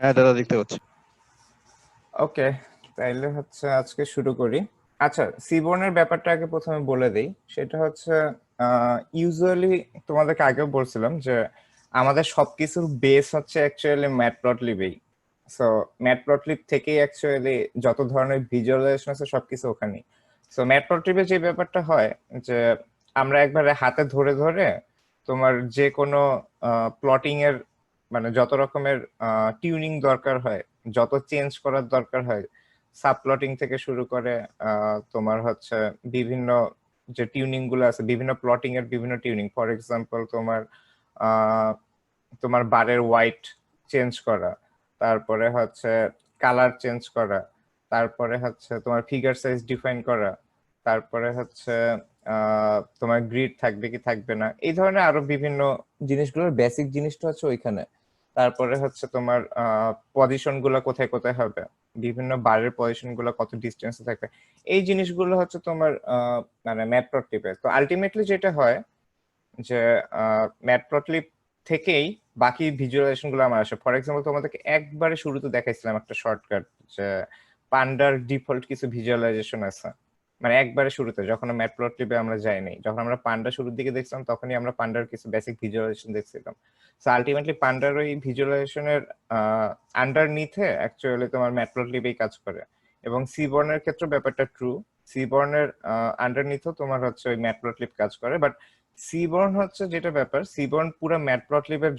হ্যাঁ দাদা, দেখতে পাচ্ছি। ওকে, তাইলে হচ্ছে আজকে শুরু করি। আচ্ছা, সিবর্নের ব্যাপারটা আগে প্রথমে বলে দেই। সেটা হচ্ছে ইউজুয়ালি তোমাদেরকে আগেও বলছিলাম যে আমাদের সবকিছুর বেস হচ্ছে অ্যাকচুয়ালি ম্যাটপ্লটলিবেই। সো ম্যাটপ্লটলিব থেকেই অ্যাকচুয়ালি যত ধরনের ভিজুয়ালাইজেশন আছে সবকিছু ওখানেই। সো ম্যাটপ্লটলিবে যে ব্যাপারটা হয় যে আমরা একবারে হাতে ধরে ধরে তোমার যে কোনো প্লটিং এর মানে যত রকমের টিউনিং দরকার হয়, যত চেঞ্জ করার দরকার হয়, সাবপ্লটিং থেকে শুরু করে তোমার হচ্ছে বিভিন্ন যে টিউনিং গুলো আছে, বিভিন্ন প্লটিং এর বিভিন্ন টিউনিং। ফর এক্সাম্পল তোমার আহ, তোমার বারের ওয়াইট চেঞ্জ করা, তারপরে হচ্ছে কালার চেঞ্জ করা, তারপরে হচ্ছে তোমার ফিগার সাইজ ডিফাইন করা, তারপরে হচ্ছে তোমার গ্রিড থাকবে কি থাকবে না, এই ধরনের আরো বিভিন্ন জিনিসগুলোর বেসিক জিনিসটা হচ্ছে ওইখানে। তারপরে হচ্ছে তোমার পজিশন গুলো কোথায় কোথায় হবে, বিভিন্ন বারের পজিশন গুলো কত ডিস্টেন্সে থাকবে, এই জিনিসগুলো হচ্ছে তোমার মানে ম্যাটপ্লটলিবে। তো আলটিমেটলি যেটা হয় যে ম্যাটপ্লটলিব থেকেই বাকি ভিজুয়ালাইজেশন গুলো আমার আসে। ফর এক্সাম্পল তোমাদেরকে একবারে শুরুতে দেখাইছিলাম একটা শর্টকাট যে পান্ডার ডিফল্ট কিছু ভিজুয়ালাইজেশন আছে, মানে একবারে শুরুতে যখন ম্যাটপ্লটলিবে আমরা যাইনি, যখন আমরা পান্ডা শুরুর দিকে দেখছিলাম তখনই আমরা পান্ডার কিছু বেসিক ভিজুয়ালাইজেশন দেখছিলাম। সো আলটিমেটলি পান্ডার ওই ভিজুয়ালাইজেশনের আন্ডারনিথে অ্যাকচুয়ালি তোমার ম্যাটপ্লটলিবেই কাজ করে। এবং সিবর্নের ক্ষেত্রে ব্যাপারটা ট্রু, সিবর্নের আন্ডারনিথও তোমার হচ্ছে ওই ম্যাটপ্লটলিব কাজ করে। বাট সিবর্ন হচ্ছে যেটা ব্যাপার, সিবর্ন পুরো ম্যাটপ্লটলিবের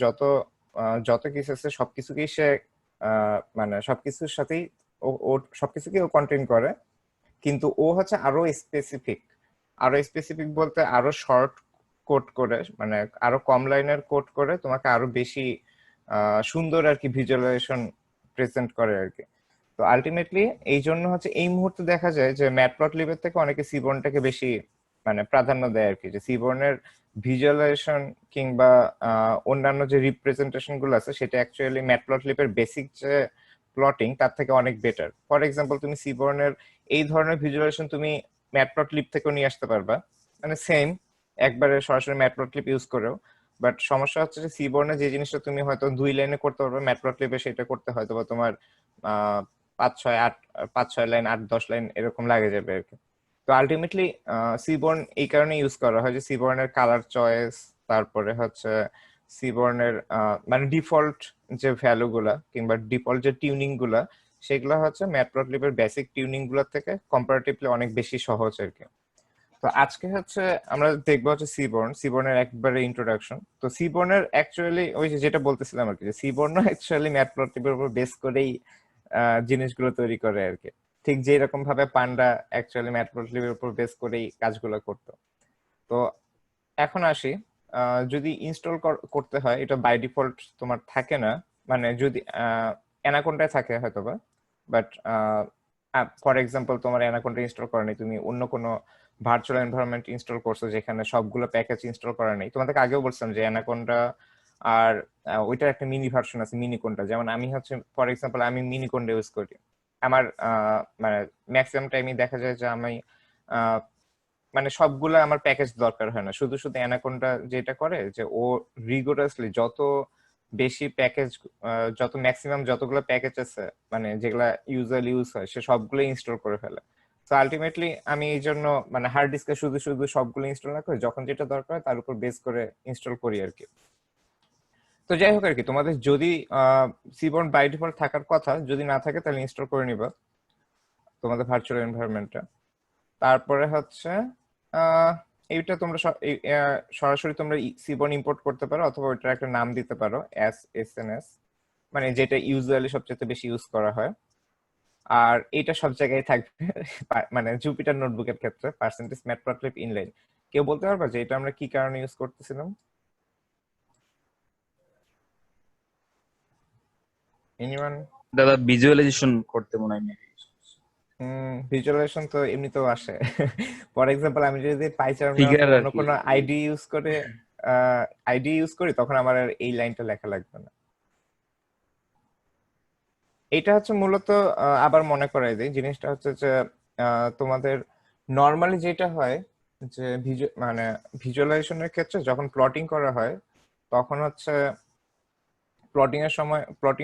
যত কিছু আছে সবকিছুকেই সে মানে সবকিছুর সাথেই ও সবকিছুকেই ও কন্টেইন করে। কিন্তু ও হচ্ছে আরো স্পেসিফিক বলতে আরো শর্ট কোড করে, মানে আরো কম লাইনের কোড করে তোমাকে আরো বেশি সুন্দর আর কি ভিজুয়ালাইজেশন প্রেজেন্ট করে আর কি। তো আলটিমেটলি এই জন্য হচ্ছে এই মুহূর্তে দেখা যায় যে ম্যাটপ্লটলিবের থেকে অনেকে সিবর্নটাকে বেশি মানে প্রাধান্য দেয় আর কি, যে সিবর্নের ভিজুয়ালাইজেশন কিংবা অন্যান্য যে রিপ্রেজেন্টেশন গুলো আছে সেটা অ্যাকচুয়ালি ম্যাটপ্লটলিবের বেসিক যে প্লটিং তার থেকে অনেক বেটার। ফর এক্সাম্পল তুমি সিবর্নের এই ধরনের ভিজুয়ালাইজেশন তুমি ম্যাটপ্লটলিব থেকেও নিয়ে আসতে পারবা, মানে সেম একবারে সরাসরি ম্যাটপ্লটলিব ইউজ করেও। বাট সমস্যা হচ্ছে যে সিবর্নে যে জিনিসটা তুমি হয়তো 2 লাইনে করতে পারবে, ম্যাটপ্লটলিবে সেটা করতে হয়তো বা তোমার আহ 5 6 8 5 6 লাইন 8 10 লাইন এরকম লাগে যাবে আর কি। তো আলটিমেটলি সিবর্ন এই কারণে ইউজ করা হয় যে সিবর্নের কালার চয়েস, তারপরে হচ্ছে সিবর্নের মানে ডিফল্ট যে ভ্যালু গুলা কিংবা ডিফল্ট যে টিউনিং গুলা, সেগুলো হচ্ছে ম্যাটপ্লটলিবের বেসিক টিউনিং গুলোর থেকে কম্পারেটিভলি অনেক বেশি সহজ আর কি। তো আজকে হচ্ছে আমরা দেখবো হচ্ছে সিবর্নের একবারে ইন্ট্রোডাকশন। তো সিবর্নের অ্যাকচুয়ালি ওই যে যেটা বলতেছিলাম আর কি, যে সিবর্ন অ্যাকচুয়ালি ম্যাটপ্লটলিবের উপর বেস করেই জিনিসগুলো তৈরি করে আর কি। ঠিক যে রকম ভাবে পান্ডা অ্যাকচুয়ালি ম্যাটপ্লটলিবের উপর বেস করেই কাজগুলো করতো। তো এখন আসি, যদি ইনস্টল করতে হয় এটা বাই ডিফল্ট তোমার থাকে না, মানে যদি অ্যানাকোন্ডায় থাকে হয়তোবা। বাট ফর এক্সাম্পল তোমার অ্যানাকোন্ডা ইনস্টল করা নেই, তুমি অন্য কোনো ভার্চুয়াল এনভায়রনমেন্ট ইনস্টল করছো যেখানে সবগুলো প্যাকেজ ইনস্টল করা নেই। তোমাদেরকে আগেও বলছিলাম যে অ্যানাকোন্ডা আর ওইটার একটা মিনি ভার্সন আছে মিনিকোন্ডা। যেমন আমি হচ্ছে ফর এক্সাম্পল আমি মিনিকোন্ডা ইউজ করি। আমার মানে ম্যাক্সিমাম টাইমই দেখা যায় যে আমি মানে সবগুলা আমার প্যাকেজ দরকার হয় না, শুধু শুধু অ্যানাকোন্ডা যেটা করে যে ও রিগোরাসলি যত বেশি প্যাকেজ, যত ম্যাক্সিমাম যতগুলো প্যাকেজ আছে মানে যেগুলা ইউজুয়ালি ইউজ হয় সে সবগুলো ইনস্টল করে ফেলে। তো আলটিমেটলি আমি এই জন্য মানে হার্ড ডিস্কে শুধু শুধু সবগুলো ইনস্টল না করে যখন যেটা দরকার হয় তার উপর বেস করে ইনস্টল করি আর কি। তো যাই হোক আর কি, তোমাদের যদি সিবর্ন বাই ডিফল্ট থাকার কথা, যদি না থাকে তাহলে ইনস্টল করে নিবা তোমাদের ভার্চুয়াল এনভায়রনমেন্টটা। তারপরে হচ্ছে আহ এইটা তোমরা সরাসরি তোমরা সিবন ইম্পোর্ট করতে পারো, অথবা ওইটার একটা নাম দিতে পারো এস এস এন এস, মানে যেটা ইউজুয়ালি সবচেয়ে বেশি ইউজ করা হয়। আর এটা সব জায়গায় থাকবে মানে জুপিটার নোটবুকের ক্ষেত্রে পার্সেন্টেজ ম্যাটপ্লটলিব ইনলাইন। কেউ বলতে পারবা যে এটা আমরা কি কারণে ইউজ করতেছিলাম? এনিওয়ান? দাদা ভিজুয়ালাইজেশন করতে মনে হয় maybe। ভিজুয়ালাইজেশন তো এমনিতেও আসে। ফর এক্সাম্পল আমি যদি পাইচার্মে ফিগার অথবা আর অন্য কি। কোনো আইডি ইউজ করি তখন আমার আর এই লাইনটা লেখা লাগবে না। এটা হচ্ছে মূলত আবার মনে করাই দিই, জিনিসটা হচ্ছে যে তোমাদের নর্মালি যেটা হয় যে মানে ভিজুয়ালাইজেশনের ক্ষেত্রে যখন প্লটিং করা হয় তখন হচ্ছে প্লটিং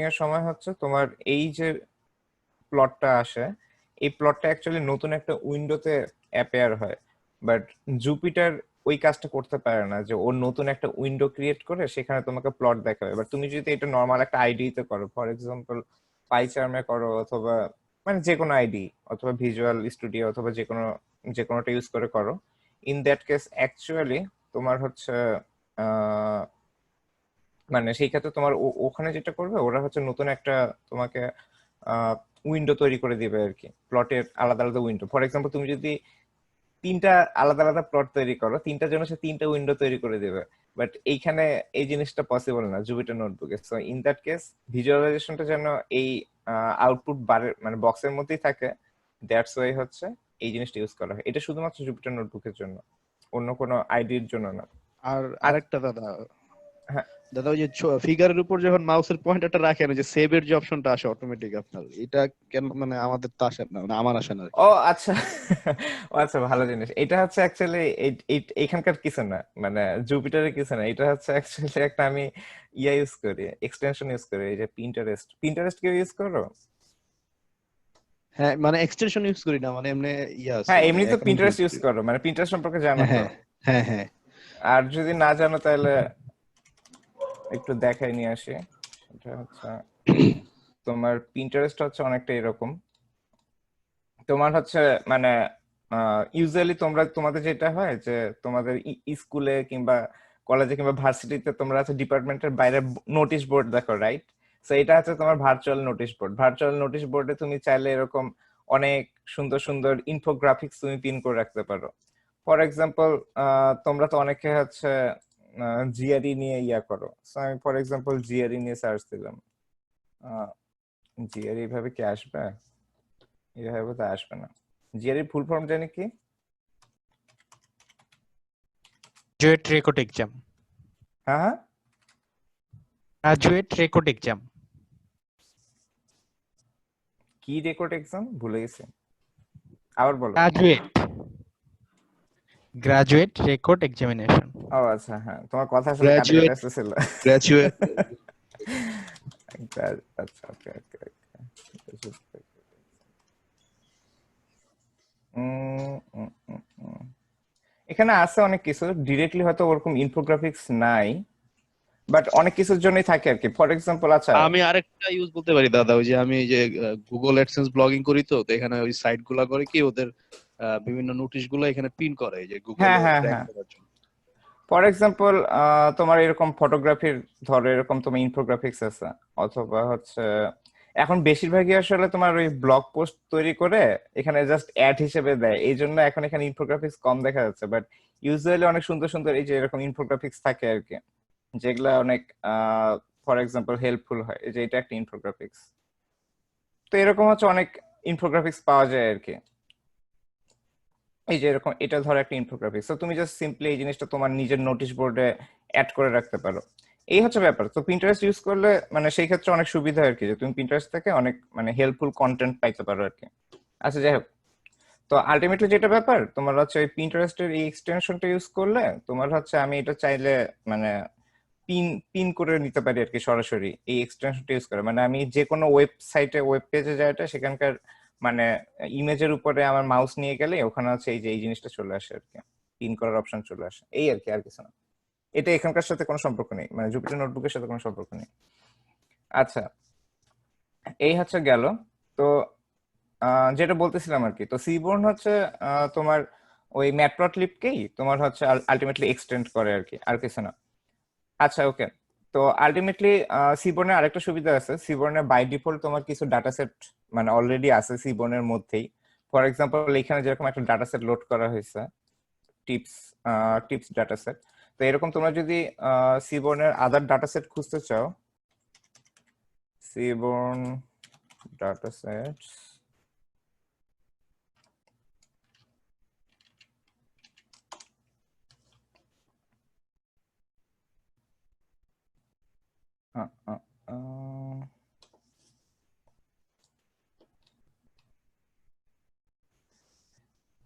এর সময় হচ্ছে তোমার এই যে প্লটটা আসে, এই প্লটটা অ্যাকচুয়ালি নতুন একটা উইন্ডোতে অ্যাপিয়ার হয়, বাট জুপিটার ওই কাজটা করতে পারে না যে ওর নতুন একটা উইন্ডো ক্রিয়েট করে সেখানে তোমাকে প্লট দেখাবে। এবার তুমি যদি এটা নর্মাল একটা আইডি তে করো, ফর এক্সাম্পল পাইচার্মে করো, অথবা মানে যে কোনো আইডি, অথবা ভিজুয়াল স্টুডিও, অথবা যে কোনোটা ইউজ করে করো, ইন দ্যাট কেস অ্যাকচুয়ালি তোমার হচ্ছে মানে সেই ক্ষেত্রে তোমার ওখানে যেটা করবে ওরা হচ্ছে নতুন একটা তোমাকে উইন্ডো তৈরি করে দিবে আর কি, প্লটের আলাদা আলাদা উইন্ডো। ফর এক্সাম্পল তুমি যদি 3টা আলাদা আলাদা প্লট তৈরি করো, 3টার জন্য সে 3টা উইন্ডো তৈরি করে দেবে। বাট এইখানে এই জিনিসটা পসিবল না জুপিটার নোটবুকে। সো ইন দ্যাট কেস ভিজুয়ালাইজেশনটা যেন এই আউটপুট বারের মানে বক্সের মধ্যেই থাকে, দ্যাটস ওয়াই হচ্ছে এই জিনিসটা ইউজ করা হয়। এটা শুধুমাত্র জুপিটার নোটবুকের জন্য, অন্য কোনো আইডির জন্য না। আর আর আরেকটা দাদা, হ্যাঁ, দাদা ওই যে ফিগারের উপর যখন মাউসের পয়েন্টারটা রাখেন, ওই যে সেভের যে অপশনটা আসে অটোমেটিক আপনার, এটা কেন মানে আমাদের তো আসে না, মানে আমার আসে না আর কি। ও আচ্ছা। ও আচ্ছা, ভালো জিনিস। এটা হচ্ছে অ্যাকচুয়ালি এখানকার কিছু না, মানে জুপিটারের কিছু না। এটা হচ্ছে অ্যাকচুয়ালি একটা আমি ইউজ করি, এক্সটেনশন ইউজ করি, এই যে পিন্টারেস্ট কেউ ইউজ করো? হ্যাঁ মানে এক্সটেনশন ইউজ করি না, মানে এমনি ইয়া আছে, হ্যাঁ, মানে এমনি তো অ্যাকাউন্ট ইউজ পিন্টারেস্ট ইউজ করি। করো, মানে পিন্টারেস্ট সম্পর্কে জানো তো? হ্যাঁ হ্যাঁ হ্যাঁ। আর যদি না জানো তাহলে একটু দেখাই নিয়ে আসি। এটা হচ্ছে তোমার পিন্টারেস্ট হচ্ছে অনেকটা এরকম। তোমার হচ্ছে মানে ইউজুয়ালি তোমাদের যেটা হয় যে তোমাদের স্কুলে কিংবা কলেজে কিংবা ভার্সিটিতে তোমরা হচ্ছে ডিপার্টমেন্টের বাইরে নোটিশ বোর্ড দেখো, রাইট? সো এটা হচ্ছে তোমার virtual notice board. Virtual notice বোর্ডে তুমি চাইলে এরকম অনেক সুন্দর সুন্দর ইনফোগ্রাফিক্স তুমি পিন করে রাখতে পারো। ফর এক্সাম্পল তোমরা তো অনেকে হচ্ছে জিআরই নিয়ে ইয়া করো। সো আমি ফর এক্সাম্পল জিআরই নিয়ে সার্চ দিলাম। জিআরই এইভাবে কি আসবে? এইভাবে তো আসবে না। জিআরই ফুল ফর্ম জানি কি? Graduate record exam. হ্যাঁ হ্যাঁ, গ্রাজুয়েট রেকর্ড এক্সাম। কি রেকর্ড এক্সাম ভুলে গেছি, আবার বলো। Graduate record examination. ও আচ্ছা, হ্যাঁ, তোমার কথা আসলে কাটে কাটে আসতেছিল। গ্রাজুয়েট। আচ্ছা, ওকে ওকে। এখানে আছে অনেক কিছু, ডিরেক্টলি হয়তো ওরকম ইনফোগ্রাফিক্স নাই, বাট অনেক কিছুর জন্যই থাকে আর কি। ফর এক্সাম্পল আচ্ছা, আমি আরেকটা ইউজ বলতে পারি দাদা, ওই যে আমি যে গুগল অ্যাডসেন্স ব্লগিং করি, তো তো এখানে ওই সাইট গুলা করে কি ওদের বিভিন্ন নোটিশ গুলো এখানে পিন করে যে হ্যাঁ গুগলে হ্যাঁ র্যাঙ্ক হ্যাঁ, করার জন্য। ফর এক্সাম্পল তোমার এরকম ফটোগ্রাফির ধরো এরকম তোমার ইনফোগ্রাফিক্স আছে, অথবা হচ্ছে এখন বেশিরভাগই আসলে তোমার ওই ব্লগ পোস্ট তৈরি করে এখানে জাস্ট অ্যাড হিসেবে দেয়, এই জন্য এখন এখানে ইনফোগ্রাফিক্স কম দেখা যাচ্ছে। বাট ইউজুয়ালি অনেক সুন্দর সুন্দর এই যে এরকম ইনফোগ্রাফিক্স থাকে আর কি, যেগুলা অনেক ফর এক্সাম্পল হেল্পফুল হয়। এই যে এটা একটা ইনফোগ্রাফিক্স। তো এরকম হচ্ছে অনেক ইনফোগ্রাফিক্স পাওয়া যায় আর কি। এই যে এরকম এটা ধরো একটা ইনফোগ্রাফিক্স, তো তুমি জাস্ট সিম্পলি এই জিনিসটা তোমার নিজের নোটিশ বোর্ডে অ্যাড করে রাখতে পারো। এই হচ্ছে ব্যাপার। তো পিন্টারেস্ট ইউজ করলে মানে সেই ক্ষেত্রে অনেক সুবিধা আর কি, যে তুমি পিন্টারেস্ট থেকে অনেক মানে হেল্পফুল কন্টেন্ট পাইতে পারো আর কি। আচ্ছা, যাই হোক, তো আলটিমেটলি যেটা ব্যাপার তোমার হচ্ছে ওই পিন্টারেস্টের এই এক্সটেনশনটা ইউজ করলে তোমার হচ্ছে আমি এটা চাইলে মানে পিন পিন করে নিতে পারি আর কি, সরাসরি এই এক্সটেনশনটা ইউজ করে। মানে আমি যে কোনো ওয়েবসাইটে ওয়েব পেজে যাইটা সেখানকার মানে ইমেজের উপরে আমার মাউস নিয়ে গেলে ওখানে হচ্ছে এই যে এই জিনিসটা চলে আসে আর কি, পিন করার অপশন চলে আসে, এই আর কি, আর কিছু না। এটা এখানকার সাথে কোনো সম্পর্ক নেই, মানে জুপিটার নোটবুকের সাথে কোনো সম্পর্ক নেই। আচ্ছা, এই হচ্ছে গেল। তো যেটা বলতেছিলাম আর কি, তো সিবোর্ন হচ্ছে তোমার ওই ম্যাটপ্লটলিবকেই তোমার হচ্ছে আলটিমেটলি এক্সটেন্ড করে আর কি, আর কিছু না। আচ্ছা, ওকে। তো আলটিমেটলি সিবোর্নের আরেকটা সুবিধা আছে, সিবোর্নের বাই ডিফল্ট তোমার কিছু ডাটা সেট মানে অলরেডি আছে সিবোর্নের মধ্যেই। ফর এক্সাম্পল এখানে যেরকম একটা ডাটা সেট লোড করা হয়েছে, টিপস টিপস ডাটা সেট। তো এরকম তোমরা যদি সিবোর্নের আদার ডাটা সেট খুঁজতে চাও, seaborn data set,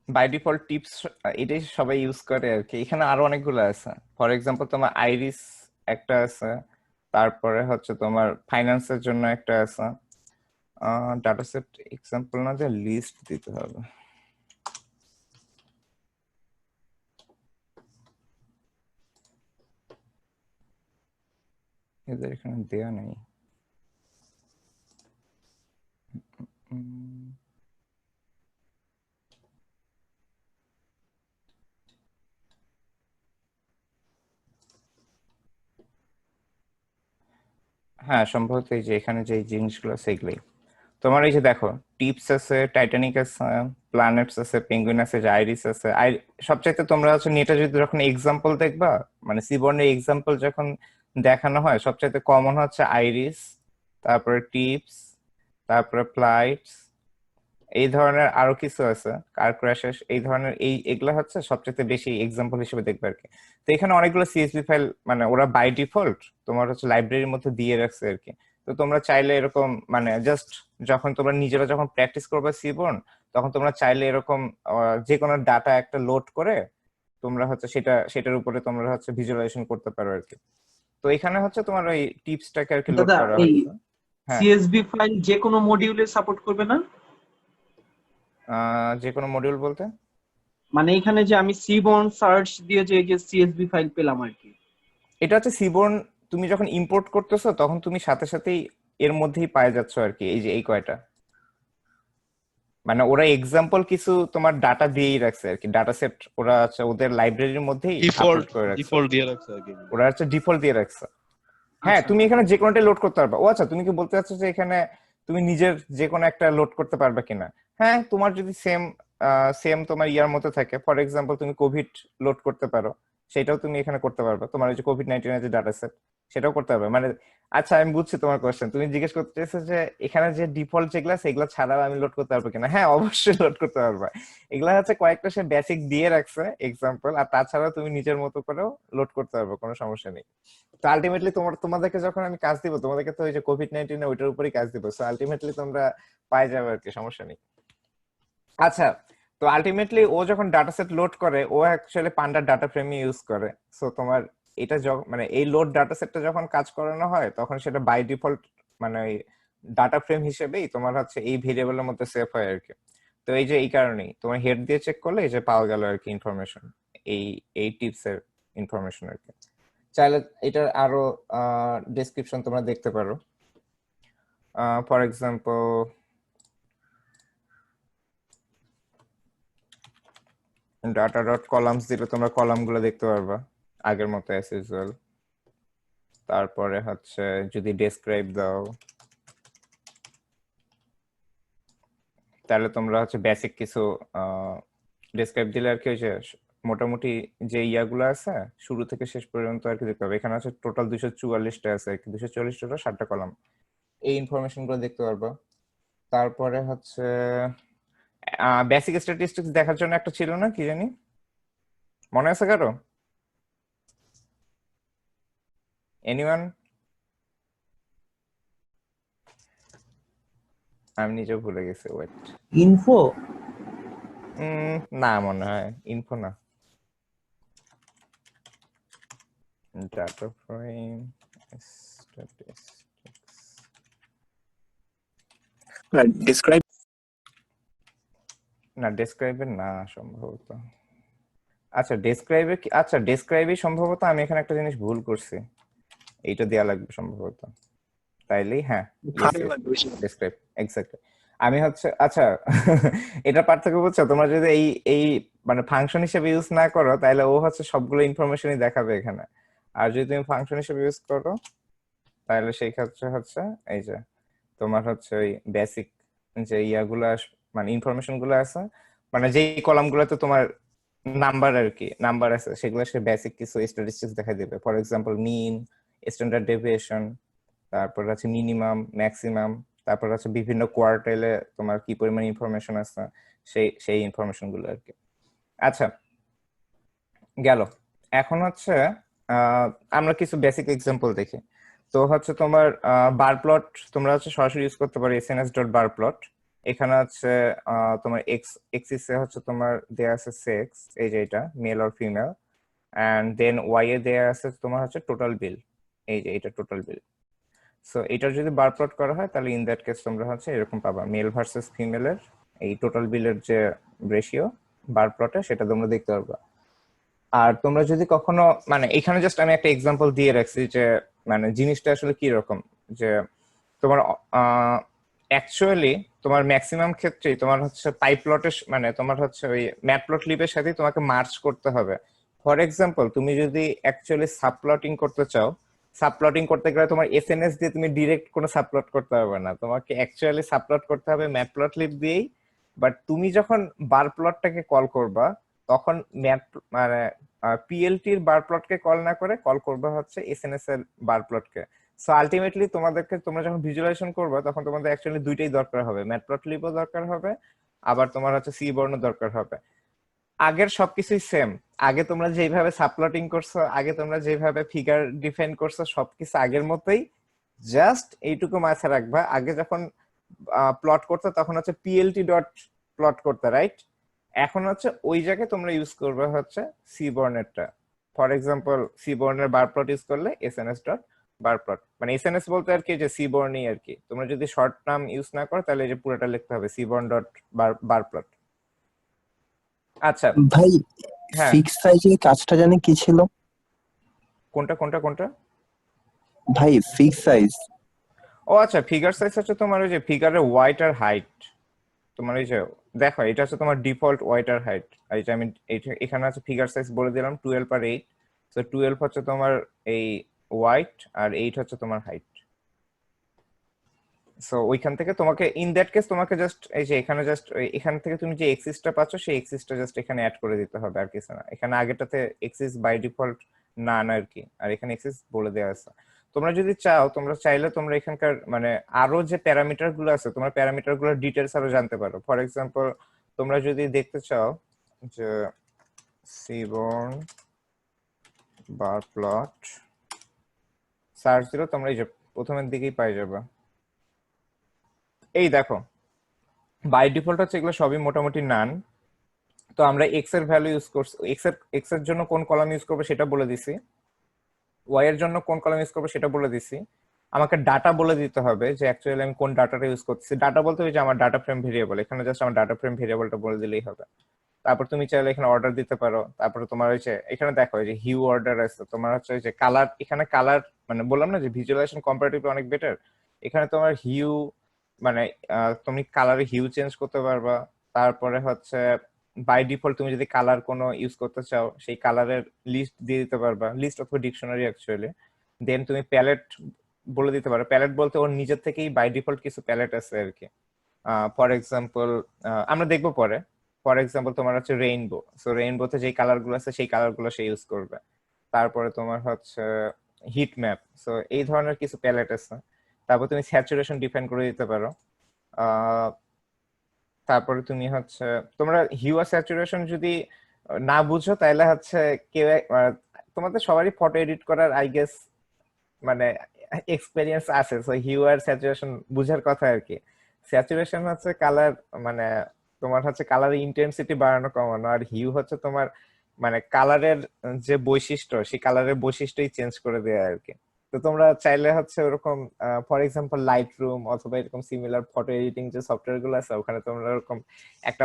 by default tips এটাই সবাই ইউজ করে আর কি। এখানে আরো অনেকগুলো আছে। ফর এক্সাম্পল তোমার আইরিস একটা আছে, তারপরে হচ্ছে তোমার ফাইন্যান্সের জন্য একটা আছে, ডাটা সেট এক্সাম্পল না যে লিস্ট দিতে হবে। এদের এখানে দেয়া নেই। উম, হ্যাঁ সম্ভবত এই যে এখানে যে জিনিসগুলো সেগুলোই তোমার। এই যে দেখো টিপস আছে, টাইটানিক আছে, প্ল্যানেটস আছে, পেঙ্গুইন আছে, যে আইরিস আছে। সবচাইতে তোমরা হচ্ছে নেটে যদি যখন এক্সাম্পল দেখবা, মানে সিবর্নের এক্সাম্পল যখন দেখানো হয়, সবচাইতে কমন হচ্ছে আইরিস, তারপরে টিপস, তারপরে ফ্লাইটস, এই ধরনের আরো কিছু আছে, কার ক্র্যাশেস, এই ধরনের এগুলা হচ্ছে সবচেয়ে বেশি এক্সাম্পল হিসেবে দেখবে আর কি। তো এখানে অনেকগুলো সিএসভি ফাইল মানে ওরা বাই ডিফল্ট তোমার হচ্ছে লাইব্রেরির মধ্যে দিয়ে রাখছে আর কি। তো তোমরা চাইলে এরকম মানে জাস্ট যখন তোমরা নিজেরা যখন প্র্যাকটিস করবে সিবর্ন, তখন তোমরা চাইলে এরকম যে কোনো ডাটা একটা লোড করে তোমরা হচ্ছে সেটার উপরে তোমরা হচ্ছে ভিজুয়ালাইজেশন করতে পারো আর কি। তো এখানে হচ্ছে তোমার ওই টিপসটাকে আর কি লোড দাদা করা এই হয়েছে। হ্যাঁ, সিএসভি ফাইল যে কোনো মডিউলে সাপোর্ট করবে না? যে কোনো মডিউল বলতে মানে এখানে যে আমি সিবর্ন সার্চ দিয়ে যে সিএসভি ফাইল পেলাম আর কি। এটা হচ্ছে সিবর্ন তুমি যখন ইম্পোর্ট করতেছো তখন তুমি সাথে সাথেই এর মধ্যেই পায়ে যাচ্ছ আর কি। এই যে এই কয়টা মানে ওরা এক্সাম্পল কিছু তোমার ডাটা দিয়েই রাখছে আর কি, ডাটা সেট ওরা আছে ওদের লাইব্রেরির মধ্যেই ডিফল্ট আপলোড করে রাখছে, ডিফল্ট দিয়ে রাখছে আর কি। ওরা হচ্ছে ডিফল্ট দিয়ে রাখছে। হ্যাঁ আচ্ছা। তুমি এখানে যে কোনোটাই লোড করতে পারবা। ও আচ্ছা, তুমি কি বলতে চাচ্ছো যে এখানে তুমি নিজের যে কোনো একটা লোড করতে পারবে কিনা? হ্যাঁ, তোমার যদি সেম সেম তোমার ইয়ার মতো থাকে, ফর এক্সাম্পল তুমি কোভিড লোড করতে পারো, সেটাও তুমি এখানে করতে পারবে। তোমার ওই যে কোভিড-19 যে ডাটা সেট, সেটাও করতে পারবে মানে। আচ্ছা আমি বুঝছি তোমার কোশ্চেন, তুমি জিজ্ঞেস করতে চাইছো যে এখানে যে ডিফল্ট যেগুলা সেগুলো ছাড়াও আমি লোড করতে পারবো কিনা। হ্যাঁ অবশ্যই লোড করতে পারবা। এগুলা হচ্ছে কয়েকটা সে বেসিক দিয়ে রাখছে এক্সাম্পল, আর তাছাড়াও তুমি নিজের মতো করেও লোড করতে পারবে, কোনো সমস্যা নেই। তো আলটিমেটলি তোমাদেরকে যখন আমি কাজ দিব, তোমাদেরকে তো ওই যে কোভিড-19 ওইটার উপরই কাজ দিব, সো আলটিমেটলি তোমরা পাই যাবে আর কি, সমস্যা নেই। আচ্ছা, তো আলটিমেটলি ও যখন ডাটা সেট লোড করে, ও অ্যাকচুয়ালি পান্ডার ডাটা ফ্রেম ইউজ করে। সো তোমার এটা মানে এই লোড ডাটা সেটটা যখন কাজ করানো হয়, তখন সেটা বাই ডিফল্ট মানে ওই ডাটা ফ্রেম হিসেবেই তোমার হচ্ছে এই ভেরিয়েবলের মধ্যে সেভ হয় আর কি। তো এই যে এই কারণেই তোমার হেড দিয়ে চেক করলে এই যে পাওয়া গেল আর কি ইনফরমেশন, এই এই টিপস এর ইনফরমেশন আর কি। চাইলে এটার আরো ডেসক্রিপশন তোমরা দেখতে পারো। For example data dot columns দিলে তোমরা কলাম গুলো দেখতে পারবা আগের মতো অ্যাজ ইউজুয়াল। তারপরে হচ্ছে যদি ডেসক্রাইব দাও, তাহলে তোমরা হচ্ছে বেসিক কিছু ডেসক্রাইব দিলে আর কি ওই যে মোটামুটি যে ইয়াগুলো আছে শুরু থেকে শেষ পর্যন্ত আর কি দেখতে পাবে। এখানে আছে টোটাল 244টা আছে আর কি, 244টা 7টা কলাম, এই ইনফরমেশন গুলো দেখতে পারবা। তারপরে হচ্ছে বেসিক স্ট্যাটিস্টিক্স দেখার জন্য একটা ছিল না, কি জানি, মনে আছে কারো? এনিওয়ান? আমি নিজেও ভুলে গেছি, ওয়েট। ইনফো? না মনে হয় ইনফো না, ডাটা ফ্রেম স্ট্যাটিস্টিক্স ডিসক্রাইব না, ডেসক্রাইবের না সম্ভবত। আচ্ছা ডেসক্রাইবে কি, আচ্ছা ডেসক্রাইবে সম্ভবত আমি এখানে একটা জিনিস ভুল করছি, এইটা দেয়া লাগবে সম্ভবত, তাইলেই হ্যাঁ ডেসক্রাইব এক্স্যাক্টলি। আমি হচ্ছে আচ্ছা এটা পার্থক্য বুঝছো, তোমরা যদি এই এই মানে ফাংশন হিসেবে ইউজ না করো তাহলে ও হচ্ছে সবগুলো ইনফরমেশনই দেখাবে এখানে, আর যদি তুমি ফাংশন হিসেবে ইউজ করো তাহলে সেই ক্ষেত্রে হচ্ছে এই যে তোমার হচ্ছে ওই বেসিক যে ইয়াগুলো মানে ইনফরমেশন গুলো আছে, মানে যেই কলাম গুলোতে তোমার নাম্বার আর কি নাম্বার আছে, সেগুলো সে বেসিক কিছু স্ট্যাটিস্টিক্স দেখা দিবে। For example mean, standard deviation, তারপর আছে মিনিমাম, ম্যাক্সিমাম, তারপর আছে বিভিন্ন কোয়ার্টাইলে তোমার কি পরিমাণ ইনফরমেশন আছে, সেই সেই ইনফরমেশন গুলো আর কি। আচ্ছা গেল, এখন হচ্ছে আমরা কিছু বেসিক এক্সাম্পল দেখি। তো হচ্ছে তোমার বার প্লট তোমরা হচ্ছে সরাসরি ইউজ করতে পারো, এসএনএস ডট বার প্লট। এখানে হচ্ছে তোমার এক্স এক্সিসে হচ্ছে তোমার দেয়া আছে সেক্স, এই যে এটা male or female, and then Y এ দেয়া আছে তোমার হচ্ছে টোটাল বিল। এই যে এটা টোটাল বিল। সো এটার যদি বার প্লট করা হয় তাহলে ইন দ্যাট কেস তোমরা হচ্ছে এরকম পাবা, মেল ভার্সেস ফিমেলের এই টোটাল বিলের যে রেশিও বার প্লটে সেটা তোমরা দেখতে পারবা। আর তোমরা যদি কখনো মানে এখানে জাস্ট আমি একটা এক্সাম্পল দিয়ে রাখছি যে মানে জিনিসটা আসলে কি রকম, যে তোমার অ্যাকচুয়ালি তোমার ম্যাক্সিমাম ক্ষেত্রেই তোমার হচ্ছে পাই প্লটের মানে তোমার হচ্ছে ওই ম্যাটপ্লটলিবের সাথে তোমাকে মার্চ করতে হবে। ফর এক্সাম্পল তুমি যদি অ্যাকচুয়ালি সাবপ্লটিং করতে চাও, সাবপ্লটিং করতে গেলে তোমার এসএনএস দিয়ে তুমি ডিরেক্ট কোনো সাবপ্লট করতে পারবে না, তোমাকে অ্যাকচুয়ালি সাবপ্লট করতে হবে ম্যাটপ্লটলিব দিয়েই। বাট তুমি যখন বার প্লটটাকে কল করবা তখন ম্যাট মানে পিএলটির বার প্লটকে কল না করে কল করবা হচ্ছে এসএনএস এর বার প্লটকে। সো আলটিমেটলি তোমাদেরকে তোমরা যখন ভিজুয়ালাইজেশন করবে তখন তোমাদের অ্যাকচুয়ালি দুইটাই দরকার হবে, ম্যাটপ্লটলিবও দরকার হবে, আবার তোমার হচ্ছে সিবর্নও দরকার হবে। আগের সবকিছুই সেম, আগে তোমরা যেভাবে সাবপ্লটিং করছো, আগে তোমরা যেভাবে ফিগার ডিফাইন করছো সবকিছু আগের মতোই, জাস্ট এইটুকু মাথায় রাখবা আগে যখন প্লট করতে তখন হচ্ছে পিএলটি ডট প্লট করতে, রাইট? এখন হচ্ছে ওই জায়গায় তোমরা ইউজ করবে হচ্ছে সিবর্নেরটা। ফর এক্সাম্পল সিবর্নের বার প্লট ইউজ করলে এসএনএস ডট বার প্লট, মানে এসএনএস বলতে আর কি যে সিবর্নই আর কি। তোমরা যদি শর্ট নাম ইউজ না করো তাহলে এই যে পুরোটা লিখতে হবে সিবর্ন ডট বার প্লট। আচ্ছা ভাই হ্যাঁ, ফিক্স সাইজের কাজটা জানি কি ছিল? কোনটা কোনটা কোনটা? ভাই ফিক্স সাইজ। ও আচ্ছা, ফিগার সাইজ হচ্ছে তোমার ওই যে ফিগারের ওয়াইট আর হাইট। তোমার এই যে দেখো এটা হচ্ছে তোমার ডিফল্ট ওয়াইট আর হাইট, আর এটা আমি এখানে আছে ফিগার সাইজ বলে দিলাম 12/8। তো 12 হচ্ছে তোমার এই ওয়াইট আর 8 হচ্ছে তোমার হাইট। সো ওইখান থেকে তোমাকে ইন দ্যাট কেস তোমাকে জাস্ট এই যে এখানে জাস্ট এখান থেকে তুমি যে এক্সিসটা পাচ্ছ সেই এক্সিসটা জাস্ট এখানে অ্যাড করে দিতে হবে, আর কিছু না। এখানে আগেটাতে এক্সিস বাই ডিফল্ট না না আর কি, আর এখানে এক্সিস বলে দেওয়া আছে। তোমরা যদি চাও, তোমরা চাইলে তোমরা এখানকার মানে আরো যে প্যারামিটার গুলো আছে তোমরা প্যারামিটার গুলোর ডিটেলস আরো জানতে পারো। ফর এক্সাম্পল তোমরা যদি দেখতে চাও যে সিবর্ন বার প্লট সার্চ দিলে তোমরা এই যে প্রথমের দিকেই পাই যাবে। এই দেখো বাই ডিফল্ট হচ্ছে এগুলো সবই মোটামুটি নান। তো আমরা এক্স এর ভ্যালু ইউজ করছি, এক্স এর জন্য কোন কলাম ইউজ করবে সেটা বলে দিছি, ওয়াই এর জন্য কোন কলাম ইউজ করবে সেটা বলে দিছি। আমাকে ডাটা বলে দিতে হবে যে অ্যাকচুয়ালি আমি কোন ডাটাটা ইউজ করতেছি। ডাটা বলতে হবে যে আমার ডাটা ফ্রেম ভেরিয়েবল, এখানে জাস্ট আমার ডাটা ফ্রেম ভেরিয়েবলটা বলে দিলেই হবে। তারপর তুমি চাইলে এখানে অর্ডার দিতে পারো। তারপরে তোমার হচ্ছে এখানে দেখো যে হিউ অর্ডার আছে, তোমার হচ্ছে যে কালার, এখানে কালার মানে বললাম না যে ভিজুয়ালাইজেশন কম্পারেটিভলি অনেক বেটার। এখানে তোমার হিউ মানে তুমি কালারে হিউ চেঞ্জ করতে পারবা। তারপরে হচ্ছে বাই ডিফল্ট তুমি যদি কালার কোনো ইউজ করতে চাও সেই কালারের লিস্ট দিয়ে দিতে পারবা, লিস্ট অথবা ডিকশনারি অ্যাকচুয়ালি। দেন তুমি প্যালেট বলে দিতে পারো, প্যালেট বলতে ওর নিজের থেকেই বাই ডিফল্ট কিছু প্যালেট আছে আর কি। ফর এক্সাম্পল আমরা দেখবো পরে। ফর এক্সাম্পল তোমার হচ্ছে রেইনবো, সো রেইনবোতে যেই কালার গুলো আছে সেই কালার গুলো সে ইউজ করবে। তারপরে তোমার হচ্ছে হিট ম্যাপ, সো এই ধরনের কিছু প্যালেট আছে। তারপর তুমি স্যাচুরেশন ডিফাইন করে দিতে পারো। তারপরে তুমি হচ্ছে তোমরা হিউ আর স্যাচুরেশন যদি না বুঝো তাহলে হচ্ছে কেউ তোমাদের সবারই ফটো এডিট করার আই গেস মানে এক্সপেরিয়েন্স আছে, সো হিউ আর স্যাচুরেশন বুঝার কথা আর কি। স্যাচুরেশন হচ্ছে কালার মানে তোমার হচ্ছে কালারের ইন্টেন্সিটি বাড়ানো কমানো, আর হিউ হচ্ছে তোমার মানে কালারের যে বৈশিষ্ট্য সেই কালারের বৈশিষ্ট্যই চেঞ্জ করে দেয়া আর কি। তো তোমরা চাইলে হচ্ছে ওরকম ফর এক্সাম্পল লাইট রুম অথবা এরকম সিমিলার ফটো এডিটিং যে সফটওয়্যার গুলো আছে ওখানে তোমরা এরকম একটা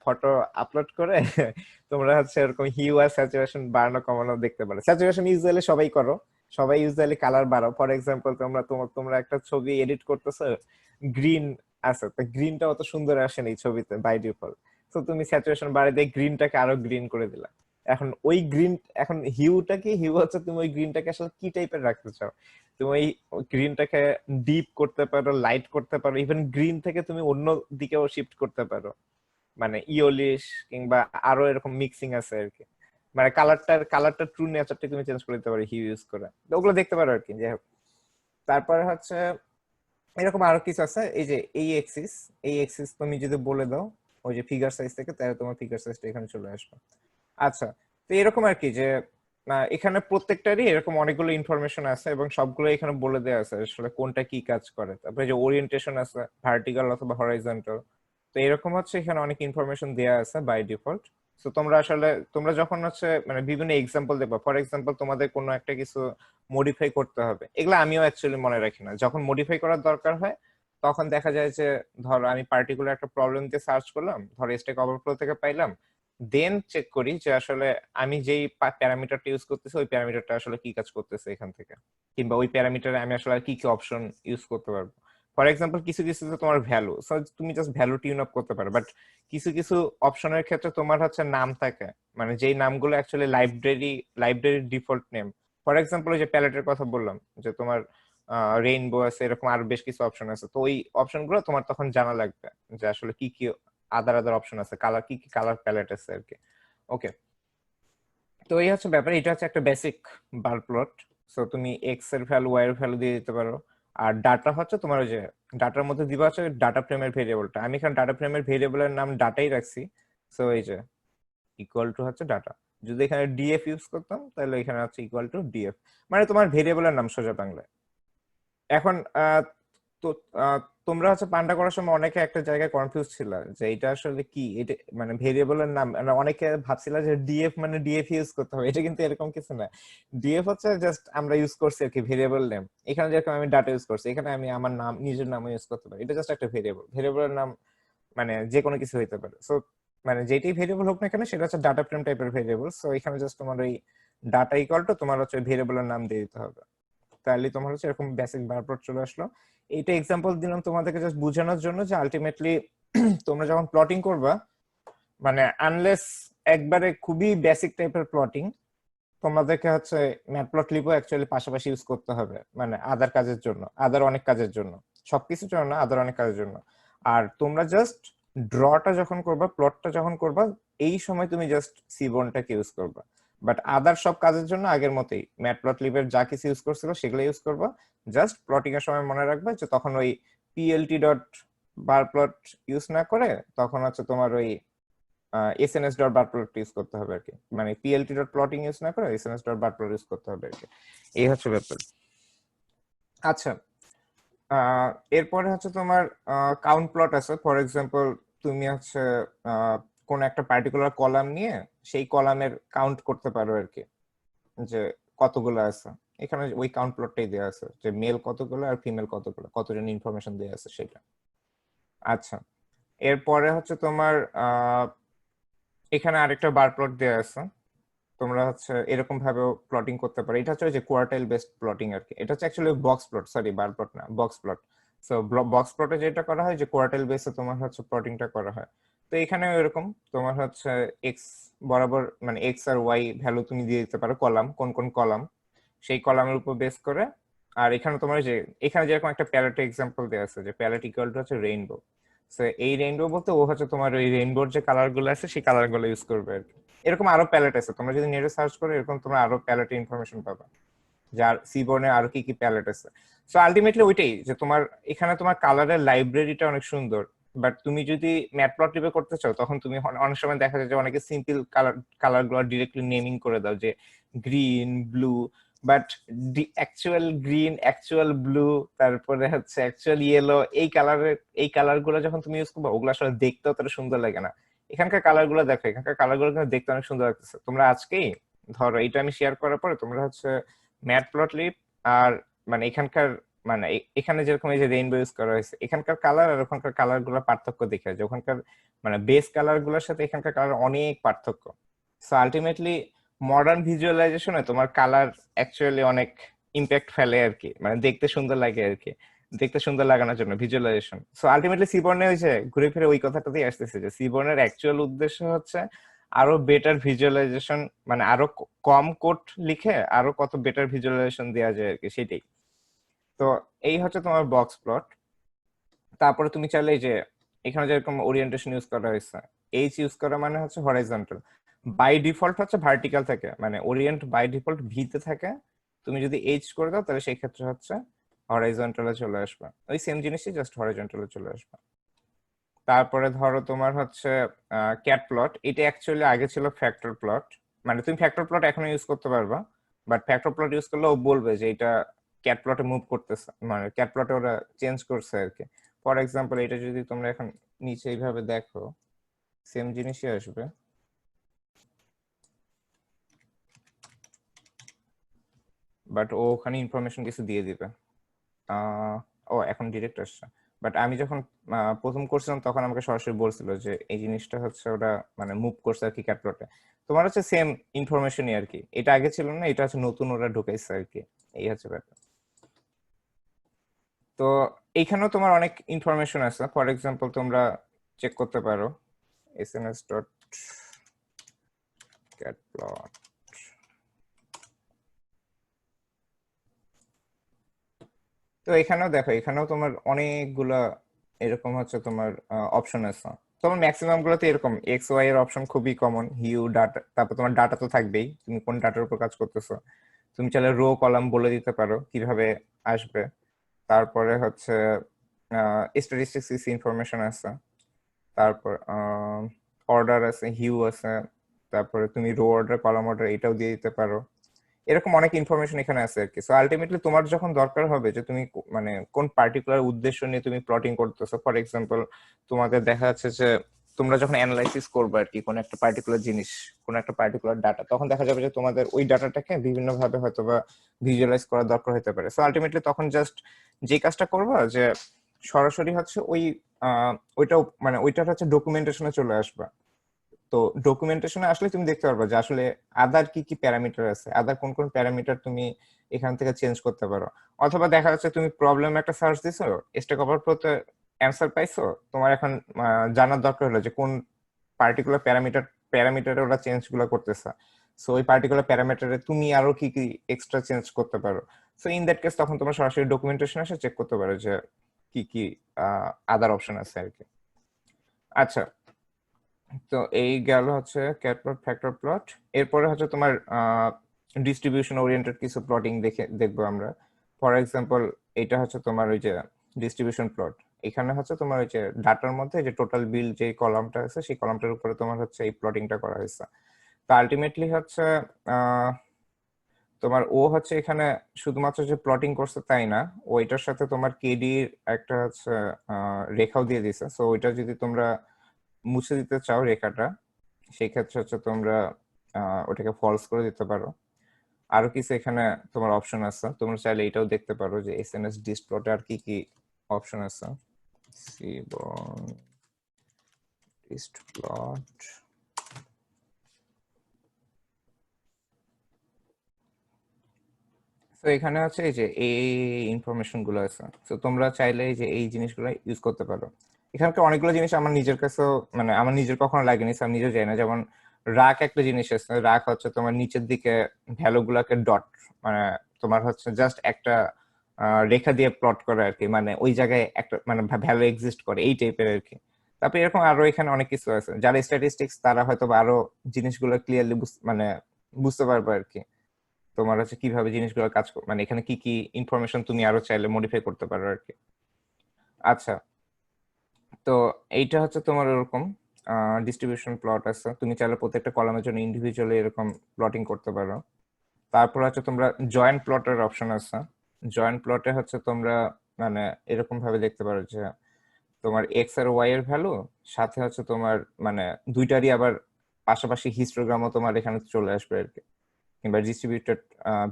ফটো আপলোড করে তোমরা হচ্ছে এরকম হিউ আর স্যাচুরেশন বাড়ানো কমানো দেখতে পারো। স্যাচুরেশন ইউজুয়ালি সবাই করো, সবাই ইউজুয়ালি কালার বাড়াও। ফর এক্সাম্পল তোমরা একটা ছবি এডিট করতেছো, গ্রিন আছে, তো গ্রিনটা অত সুন্দর আসে এই ছবিতে বাই ডিফল্ট, তো তুমি স্যাচুরেশন বাড়িয়ে দিয়ে গ্রিনটাকে আরো গ্রিন করে দিলা। এখন ওই গ্রিন, এখন হিউটা কি, হিউ হচ্ছে তুমি ওই গ্রিনটাকে আসলে কি টাইপের রাখতে চাও। তুমি ওই গ্রিনটাকে ডিপ করতে পারো, লাইট করতে পারো, ইভেন গ্রিন থেকে তুমি অন্য দিকেও শিফট করতে পারো, মানে ইওলিশ কিংবা আরো এরকম মিক্সিং আছে আর কি। মানে কালারটা ট্রু নেচারটা তুমি চেঞ্জ করে দিতে পারো হিউ ইউজ করে, ওগুলো দেখতে পারো আর কি। যাই হোক, তারপরে হচ্ছে এরকম আরো কিছু আছে। এই যে এই এক্সিস তুমি যদি বলে দাও ওই যে ফিগার সাইজ থেকে, তাহলে তোমার ফিগার সাইজটা এখানে চলে আসবে। আচ্ছা, তো এরকম আর কি যে এখানে প্রত্যেকটারই এরকম অনেকগুলো ইনফরমেশন আছে এবং সবগুলো এখানে বলে দেওয়া আছে আসলে কোনটা কি কাজ করে। তারপরে যে ওরিয়েন্টেশন আছে ভার্টিক্যাল অথবা হরাইজন্টাল, তো এরকম হচ্ছে এখানে অনেক ইনফরমেশন দেওয়া আছে বাই ডিফল্ট। সো তোমরা আসলে তোমরা যখন হচ্ছে মানে বিভিন্ন এক্সাম্পল দেখবা, ফর এক্সাম্পল তোমাদের কোনো একটা কিছু মডিফাই করতে হবে, এগুলো আমিও অ্যাকচুয়ালি মনে রাখি না। যখন মডিফাই করার দরকার হয় তখন দেখা যায় যে ধরো আমি পার্টিকুলার একটা প্রবলেম দিয়ে সার্চ করলাম, ধরো স্ট্যাক ওভারফ্লো থেকে পাইলাম, দেন চেক করি যে আসলে আমি যেই প্যারামিটারটা ইউজ করতেছি ওই প্যারামিটারটা আসলে কি কাজ করতেছে এখান থেকে, কিংবা ওই প্যারামিটারে আমি আসলে কি কি অপশন ইউজ করতে পারবো। ফর এক্সাম্পল কিছু কিছু তো তোমার ভ্যালু, সো তুমি জাস্ট ভ্যালু টিউন আপ করতে পারো, বাট কিছু কিছু অপশনের ক্ষেত্রে তোমার হচ্ছে নাম থাকে, মানে যেই নামগুলো অ্যাকচুয়ালি লাইব্রেরির ডিফল্ট নেম। ফর এক্সাম্পল ওই যে প্যালেটের কথা বললাম যে তোমার রেইনবো আছে, এরকম আরো বেশ কিছু অপশন আছে, তো ওই অপশনগুলো তোমার তখন জানা লাগবে যে আসলে কি কি আদার আদার অপশন আছে, কালার কি কি কালার প্যালেট আছে আর কি। ওকে, তো এই হচ্ছে ব্যাপার, এটা হচ্ছে একটা বেসিক বার প্লট। সো তুমি এক্স এর ভ্যালু ওয়াই এর ভ্যালু দিয়ে দিতে পারো, আর ডাটা হচ্ছে তোমার ওই যে ডাটার মধ্যে দিবা হচ্ছে ডাটা ফ্রেমের ভেরিয়েবলটা। আমি এখানে ডাটা ফ্রেমের ভেরিয়েবলের নাম ডাটাই রাখছি। সো এই যে ইকুয়াল টু হচ্ছে ডাটা, যদি এখানে ডিএফ ইউজ করতাম তাহলে এখানে হচ্ছে ইকুয়াল টু ডিএফ, মানে তোমার ভেরিয়েবলের নাম সোজা বাংলায়। এখন তো তোমরা হচ্ছে পান্ডা করার সময় অনেকে একটা জায়গায় কনফিউজ ছিল যে এটা আসলে কি, এটা মানে ভেরিয়েবলের নাম, মানে অনেকে ভাবছিল যে ডিএফ মানে ডিএফ ইউজ করতে হবে, এটা কিন্তু এরকম কিছু না। ডিএফ হচ্ছে জাস্ট আমরা ইউজ করছি আর কি ভেরিয়েবল নেম। এখানে যেরকম আমি ডাটা ইউজ করছি, এখানে আমি আমার নাম নিজের নাম ইউজ করতে পারি, এটা জাস্ট একটা ভেরিয়েবল। ভেরিয়েবলের নাম মানে যে কোনো কিছু হইতে পারে। সো মানে যেটাই ভেরিয়েবল হোক না কেন সেটা হচ্ছে ডাটা ফ্রেম টাইপের ভেরিয়েবল। সো এখানে জাস্ট তোমার ওই ডাটা ইকুয়াল টু তোমার হচ্ছে ভেরিয়েবলের নাম দিয়ে দিতে হবে, তাহলে তোমার হচ্ছে এরকম বেসিক বার প্লট চলে আসলো। এইটা এক্সাম্পল দিলাম তোমাদেরকে জাস্ট বোঝানোর জন্য যে আলটিমেটলি তোমরা যখন প্লটিং করবা, মানে আনলেস একবারে খুবই বেসিক টাইপের প্লটিং, তোমাদেরকে হচ্ছে ম্যাটপ্লটলিবও অ্যাকচুয়ালি পাশাপাশি ইউজ করতে হবে, মানে আদার কাজের জন্য, আদার অনেক কাজের জন্য, সবকিছুর জন্য না, আদার অনেক কাজের জন্য। আর তোমরা জাস্ট ড্রটা যখন করবা, প্লটটা যখন করবা, এই সময় তুমি জাস্ট সিবনটাকে ইউজ করবা। বাট আদার সব কাজের জন্য আগের মতোই ম্যাটপ্লটলিবের যা কিছু ইউজ করছিল সেগুলো ইউজ করবা। জাস্ট প্লটিং এর সময় মনে রাখবে যে তখন ওই PLT dot bar plot use না করে তখন হচ্ছে তোমার ওই SNS dot bar plot use করতে হবে আর কি, মানে পিএলটি ডট প্লটিং ইউজ না করে SNS dot bar plot use করতে হবে আর কি। এই হচ্ছে ব্যাপার। আচ্ছা, এরপরে হচ্ছে তোমার কাউন্ট প্লট আছে। ফর এক্সাম্পল তুমি হচ্ছে কোন একটা পার্টিকুলার কলাম নিয়ে সেই কলামের কাউন্ট করতে পারো আর কি, যে কতগুলো আছে। এখানে ওই কাউন্ট প্লটটাই দেওয়া আছে যে মেল কতগুলো আর ফিমেল কতগুলো, কতজন ইনফরমেশন দেওয়া আছে সেটা। আচ্ছা, এরপরে হচ্ছে তোমার এখানে আরেকটা বার প্লট দেওয়া আছে, তোমরা হচ্ছে এরকম ভাবে প্লটিং করতে পারো। এটা হচ্ছে যে কোয়ার্টাইল বেসড প্লটিং আর কি। এটা হচ্ছে অ্যাকচুয়ালি বক্স প্লট, সরি বার প্লট না, বক্স প্লট। সো বক্স প্লটে যেটা করা হয় যে কোয়ার্টাইল বেসে তোমার হচ্ছে প্লটিংটা করা হয়। তো এখানে এরকম তোমার হচ্ছে এক্স বরাবর মানে এক্স আর ওয়াই ভ্যালু তুমি দিয়ে দিতে পারো, কলাম কোন কোন কলাম সেই কলামের উপর বেস করে। আর এখানে তোমার যে এখানে যেরকম একটা প্যালেট এক্সাম্পল দেওয়া আছে যে প্যালেট ইকুয়াল টু হচ্ছে রেইনবো। সো এই রেইনবো বলতে ও হচ্ছে তোমার ওই রেইনবোর যে কালার গুলো আছে সেই কালার গুলো ইউজ করবে আর কি। এরকম আরো প্যালেট আছে, তোমরা যদি নেটে সার্চ করো এরকম তোমরা আরো প্যালেট ইনফরমেশন পাবা, যার সিবর্নে আরো কি কি প্যালেট আছে। সো আলটিমেটলি ওইটাই যে তোমার এখানে তোমার কালারের লাইব্রেরিটা অনেক সুন্দর, বাট তুমি যদি ম্যাটপ্লটলিবে করতে চাও তখন তুমি অনেক সময় দেখা যায় যে অনেকে সিম্পল কালার গুলো ডিরেক্টলি নেমিং করে দাও যে green blue, but actual green, actual blue, তারপরে হচ্ছে অ্যাকচুয়াল ইয়েলো, এই কালার গুলো যখন তুমি ইউজ করবে ওগুলো আসলে দেখতে অতটা সুন্দর লাগে না। এখানকার কালার গুলো দেখো, এখানকার কালার গুলো কিন্তু দেখতে অনেক সুন্দর লাগতেছে। তোমরা আজকেই ধরো এটা আমি শেয়ার করার পরে তোমরা হচ্ছে ম্যাটপ্লটলিব আর মানে এখানকার মানে এখানে যেরকম এই যে রেইনবো ইউজ করা হয়েছে, এখানকার কালার আর ওখানকার কালার গুলোর পার্থক্য দেখে যে ওখানকার মানে বেস কালার গুলোর সাথে এখানকার কালার অনেক পার্থক্য। সো আলটিমেটলি মডার্ন ভিজুয়ালাইজেশনে তোমার কালার অ্যাকচুয়ালি অনেক ইম্প্যাক্ট ফেলে আর কি, মানে দেখতে সুন্দর লাগে আর কি, দেখতে সুন্দর লাগানোর জন্য ভিজুয়ালাইজেশন। সো আলটিমেটলি সিবর্নে হয়েছে ঘুরে ফিরে ওই কথাটাতেই আসতেছে যে সিবর্নের অ্যাকচুয়াল উদ্দেশ্য হচ্ছে আরো বেটার ভিজুয়ালাইজেশন, মানে আরো কম কোড লিখে আরো কত বেটার ভিজুয়ালাইজেশন দেওয়া যায় আর কি, সেটাই। তো এই হচ্ছে তোমার বক্স প্লট। তারপরে তুমি চাইলে এই যে এখানে যেরকম ওরিয়েন্টেশন ইউজ করা হয়েছে, এইচ ইউজ করা মানে হচ্ছে হরাইজন্টাল, বাই ডিফল্ট হচ্ছে ভার্টিক্যাল থাকে, মানে ওরিয়েন্ট বাই ডিফল্ট ভি তে থাকে, তুমি যদি এইচ করে দাও তাহলে সেই ক্ষেত্রে হচ্ছে হরাইজন্টালে চলে আসবে, ওই সেম জিনিসই জাস্ট হরাইজন্টালে চলে আসবে। তারপরে ধরো তোমার হচ্ছে ক্যাট প্লট, এটা অ্যাকচুয়ালি আগে ছিল ফ্যাক্টর প্লট, মানে তুমি ফ্যাক্টর প্লট এখনো ইউজ করতে পারবা, বাট ফ্যাক্টর প্লট ইউজ করলে ও বলবে যে এটা ক্যাট প্লটে মুভ করতেছে, মানে ক্যাট প্লটে ওরা চেঞ্জ করছে আর কি। ফর এক্সাম্পল এটা যদি তোমরা এখন নিচে এইভাবে দেখো সেম জিনিসই আসবে, বাট ও ওখানে ইনফরমেশন কিছু দিয়ে দিবে। ও এখন ডিরেক্ট আসছে, বাট আমি যখন প্রথম করছিলাম তখন আমাকে সরাসরি বলছিল যে এই জিনিসটা হচ্ছে ওটা মানে মুভ করছে আর কি ক্যাটপ্লটে। তোমার হচ্ছে সেম ইনফরমেশনই আর কি, এটা আগে ছিল না, এটা হচ্ছে নতুন ওরা ঢুকাইছে আর কি, এই হচ্ছে ব্যাপার। তো এইখানেও তোমার অনেক ইনফরমেশন আছে, ফর এক্সাম্পল তোমরা চেক করতে পারো sns.catplot। তো এখানেও দেখো, এখানেও তোমার অনেকগুলা এরকম হচ্ছে তোমার অপশন আছে। তোমার ম্যাক্সিমাম গুলোতে এরকম এক্স ওয়াই এর অপশন খুবই কমন, হিউ ডাটা, তারপর তোমার ডাটা তো থাকবেই, তুমি কোন ডাটার উপর কাজ করতেছো। তুমি চাইলে রো কলাম বলে দিতে পারো কিভাবে আসবে। তারপরে হচ্ছে স্ট্যাটিস্টিক্স ইনফরমেশন আছে, তারপর অর্ডার আছে, হিউ আছে, তারপরে তুমি রো অর্ডার কলাম অর্ডার এটাও দিয়ে দিতে পারো। এরকম অনেক ইনফরমেশন এখানে আছে আর কি। সো আলটিমেটলি তোমার যখন দরকার হবে যে তুমি মানে কোন পার্টিকুলার উদ্দেশ্য নিয়ে তুমি প্লটিং করতেছো, ফর এক্সাম্পল তোমাদের দেখা যাচ্ছে যে তোমরা যখন অ্যানালাইসিস করবে আর কি কোন একটা পার্টিকুলার জিনিস, কোন একটা পার্টিকুলার ডাটা, তখন দেখা যাবে যে তোমাদের ওই ডাটাটাকে বিভিন্ন ভাবে হয়তো বা ভিজুয়ালাইজ করার দরকার হতে পারে। সো আলটিমেটলি তখন জাস্ট যে কাজটা করবা যে সরাসরি হচ্ছে ওই ওইটাও মানে ওইটার হচ্ছে ডকুমেন্টেশনে চলে আসবা। তো ডকুমেন্টেশনে আসলে তুমি দেখতে পারবে যে আসলে আদার কি কি প্যারামিটার আছে, আদার কোন কোন প্যারামিটার তুমি এখান থেকে চেঞ্জ করতে পারো। অথবা দেখা যাচ্ছে তুমি প্রবলেম একটা সার্চ দিছো, স্ট্যাক ওভারফ্লোতে অ্যান্সার পাইছো, তোমার এখন জানার দরকার হলো যে কোন পার্টিকুলার প্যারামিটারে ওরা চেঞ্জ গুলো করতেছে। সো ওই পার্টিকুলার প্যারামিটারে তুমি আরো কি কি এক্সট্রা চেঞ্জ করতে পারো। সো ইন দ্যাট কেস তখন তোমরা সরাসরি ডকুমেন্টেশন এসে চেক করতে পারো যে কি কি আদার অপশন আছে আর কি। আচ্ছা, তো এই গেল হচ্ছে ক্যাট প্লট, ফ্যাক্টর প্লট। এরপরে হচ্ছে তোমার ডিস্ট্রিবিউশন ওরিয়েন্টেড কিছু প্লটিং দেখবো আমরা। ফর এক্সাম্পল এটা হচ্ছে তোমার ওই যে ডিস্ট্রিবিউশন প্লট। এখানে হচ্ছে তোমার ওই যে ডাটার মধ্যে যে টোটাল বিল যে কলামটা আছে সেই কলামটার উপরে তোমার হচ্ছে এই প্লটিংটা করা হয়েছে। তো আলটিমেটলি হচ্ছে তোমার ও হচ্ছে এখানে শুধুমাত্র যে প্লটিং করছে তাই না, ওইটার সাথে তোমার কেডির একটা হচ্ছে রেখাও দিয়ে দিছে। সো ওইটা যদি তোমরা মুছে দিতে চাও রেখাটা, সেই ক্ষেত্রে হচ্ছে তোমরা ওটাকে ফলস করে দিতে পারো। আরো কিছু এখানে তোমার অপশন আছে, তোমরা চাইলে এটাও দেখতে পারো যে এসএনএস ডিস্ট প্লটে আর কি কি অপশন আছে। সিবন ডিস্ট প্লট, তো এখানে হচ্ছে এই যে এই ইনফরমেশন গুলো আছে। তো তোমরা চাইলে এই যে এই জিনিসগুলো ইউজ করতে পারো। এখানকার অনেকগুলো জিনিস আমার নিজের কাছেও মানে আমার নিজের কখনো লাগেনি, আমি নিজেও জানি না। যেমন রাক একটা জিনিস আছে, রাক হচ্ছে তোমার নিচের দিকে ভ্যালু গুলাকে ডট মানে তোমার হচ্ছে জাস্ট একটা রেখা দিয়ে প্লট করে আর কি, মানে ওই জায়গায় একটা মানে ভ্যালু এক্সিস্ট করে এই টাইপের আর কি। তারপরে এরকম আরো এখানে অনেক কিছু আছে, যারা স্ট্যাটিস্টিক্স তারা হয়তো আরো জিনিসগুলো ক্লিয়ারলি মানে বুঝতে পারবে আর কি। তোমার হচ্ছে কিভাবে জিনিসগুলো কাজ মানে এখানে কি কি ইনফরমেশন তুমি আরো চাইলে মডিফাই করতে পারো আর কি। আচ্ছা, তো এইটা হচ্ছে তোমার এরকম ডিস্ট্রিবিউশন প্লট আছে, তুমি চাইলে প্রত্যেকটা কলামের জন্য ইন্ডিভিজুয়ালি এরকম প্লটিং করতে পারো। তারপর হচ্ছে তোমরা জয়েন্ট প্লটের অপশন আছে। জয়েন্ট প্লটে হচ্ছে তোমরা মানে এরকম ভাবে দেখতে পারো যে তোমার এক্স আর ওয়াই এর ভ্যালু সাথে হচ্ছে তোমার মানে দুইটারই আবার পাশাপাশি হিস্টোগ্রামও তোমার এখানে চলে আসবে আর কি, কিংবা ডিস্ট্রিবিউটেড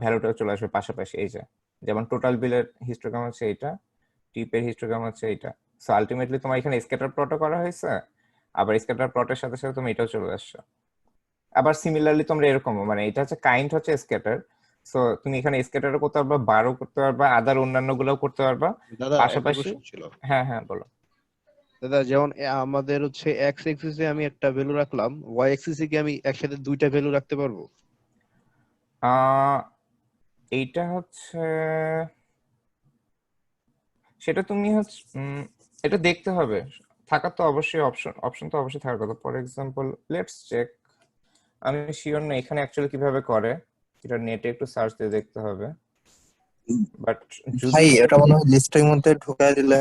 ভ্যালুটাও চলে আসবে পাশাপাশি। এই যে যেমন টোটাল বিলের হিস্টোগ্রাম হচ্ছে এইটা, টিপের হিস্টোগ্রাম হচ্ছে এইটা। সো আলটিমেটলি তোমার এখানে স্ক্যাটার প্লটও করা হয়েছে, আবার স্ক্যাটার প্লটের সাথে সাথে তুমি এটাও চলে আসছে। আবার সিমিলারলি তোমরা এরকম মানে এটা হচ্ছে কাইন্ড হচ্ছে স্ক্যাটার। সো তুমি এখানে স্ক্যাটারও করতে পারবা, বারও করতে পারবা, আদার অন্যান্য গুলোও করতে পারবা দাদা একটা পাশাপাশি। কোশ্চেন ছিল। হ্যাঁ হ্যাঁ বলো। দাদা যেমন আমাদের হচ্ছে এক্স এক্সিসে আমি একটা ভ্যালু রাখলাম, ওয়াই এক্সিসে কি আমি একসাথে দুইটা ভ্যালু রাখতে পারবো? এইটা হচ্ছে সেটা তুমি হচ্ছে এটা দেখতে হবে, থাকার তো অবশ্যই অপশন তো অবশ্যই থাকার কথা। ফর এক্সাম্পল লেটস চেক, আমি শিওর না এখানে অ্যাকচুয়ালি কিভাবে করে, এটা নেটে একটু সার্চ দিয়ে দেখতে হবে। বাট যদি ভাই এটা মনে হয় লিস্টের মধ্যে ঢুকায় দিলে।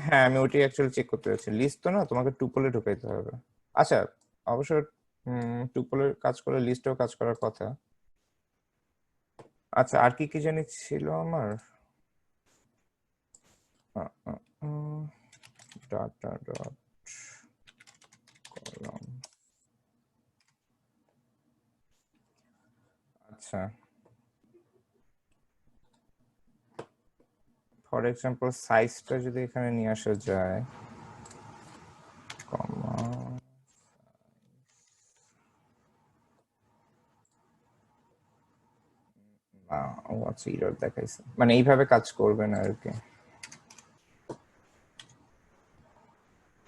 হ্যাঁ আমি ওটি অ্যাকচুয়ালি চেক করতে যাচ্ছি, লিস্ট তো না, তোমাকে টুপলে ঢুকাইতে হবে। আচ্ছা, অবশ্য টুপলের কাজ করে লিস্টেও কাজ করার কথা। আচ্ছা আর কি কি জানি ছিল আমার, ডাটা ডট কলাম। আচ্ছা ফর এক্সাম্পল সাইজটা যদি এখানে নিয়ে আসা যায়, কমা ও আচ্ছা এরর দেখাইছে, মানে এইভাবে কাজ করবে না আর কি।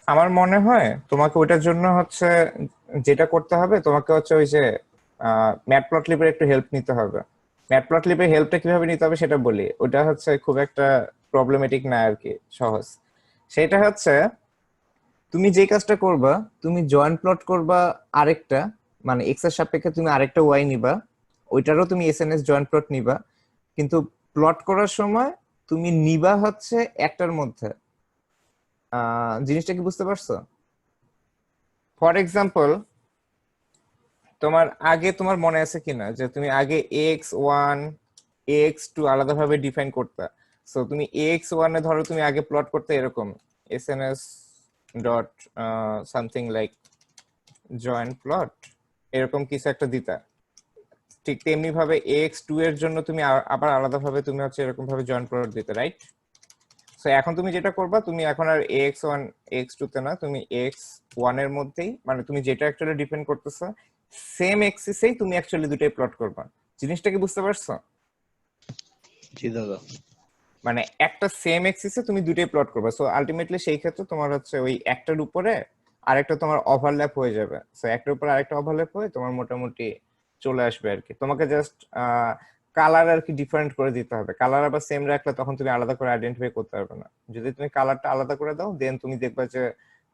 আমার মনে হয় তোমাকে ওইটার জন্য হচ্ছে যেটা করতে হবে, তোমাকে হচ্ছে ওই যে ম্যাটপ্লটলিবের একটু হেল্প নিতে হবে। ম্যাটপ্লটলিবের হেল্পটা কিভাবে নিতে হবে সেটা বলি, ওটা হচ্ছে খুব একটা প্রবলেমেটিক না আর কি, সহজ। সেটা হচ্ছে তুমি যে কাজটা করবা, তুমি জয়েন্ট প্লট করবা আরেকটা, মানে এক্স এর সাপেক্ষে তুমি আরেকটা ওয়াই নিবা, ওইটারও তুমি এসএনএস জয়েন্ট প্লট নিবা, কিন্তু প্লট করার সময় তুমি নিবা হচ্ছে একটার মধ্যে। জিনিসটা কি বুঝতে পারছো? ফর এক্সাম্পল তোমার মনে আছে কিনা যে তুমি আগে x1 x2 আলাদাভাবে ডিফাইন করতে। সো তুমি x1 এ ধরো তুমি আগে প্লট করতে এরকম sns dot something like joint plot, এরকম কিছু একটা দিতা। ঠিক তেমনি ভাবে x2 এর জন্য তুমি আবার আলাদাভাবে তুমি হচ্ছে এরকম ভাবে জয়েন্ট প্লট দিতে, রাইট? সো এখন তুমি যেটা করবা, তুমি এখন আর x1 x2 তে না, তুমি x1 এর মধ্যেই, মানে তুমি যেটা অ্যাকচুয়ালি ডিপেন্ড করতেছো সেম এক্সিসেই তুমি অ্যাকচুয়ালি দুটোই প্লট করবা। জিনিসটা কি বুঝতে পারছো? জি দাদা। মানে একটা সেম এক্সিসে তুমি দুটোই প্লট করবা, সো আলটিমেটলি সেই ক্ষেত্রে তোমার হচ্ছে ওই একটার উপরে আরেকটা তোমার ওভারল্যাপ হয়ে যাবে। সো একটার উপরে আরেকটা ওভারল্যাপ হয়ে তোমার মোটামুটি চলে আসবে আর কি। তোমাকে জাস্ট কালার আর কি ডিফারেন্ট করে দিতে হবে। কালার আবার সেম রাখলে তখন তুমি আলাদা করে আইডেন্টিফাই করতে পারবে না। যদি তুমি কালারটা আলাদা করে দাও, দেন তুমি দেখবা যে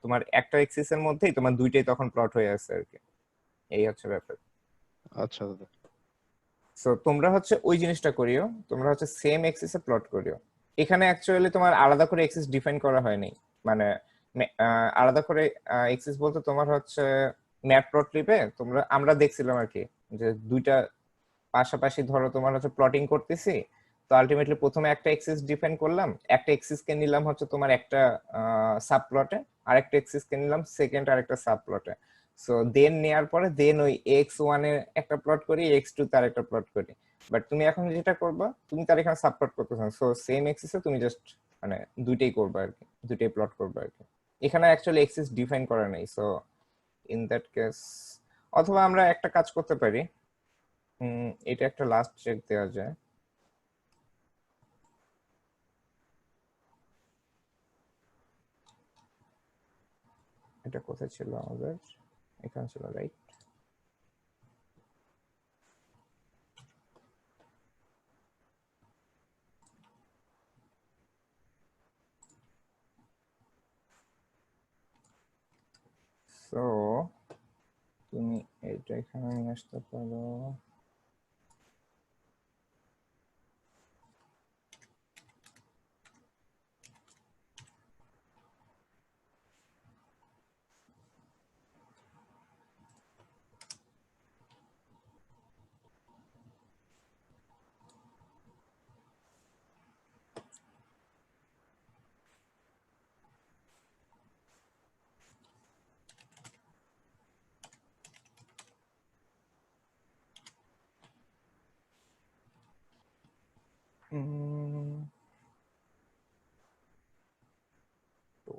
তোমার একটা এক্সিসের মধ্যেই তোমার দুইটাই তখন প্লট হয়ে আছে আর কি। এই হচ্ছে ব্যাপার। আচ্ছা দাদা। সো তোমরা হচ্ছে ওই জিনিসটা করিও, তোমরা হচ্ছে সেম এক্সিসে প্লট করিও। এখানে অ্যাকচুয়ালি তোমার আলাদা করে এক্সিস ডিফাইন করা হয়নি, মানে আলাদা করে এক্সিস বলতে তোমার হচ্ছে ম্যাটপ্লটলিবে আমরা দেখছিলাম আর কি, যে দুইটা পাশাপাশি ধরো তোমার হচ্ছে প্লটিং করতেছি, তো আলটিমেটলি প্রথমে একটা এক্সিস ডিফাইন করলাম, একটা এক্সিস কে নিলাম হচ্ছে তোমার একটা সাব প্লটে, আরেকটা এক্সিস কে নিলাম সেকেন্ড আরেকটা সাব প্লটে। সো দেন নেয়ার পরে দেন ওই x1 এর একটা প্লট করি, x2 তার একটা প্লট করি। বাট তুমি এখন যেটা করবা, তুমি তার এখানে সাব প্লট করতেছ না, সো সেম এক্সিসে তুমি জাস্ট মানে দুইটাই করবা আর কি, দুইটাই প্লট করবা আর কি। এখানে অ্যাকচুয়ালি এক্সিস ডিফাইন করা নেই। সো ইন দ্যাট কেস অথবা আমরা একটা কাজ করতে পারি, এটা একটা লাস্ট চেক দেওয়া যায়। এটা কোথায় ছিল আমাদের? এখানে ছিল, রাইট? সো তুমি এটা এখানে নিয়ে আসতে পারো।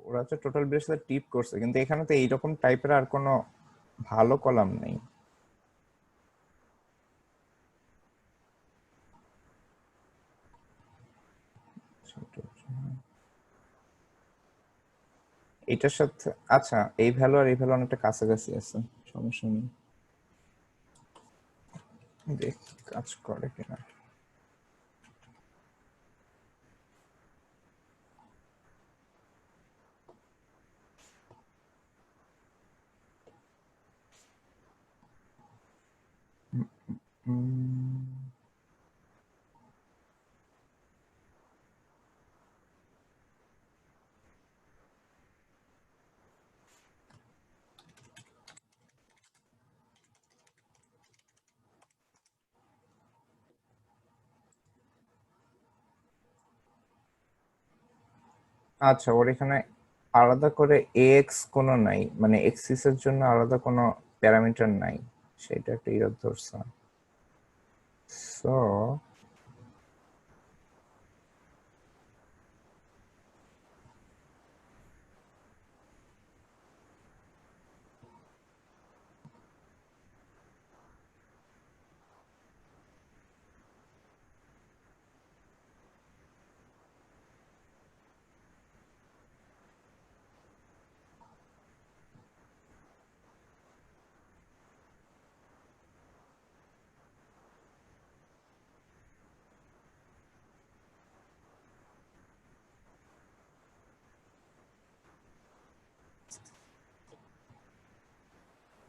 ওরা তো টোটাল বেসে টিপ করছে, কিন্তু এখানে তো এইরকম টাইপের আর কোনো ভালো কলাম নেই। এটার সাথে আচ্ছা এই ভ্যালু আর এই ভ্যালু অনেকটা কাছাকাছি আছে, সমস্যা নেই, দেখ কাজ করে কিনা। আচ্ছা ওর এখানে আলাদা করে এক্স কোনো নাই, মানে এক্সিস এর জন্য আলাদা কোনো প্যারামিটার নাই, সেটা একটা ইরর ধরছে। সো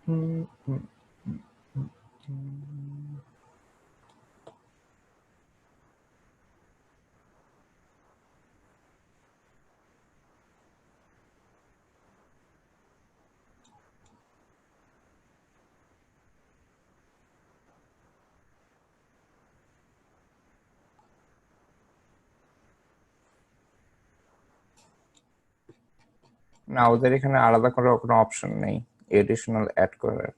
না, ওদের এখানে আলাদা করে কোনো অপশন নেই এডিশনাল অ্যাড করার।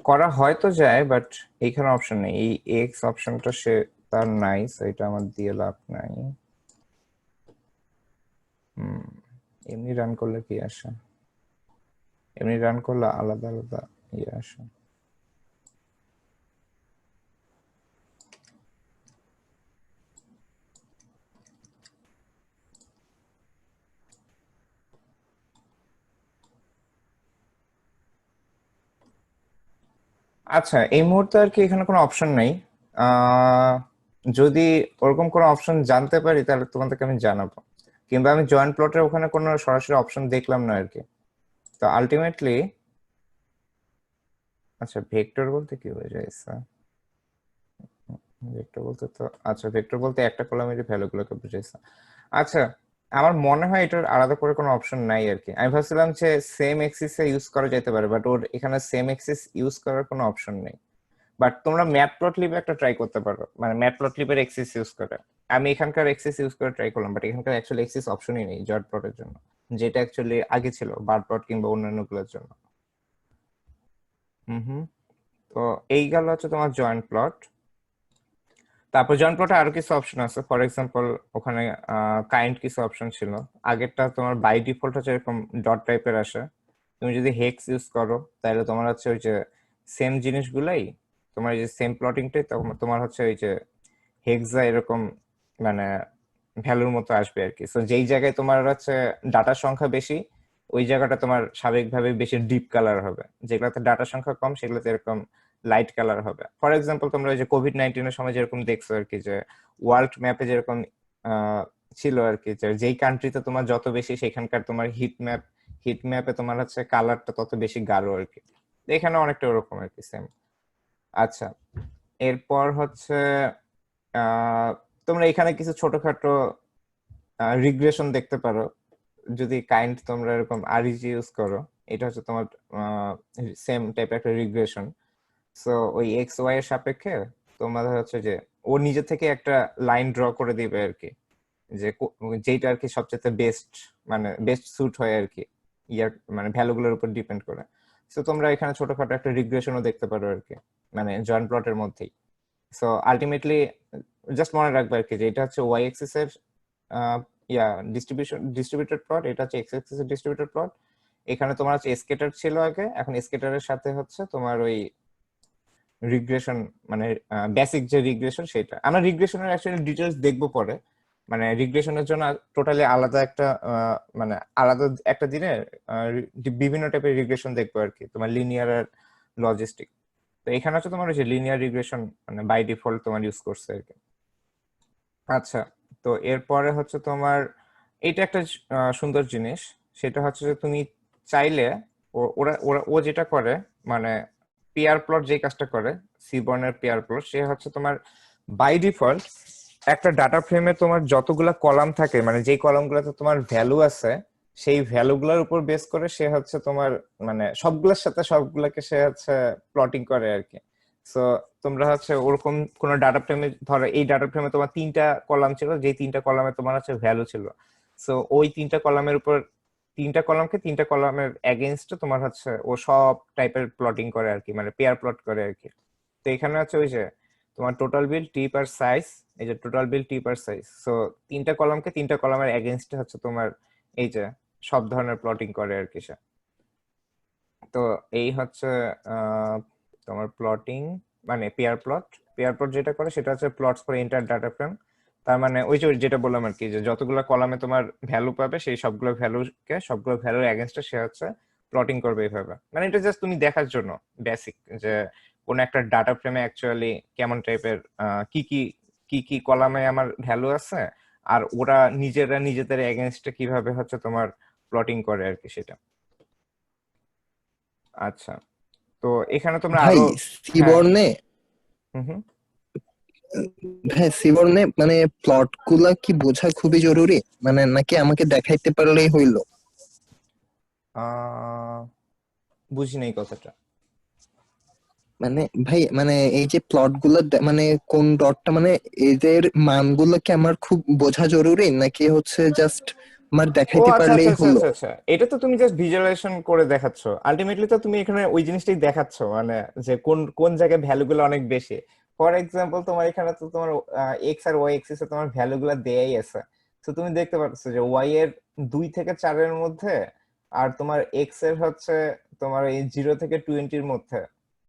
করা হয়তো যায়, বাট এইখানে অপশন নেই। এই এক্স অপশনটা সে তার নাই, so এটা আমার দিয়ে লাভ নাই। এমনি রান করলে কি আসে? এমনি রান করলে আলাদা আলাদা ইয়ে আসে। আচ্ছা, এই মুহূর্তে আর কি এখানে কোনো অপশন নেই। যদি ওরকম কোনো অপশন জানতে পারি তাহলে তোমাদেরকে আমি জানাবো, কিংবা আমি জয়েন্ট প্লটের ওখানে কোনো সরাসরি অপশন দেখলাম না আর কি। তো আলটিমেটলি আচ্ছা, ভেক্টর বলতে কি বোঝাইছে? ভেক্টর বলতে তো আচ্ছা, ভেক্টর বলতে একটা কলামের ভ্যালুগুলোকে বুঝাইছে। আচ্ছা, আমার মনে হয় এটার আলাদা করে কোনো অপশন নাই আর কি। আমি ভাবছিলাম যে সেম এক্সিসে ইউজ করা যেতে পারে, বাট ওর এখানে সেম এক্সিস ইউজ করার কোনো অপশন নেই। বাট তোমরা ম্যাটপ্লটলিবে একটা ট্রাই করতে পারো, মানে ম্যাটপ্লটলিবের এক্সিস ইউজ করে। আমি এখানকার এক্সিস ইউজ করে ট্রাই করলাম, বাট এখানকার অ্যাকচুয়ালি এক্সিস অপশনই নেই জট প্লটের জন্য, যেটা অ্যাকচুয়ালি আগে ছিল বার প্লট কিংবা অন্যান্য গুলোর জন্য। হুম। তো এই গেল হচ্ছে তোমার জয়েন্ট প্লট। তারপর জয়েন্ট প্লটে আরো কিছু অপশন আছে। ফর এক্সাম্পল, ওখানে কাইন্ড কিছু অপশন ছিল। আগেরটা তোমার বাই ডিফল্ট হচ্ছে এরকম ডট টাইপের আসে। তুমি যদি হেক্স ইউজ করো তাহলে তোমার হচ্ছে ওই যে সেম জিনিসগুলাই, তোমার যে সেম প্লটিংটাই তোমার হচ্ছে ওই যে হেক্সা এরকম মানে ভ্যালুর মতো আসবে আর কি। সো যেই জায়গায় তোমার হচ্ছে ডাটার সংখ্যা বেশি, ওই জায়গাটা তোমার স্বাভাবিকভাবে বেশি ডিপ কালার হবে। যেগুলোতে ডাটার সংখ্যা কম সেগুলোতে এরকম লাইট কালার হবে। ফর এক্সাম্পল, তোমরা ওই যে কোভিড-19 সময় যেরকম দেখছো আর কি, যে ওয়ার্ল্ড ম্যাপে যেরকম ছিল আর কি, যে যেই কান্ট্রিতে তোমার যত বেশি সেখানকার তোমার হিট ম্যাপে তোমার হচ্ছে কালারটা তত বেশি গাঢ় আর কি। এখানে অনেকটা ওরকম আর কি, সেম। আচ্ছা, এরপর হচ্ছে তোমরা এখানে কিছু ছোটখাটো রিগ্রেশন দেখতে পারো যদি কাইন্ড তোমরা এরকম আরইজি ইউজ করো। এটা হচ্ছে তোমার সেম টাইপের একটা রিগ্রেশন। সো ওই এক্স ওয়াই এর সাপেক্ষে তোমাদের হচ্ছে যে ও নিজে থেকে একটা লাইন ড্র করে দিবে আর কি, যে যেটা আর কি সবচেয়ে বেস্ট, মানে বেস্ট স্যুট হয় আর কি, ইয়ার মানে ভ্যালুগুলোর উপর ডিপেন্ড করে। সো তোমরা এখানে ছোটখাটো একটা রিগ্রেশনও দেখতে পারো আর কি, মানে জয়েন্ট প্লটের মধ্যেই। সো আলটিমেটলি জাস্ট মনে রাখবে আর কি, যে এটা হচ্ছে ওয়াই এক্সিস এর ডিস্ট্রিবিউটেড প্লট, এটা হচ্ছে এক্স এক্সিস এর ডিস্ট্রিবিউটেড প্লট। এখানে তোমার হচ্ছে স্কেটার ছিল আগে, এখন স্কেটারের সাথে হচ্ছে তোমার ওই রিগ্রেশন, মানে বেসিক যে রিগ্রেশন সেটা। আমরা রিগ্রেশনের অ্যাকচুয়ালি ডিটেইলস দেখবো পরে, মানে রিগ্রেশনের জন্য টোটালি আলাদা একটা মানে আলাদা একটা দিনে বিভিন্ন টাইপের রিগ্রেশন দেখবো আর কি, তোমার লিনিয়ার আর লজিস্টিক। তো এখানে হচ্ছে তোমার ওই যে লিনিয়ার রিগ্রেশন মানে বাই ডিফল্ট তোমার ইউজ করছে আর কি। আচ্ছা, তো এরপরে হচ্ছে তোমার এটা একটা সুন্দর জিনিস, সেটা হচ্ছে যে তুমি চাইলে ওরা ওরা ও যেটা করে, মানে পেয়ার প্লট যে কাজটা করে, সিবর্নের পেয়ার প্লট, সে হচ্ছে তোমার বাই ডিফল্ট একটা ডাটা ফ্রেমে তোমার যতগুলা কলাম থাকে, মানে যেই কলামগুলোতে তোমার ভ্যালু আছে, সেই ভ্যালুগুলোর উপর বেস করে সে হচ্ছে তোমার মানে সবগুলোর সাথে সবগুলাকে সে হচ্ছে প্লটিং করে আর কি। সো তোমরা হচ্ছে ওরকম কোন ডাটা ফ্রেমে, ধরো এই ডাটা ফ্রেমে তোমার 3টা কলাম ছিল, যেই 3টা কলামে তোমার হচ্ছে ভ্যালু ছিল। সো ওই 3টা কলামের উপর 3টা কলামকে 3টা কলামের এগেইনস্টে তোমার হচ্ছে ও সব টাইপের প্লটিং করে আর কি, মানে পেয়ার প্লট করে আর কি। তো এখানে হচ্ছে ওই যে তোমার টোটাল বিল টি পার সাইজ, এই যে টোটাল বিল টি পার সাইজ, সো 3টা কলামকে 3টা কলামের এগেইনস্টে হচ্ছে তোমার এই যে সব ধরনের প্লটিং করে আর কি সে। তো এই হচ্ছে তোমার প্লটিং মানে পেয়ার প্লট। পেয়ার প্লট যেটা করে সেটা হচ্ছে plots for enter data frame. তার মানে ওই যে যেটা বললাম আর কি, যে যতগুলো কলামে তোমার ভ্যালু পাবে সেই সবগুলো ভ্যালুকে সবগুলো ভ্যালুর এগেইনস্টে সে হচ্ছে প্লটিং করবে এইভাবে। মানে এটা জাস্ট তুমি দেখার জন্য বেসিক, যে কোন একটা ডাটা ফ্রেমে অ্যাকচুয়ালি কেমন টাইপের কি কি কি কি কলামে আমার ভ্যালু আছে, আর ওরা নিজেরা নিজেদের এগেইনস্টে কিভাবে হচ্ছে তোমার প্লটিং করে আর কি সেটা। আচ্ছা, তো এখানে তোমরা ভাই আরো হ্যাঁ সিবর্নে হুম হুম ভাই সিবর্নে মানে প্লট গুলা কি বোঝা খুবই জরুরি, মানে নাকি আমাকে দেখাইতে পারলেই হইলো? আহ বুঝি নাই কথাটা। মানে ভাই মানে এই যে প্লট গুলা মানে কোন ডটটা মানে এদের মানগুলো কি আমার খুব বোঝা জরুরি, নাকি হচ্ছে জাস্ট আমার ও দেখাইতে আচ্ছা আচ্ছা পারলেই আচ্ছা হলো? আচ্ছা আচ্ছা, এটা তো তুমি জাস্ট ভিজুয়ালাইজেশন করে দেখাচ্ছ, আলটিমেটলি তো তুমি এখানে ওই জিনিসটাই দেখাচ্ছ, মানে যে কোন কোন জায়গায় ভ্যালু গুলো অনেক বেশি। ফর এক্সাম্পল তোমার এখানে তো তোমার এক্স আর ওয়াই এক্সিসে তোমার ভ্যালু গুলো দেয়াই আছে, তো তুমি দেখতে পাচ্ছ যে ওয়াই এর 2 থেকে 4 এর মধ্যে আর তোমার এক্স এর হচ্ছে তোমার এই 0 থেকে 20-র মধ্যে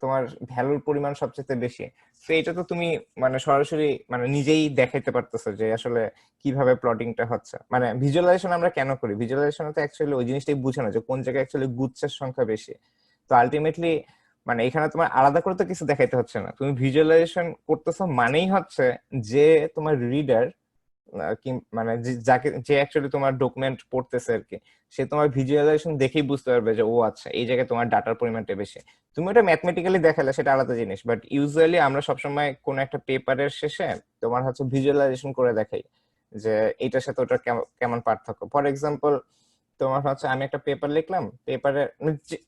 তোমার ভ্যালুর পরিমাণ সবচেয়ে বেশি। তো এটা তো তুমি মানে সরাসরি মানে নিজেই দেখাইতে পারতেছো যে আসলে কিভাবে প্লটিংটা হচ্ছে। মানে ভিজুয়ালাইজেশন আমরা কেন করি, ভিজুয়ালাইজেশন তো অ্যাকচুয়ালি ওই জিনিসটাই বোঝানো যে কোন জায়গায় অ্যাকচুয়ালি গুচ্ছের সংখ্যা বেশি। তো আলটিমেটলি মানে এখানে তোমার আলাদা করে তো কিছু দেখাইতে হচ্ছে না, তুমি ভিজুয়ালাইজেশন করতেছো মানেই হচ্ছে যে তোমার রিডার মানে যাকে যে অ্যাকচুয়ালি তোমার ডকুমেন্ট পড়তেছে আর কি, সে তোমার ভিজুয়ালাইজেশন দেখেই বুঝতে পারবে যে ও আচ্ছা এই জায়গায় তোমার ডাটার পরিমাণটা বেশি। তুমি ওটা ম্যাথমেটিক্যালি দেখালে সেটা আলাদা জিনিস, বাট ইউজুয়ালি আমরা সবসময় কোন একটা পেপারের শেষে তোমার হচ্ছে ভিজুয়ালাইজেশন করে দেখাই যে এটার সাথে ওটা কেমন পার্থক্য। ফর এক্সাম্পল তোমার হচ্ছে আমি একটা পেপার লিখলাম, পেপারে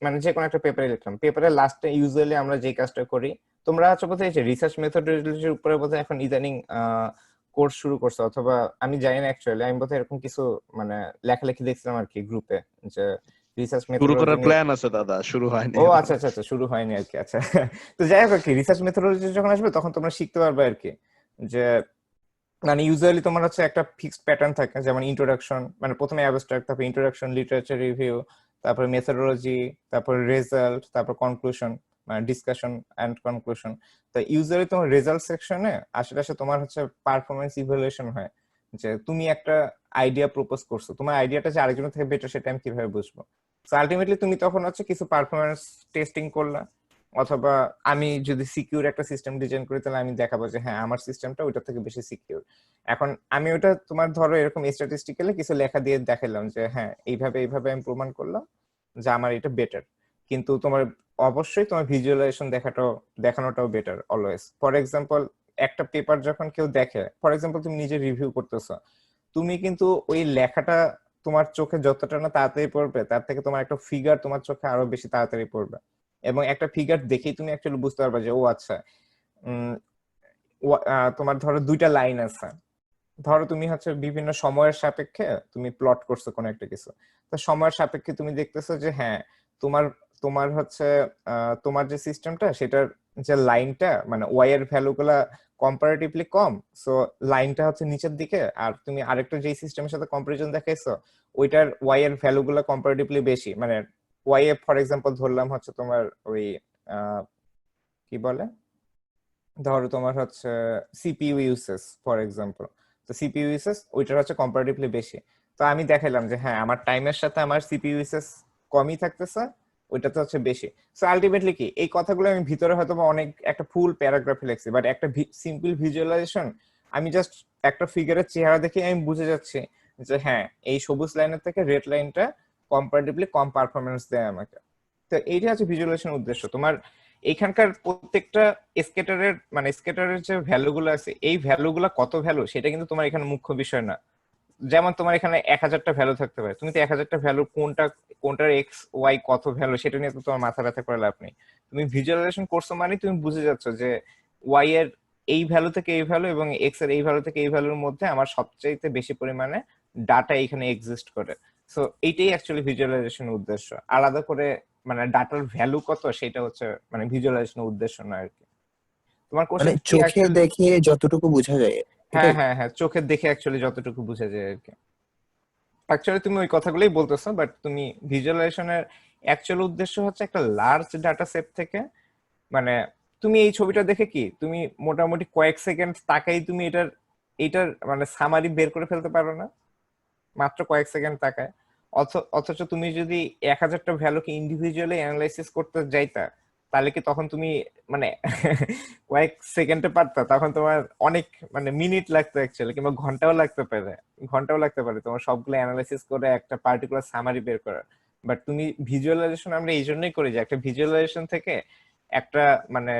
মানে যে কোনো একটা পেপারে লিখলাম, পেপারের লাস্টে ইউজুয়ালি আমরা যে কাজটা করি, তোমরা হচ্ছে বোধহয় এই যে রিসার্চ মেথোডোলজির উপরে বোধহয় এখন ইদানিং কোর্স শুরু করছে, অথবা আমি জানি না অ্যাকচুয়ালি, আমি বোধহয় এরকম কিছু মানে লেখালেখি দেখছিলাম আর কি গ্রুপে, যে রিসার্চ শুরু মেথোডোলজি করার নিয়ে। প্ল্যান আছে দাদা, শুরু হয়নি ও এখনো। আচ্ছা আচ্ছা আচ্ছা, শুরু হয়নি আর কি, আচ্ছা। তো যাই হোক আর কি, রিসার্চ মেথোডোলজি যখন আসবে তখন তোমরা শিখতে পারবে আর কি, যে মানে ইউজুয়ালি তোমার হচ্ছে একটা ফিক্সড প্যাটার্ন থাকে, যেমন ইন্ট্রোডাকশন মানে প্রথমে অ্যাবস্ট্রাক্ট, তারপর ইন্ট্রোডাকশন, লিটারেচার রিভিউ, তারপর মেথোডোলজি, তারপর রেজাল্ট, তারপর কনক্লুশন মানে ডিসকাশন এন্ড কনক্লুশন। তো ইউজুয়ালি তোমার রেজাল্ট সেকশনে আশেপাশে তোমার হচ্ছে পারফরমেন্স ইভ্যালুয়েশন হয়, যে তুমি একটা আইডিয়া প্রপোজ করছো, তোমার আইডিয়াটা যে আরেকজনের থেকে বেটার সেটা আমি কিভাবে বুঝবো। তো আলটিমেটলি তুমি তখন হচ্ছে কিছু পারফরমেন্স টেস্টিং করলা, অথবা আমি যদি সিকিউর একটা সিস্টেম ডিজাইন করি তাহলে আমি দেখাবো যে হ্যাঁ আমার সিস্টেমটা ওইটা থেকে বেশি সিকিউর। এখন আমি ওটা তোমার ধরো এরকম স্ট্যাটিস্টিক্যালি কিছু লেখা দিয়ে দেখালাম যে হ্যাঁ এইভাবে এইভাবে আমি প্রমাণ করলাম যে আমার এটা বেটার, কিন্তু তোমার অবশ্যই তোমার ভিজুয়ালাইজেশন দেখানোটাও বেটার অলওয়েজ। ফর এক্সাম্পল একটা পেপার যখন কেউ দেখে, ফর এক্সাম্পল তুমি নিজে রিভিউ করতেছো, তুমি কিন্তু ওই লেখাটা তোমার চোখে যতটা না তাড়াতাড়ি পড়বে তার থেকে তোমার একটা ফিগার তোমার চোখে আরো বেশি তাড়াতাড়ি পড়বে, এবং একটা ফিগার দেখেই তুমি অ্যাকচুয়ালি বুঝতে পারবে যে ও আচ্ছা উম, তোমার ধরো 2টা লাইন আছে, ধরো তুমি হচ্ছে বিভিন্ন সময়ের সাপেক্ষে তুমি প্লট করছো কোন একটা কিছু, তো সময়ের সাপেক্ষে তুমি দেখতেছো যে হ্যাঁ তোমার তোমার হচ্ছে তোমার যে সিস্টেমটা সেটার যে লাইনটা মানে ওয়াই এর ভ্যালু গুলা কম্পারেটিভলি কম, সো লাইনটা হচ্ছে নিচের দিকে, আর তুমি আরেকটা যে সিস্টেমের সাথে কম্পারিজন দেখাইছো ওইটার ওয়াই এর ভ্যালু গুলা কম্পারেটিভলি বেশি, মানে ওয়াই এ ফর এক্সাম্পল ধরলাম হচ্ছে তোমার ওই কি বলে, ধরো তোমার হচ্ছে সিপিইউ ইউসেস ফর এক্সাম্পল, তো সিপিইউ ইউসেস ওইটার হচ্ছে কম্পারেটিভলি বেশি, তো আমি দেখাইলাম যে হ্যাঁ আমার টাইমের সাথে আমার সিপিইউ ইউসেস কমই থাকতেছে, ওইটাতে হচ্ছে বেশি। সো আলটিমেটলি কি এই কথাগুলো আমি ভিতরে হয়তো বা অনেক একটা ফুল প্যারাগ্রাফে লিখছি, বাট একটা সিম্পল ভিজুয়ালাইজেশন আমি জাস্ট একটা ফিগারের চেহারা দেখে আমি বুঝে যাচ্ছি যে হ্যাঁ এই সবুজ লাইনের থেকে রেড লাইনটা কম্পারেটিভলি কম পারফরমেন্স দেয় আমাকে। তো এইটা হচ্ছে ভিজুয়ালাইজেশন উদ্দেশ্য তোমার। এখানকার প্রত্যেকটা স্কেটারের যে ভ্যালু গুলো আছে এই ভ্যালু গুলা কত ভ্যালু সেটা কিন্তু তোমার এখানে মুখ্য বিষয় না। যেমন তোমার এখানে 1000টা ভ্যালু থাকতে পারে, তুমি তো 1000টা ভ্যালু কোনটার এক্স ওয়াই কত ভ্যালু সেটা নিয়ে তো তোমার মাথা ব্যথা করে লাভ নেই। তুমি ভিজুয়ালাইজেশন করছো মানে তুমি বুঝে যাচ্ছ যে ওয়াই এর এই ভ্যালু থেকে এই ভ্যালু এবং এক্স এর এই ভ্যালু থেকে এই ভ্যালুর মধ্যে আমার সবচাইতে বেশি পরিমাণে ডাটা এখানে এক্সিস্ট করে। সো এইটাই অ্যাকচুয়ালি ভিজুয়ালাইজেশন উদ্দেশ্য, আলাদা করে মানে ডাটার ভ্যালু কত সেটা হচ্ছে মানে ভিজুয়ালাইজেশনের উদ্দেশ্য না আর কি। তোমার মানে কোশ্চেন কি চোখে অ্যাকচুয়ালি? দেখে যতটুকু বোঝা যায় হ্যাঁ এটাই। হ্যাঁ হ্যাঁ, চোখের দেখে অ্যাকচুয়ালি যতটুকু বোঝা যায় আর কি। অ্যাকচুয়ালি তুমি ওই কথাগুলোই বলতেছো, বাট তুমি ভিজুয়ালাইজেশনের অ্যাকচুয়াল উদ্দেশ্য হচ্ছে একটা লার্জ ডাটা সেট থেকে মানে তুমি এই ছবিটা দেখে কি তুমি মোটামুটি কয়েক সেকেন্ড তাকাই তুমি এটার এটার মানে সামারি বের করে ফেলতে পারো না, মাত্র কয়েক সেকেন্ড তাকায়। অথচ তুমি যদি 1000টা ভ্যালুকে ইন্ডিভিজুয়ালি অ্যানালাইসিস করতে যাইতা তাহলে কি তখন তুমি মানে কয়েক সেকেন্ডে পারতা? তখন তোমার অনেক মানে মিনিট লাগতো অ্যাকচুয়ালি, কিংবা ঘন্টাও লাগতে পারে তোমার সবগুলো অ্যানালাইসিস করে একটা পার্টিকুলার সামারি বের করার। বাট তুমি ভিজুয়ালাইজেশন আমরা এই জন্যই করি যে একটা ভিজুয়ালাইজেশন থেকে একটা মানে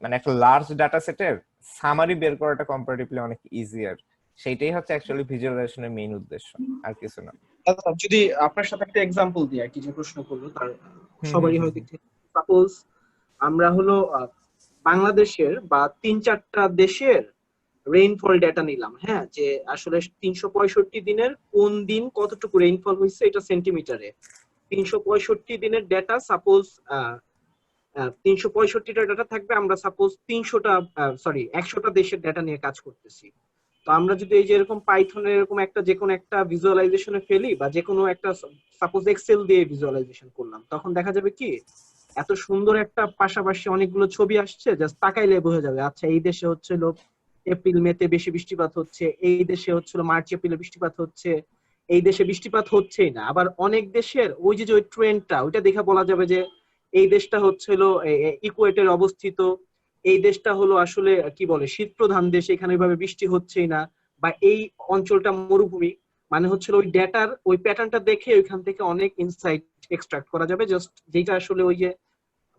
মানে একটা লার্জ ডাটা সেটের সামারি বের করাটা কম্পারেটিভলি অনেক ইজিয়ার। সেইটাই হচ্ছে অ্যাকচুয়ালি ভিজুয়ালাইজেশনের মেইন উদ্দেশ্য, আর কিছু না। আচ্ছা, যদি আপনার সাথে একটা এক্সাম্পল দিই আর কি, যে প্রশ্ন করলো তার হুম, সবারই হুম, হয়তো সাপোজ আমরা হলো বাংলাদেশের বা 3-4টা দেশের রেইনফল ডেটা নিলাম, হ্যাঁ, যে আসলে 365 দিনের কোন দিন কতটুকু রেইনফল হয়েছে এটা সেন্টিমিটারে। 365 দিনের ডেটা সাপোজ 365টা ডেটা থাকবে, আমরা সাপোজ 100টা দেশের ডেটা নিয়ে কাজ করতেছি। তো আমরা যদি এই যে এরকম পাইথনের এরকম একটা যে কোনো একটা ভিজুয়ালাইজেশনে ফেলি, বা যে কোনো একটা সাপোজ এক্সেল দিয়ে ভিজুয়ালাইজেশন করলাম, তখন দেখা যাবে কি এত সুন্দর একটা পাশাপাশি অনেকগুলো ছবি আসছে, জাস্ট তাকাইলে বোঝা যাবে আচ্ছা এই দেশে হচ্ছিল এপ্রিল মেতে বেশি বৃষ্টিপাত হচ্ছে, এই দেশে হচ্ছিল মার্চ এপ্রিলে বৃষ্টিপাত হচ্ছে, এই দেশে বৃষ্টিপাত হচ্ছেই না। আবার অনেক দেশের ওই যে ওই ট্রেন্ডটা ওইটা দেখে বলা যাবে যে এই দেশটা হচ্ছিল ইকুয়েটরে অবস্থিত, এই দেশটা হলো আসলে কি বলে শীত প্রধান দেশ, এখানে ওইভাবে বৃষ্টি হচ্ছেই না, বা এই অঞ্চলটা মরুভূমি। মানে হচ্ছিল ওই ডেটার ওই প্যাটার্নটা দেখে ওইখান থেকে অনেক ইনসাইট এক্সট্রাক্ট করা যাবে, জাস্ট যেটা আসলে ওই যে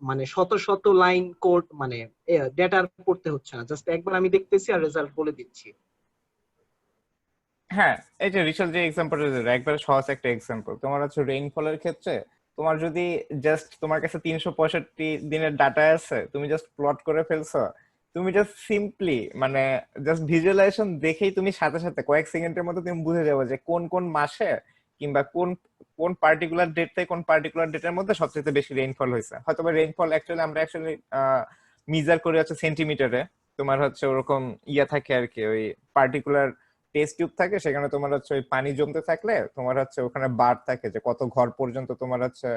মানে শত শত লাইন কোড মানে ডেটার পড়তে হচ্ছে না, জাস্ট একবার আমি দেখতেছি আর রেজাল্ট বলে দিচ্ছি। হ্যাঁ, এই যে রিচাল যে এক্সাম্পলটা দিল একবারে সহজ একটা এক্সাম্পল। তোমার হচ্ছে রেইনফলের ক্ষেত্রে তোমার যদি জাস্ট তোমার কাছে 365 দিনের ডাটা আছে, তুমি জাস্ট প্লট করে ফেলছো, তুমি জাস্ট সিম্পলি মানে জাস্ট ভিজুয়ালাইজেশন দেখেই তুমি সাথে সাথে কয়েক সেকেন্ডের মধ্যে তুমি বুঝে যাবে যে কোন কোন মাসে কিংবা কোন কোন পার্টিকুলার ডেট থেকে কোন পার্টিকুলার ডেটের মধ্যে সবচেয়ে বেশি রেইনফল হয়েছে। হয়তো রেইনফল আমরা অ্যাকচুয়ালি মেজার করি হচ্ছে সেন্টিমিটারে। তোমার হচ্ছে ওরকম ইয়া থাকে আর কি, ওই পার্টিকুলার টেস্ট টিউব থাকে, সেখানে তোমার হচ্ছে ওই পানি জমতে থাকলে তোমার হচ্ছে ওখানে বার থাকে যে কত ঘর পর্যন্ত তোমার হচ্ছে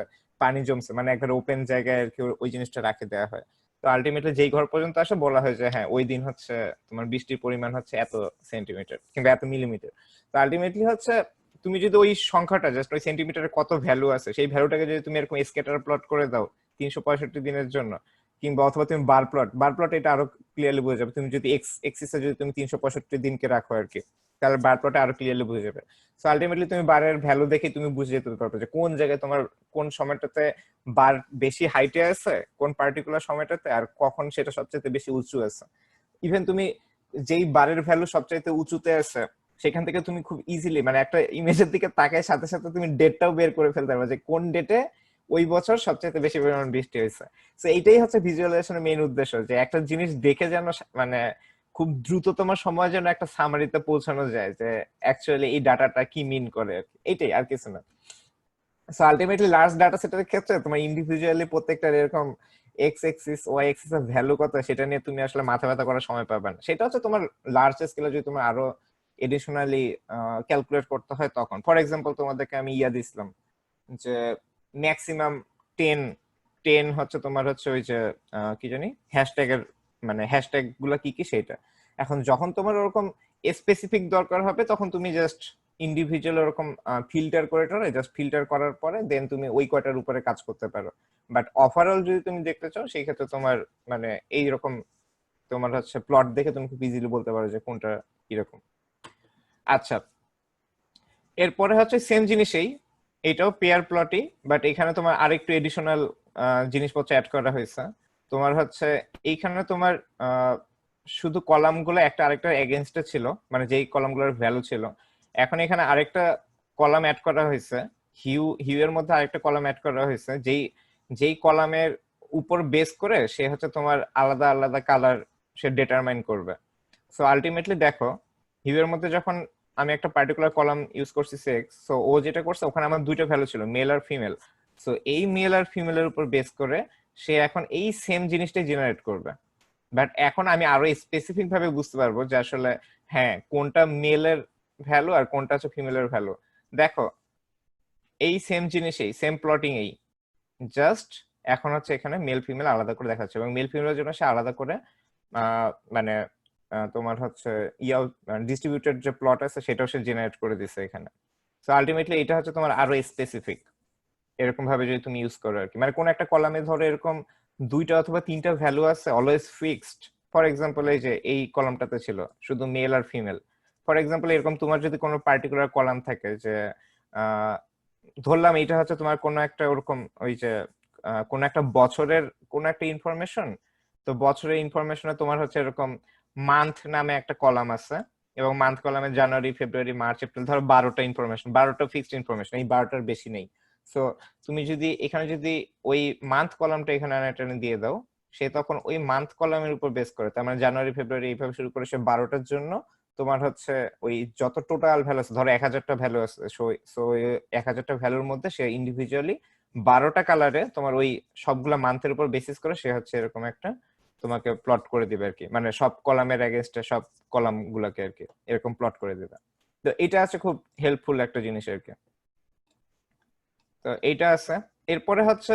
পানি জমছে, মানে একটা ওপেন জায়গায় আর কি ওই জিনিসটা রাখে দেওয়া হয়। তো আলটিমেটলি যেই ঘর পর্যন্ত আসে বলা হয় যে হ্যাঁ ওই দিন হচ্ছে তোমার বৃষ্টির পরিমাণ হচ্ছে এত সেন্টিমিটার কিংবা এত মিলিমিটার। তো আলটিমেটলি হচ্ছে তুমি যদি ওই সংখ্যাটা জাস্ট ওই সেন্টিমিটারে কত ভ্যালু আছে সেই ভ্যালুটাকে যদি তুমি এরকম স্ক্যাটার প্লট করে দাও 365 দিনের জন্য, কিংবা অথবা তুমি বার প্লট এটা আরো ক্লিয়ারলি বোঝা যাবে। তুমি যদি এক্স এক্সিসে যদি তুমি 365 দিনকে রাখো আর কি, তাহলে বার প্লটে আরো ক্লিয়ারলি বুঝে যাবে। সো আলটিমেটলি তুমি বারের ভ্যালু দেখে তুমি বুঝে যেতে পারবে যে কোন জায়গায় তোমার কোন সময়টাতে বার বেশি হাইটে আছে, কোন পার্টিকুলার সময়টাতে, আর কখন সেটা সবচেয়ে বেশি উঁচু আছে। ইভেন তুমি যেই বারের ভ্যালু সবচাইতে উঁচুতে আছে সেখান থেকে তুমি খুব ইজিলি মানে একটা ইমেজের দিকে তাকায় সাথে সাথে তুমি ডেটটাও বের করে ফেলতে পারবে যে কোন ডেটে ওই বছর সবচেয়ে বেশি পরিমাণ বৃষ্টি হয়েছে। তো এইটাই হচ্ছে ভিজুয়ালাইজেশনের মেইন উদ্দেশ্য, যে একটা জিনিস দেখে যেন মানে খুব দ্রুততম সময় যেন একটা সামারিতে পৌঁছানো যায় যে অ্যাকচুয়ালি এই ডাটাটা কি মিন করে আর কি, এইটাই আর কিছু না। সো আলটিমেটলি লার্জ ডাটা সেটের ক্ষেত্রে তোমার ইন্ডিভিজুয়ালি প্রত্যেকটা এরকম এক্স এক্সিস ওয়াই এক্সিস এর ভ্যালু কত সেটা নিয়ে তুমি আসলে মাথা ব্যথা করার সময় পাবে না। সেটা হচ্ছে তোমার লার্জ স্কেলে যদি তোমার আরো এডিশনালি ক্যালকুলেট করতে হয় তখন। ফর এক্সাম্পল তোমাদেরকে আমি ইয়া দিছিলাম যে ম্যাক্সিমাম 10 হচ্ছে তোমার হচ্ছে ওই যে কি জানি হ্যাশট্যাগ এর মানে হ্যাশট্যাগ গুলা কি কি সেটা। এখন যখন তোমার ওরকম স্পেসিফিক দরকার হবে তখন তুমি জাস্ট ইন্ডিভিজুয়াল ওরকম ফিল্টার করে টরে জাস্ট ফিল্টার করার পরে দেন তুমি ওই কয়টার উপরে কাজ করতে পারো। বাট ওভারঅল যদি তুমি দেখতে চাও সেই ক্ষেত্রে তোমার মানে এইরকম তোমার হচ্ছে প্লট দেখে তুমি খুব ইজিলি বলতে পারো যে কোনটা কিরকম। আচ্ছা, এরপরে হচ্ছে সেম জিনিসেই এটাও পেয়ার প্লটই, বাট এখানে তোমার আরেকটু এডিশনাল জিনিসপত্র অ্যাড করা হয়েছে। তোমার হচ্ছে এইখানে তোমার শুধু কলামগুলো একটা আরেকটা এগেইনস্টে ছিল, মানে যেই কলামগুলোর ভ্যালু ছিল। এখন এখানে আরেকটা কলাম অ্যাড করা হয়েছে, হিউ এর মধ্যে আরেকটা কলাম অ্যাড করা হয়েছে, যেই কলামের উপর বেস করে সে হচ্ছে তোমার আলাদা আলাদা কালার সে ডিটারমাইন করবে। সো আলটিমেটলি দেখো হিউ এর মধ্যে যখন আমি একটা পার্টিকুলার কলাম ইউজ করছি সেক্স, সো ও যেটা করছে ওখানে আমার দুইটা ভ্যালু ছিল মেল আর ফিমেল। সো এই মেল আর ফিমেলের উপর বেস করে সে এখন এই সেম জিনিসটাই জেনারেট করবে। বাট এখন আমি আরো স্পেসিফিক ভাবে বুঝতে পারবো যে আসলে হ্যাঁ কোনটা মেলের ভ্যালু আর কোনটা হচ্ছে ফিমেলের ভ্যালু। দেখো এই সেম জিনিসই সেম প্লটিং এই জাস্ট এখন হচ্ছে এখানে মেল ফিমেল আলাদা করে দেখাচ্ছে, এবং মেল ফিমেলের জন্য সে আলাদা করে মানে তোমার হচ্ছে ইয়া ডিস্ট্রিবিউটেড যে প্লট আছে সেটাও সে জেনারেট করে দিছে এখানে। সো আলটিমেটলি এটা হচ্ছে তোমার আরো স্পেসিফিক এরকম ভাবে যদি তুমি ইউজ করো আর কি, মানে কোন একটা কলামে ধরো এরকম দুইটা অথবা তিনটা ভ্যালু আছে অলওয়েজ ফিক্সড। ফর এক্সাম্পল এই যে এই কলামটাতে ছিল শুধু মেল আর ফিমেল। ফর এক্সাম্পল এরকম তোমার যদি কোনো পার্টিকুলার কলাম থাকে যে ধরলাম এটা হচ্ছে তোমার কোনো একটা ওরকম ওই যে কোনো একটা বছরের কোনো একটা ইনফরমেশন, তো বছরের ইনফরমেশনে তোমার হচ্ছে এরকম মান্থ নামে একটা কলাম আছে, এবং মান্থ কলামে জানুয়ারি ফেব্রুয়ারি মার্চ এপ্রিল ধরো 12টা ইনফরমেশন, 12টা ফিক্সড ইনফরমেশন, এই 12টার বেশি নেই। সো তুমি যদি এখানে যদি ওই মান্থ কলামটা এখানে টেনে দিয়ে দাও, সে তখন ওই মান্থ কলামের উপর বেস করে, তার মানে জানুয়ারি ফেব্রুয়ারি এইভাবে শুরু করে সে 12টার জন্য তোমার হচ্ছে ওই যত টোটাল ভ্যালু আছে, ধরো 1000টা ভ্যালু আছে, সো 1000টা ভ্যালুর মধ্যে সে ইন্ডিভিজুয়ালি 12টা কালারে তোমার ওই সবগুলা মান্থের উপর বেসিস করে সে হচ্ছে এরকম একটা তোমাকে প্লট করে দিবে আর কি, মানে সব কলামের এগেনস্টে সব কলাম গুলাকে আর কি এরকম প্লট করে দিবে। তো এটা আছে খুব হেল্পফুল একটা জিনিস আর কি। তো এইটা আছে। এরপরে হচ্ছে